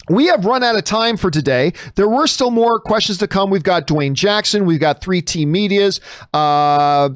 We have run out of time for today. There were still more questions to come. We've got Dwayne Jackson. We've got 3T Medias, a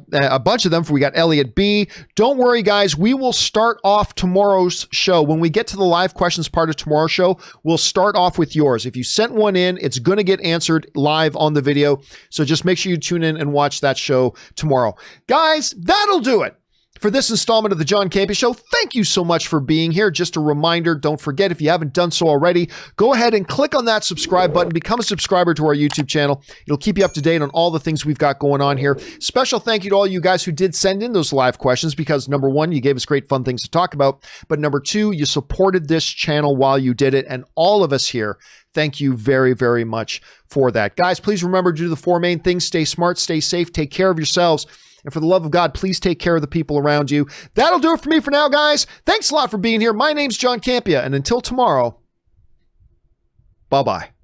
bunch of them. We got Elliot B. Don't worry, guys. We will start off tomorrow's show. When we get to the live questions part of tomorrow's show, we'll start off with yours. If you sent one in, it's going to get answered live on the video. So just make sure you tune in and watch that show tomorrow. Guys, that'll do it for this installment of the John Campea Show. Thank you so much for being here. Just a reminder, don't forget, if you haven't done so already, go ahead and click on that subscribe button. Become a subscriber to our YouTube channel. It'll keep you up to date on all the things we've got going on here. Special thank you to all you guys who did send in those live questions because, number one, you gave us great fun things to talk about. But number two, you supported this channel while you did it. And all of us here, thank you very, very much for that. Guys, please remember to do the four main things. Stay smart, stay safe, take care of yourselves. And for the love of God, please take care of the people around you. That'll do it for me for now, guys. Thanks a lot for being here. My name's John Campea, and until tomorrow, bye-bye.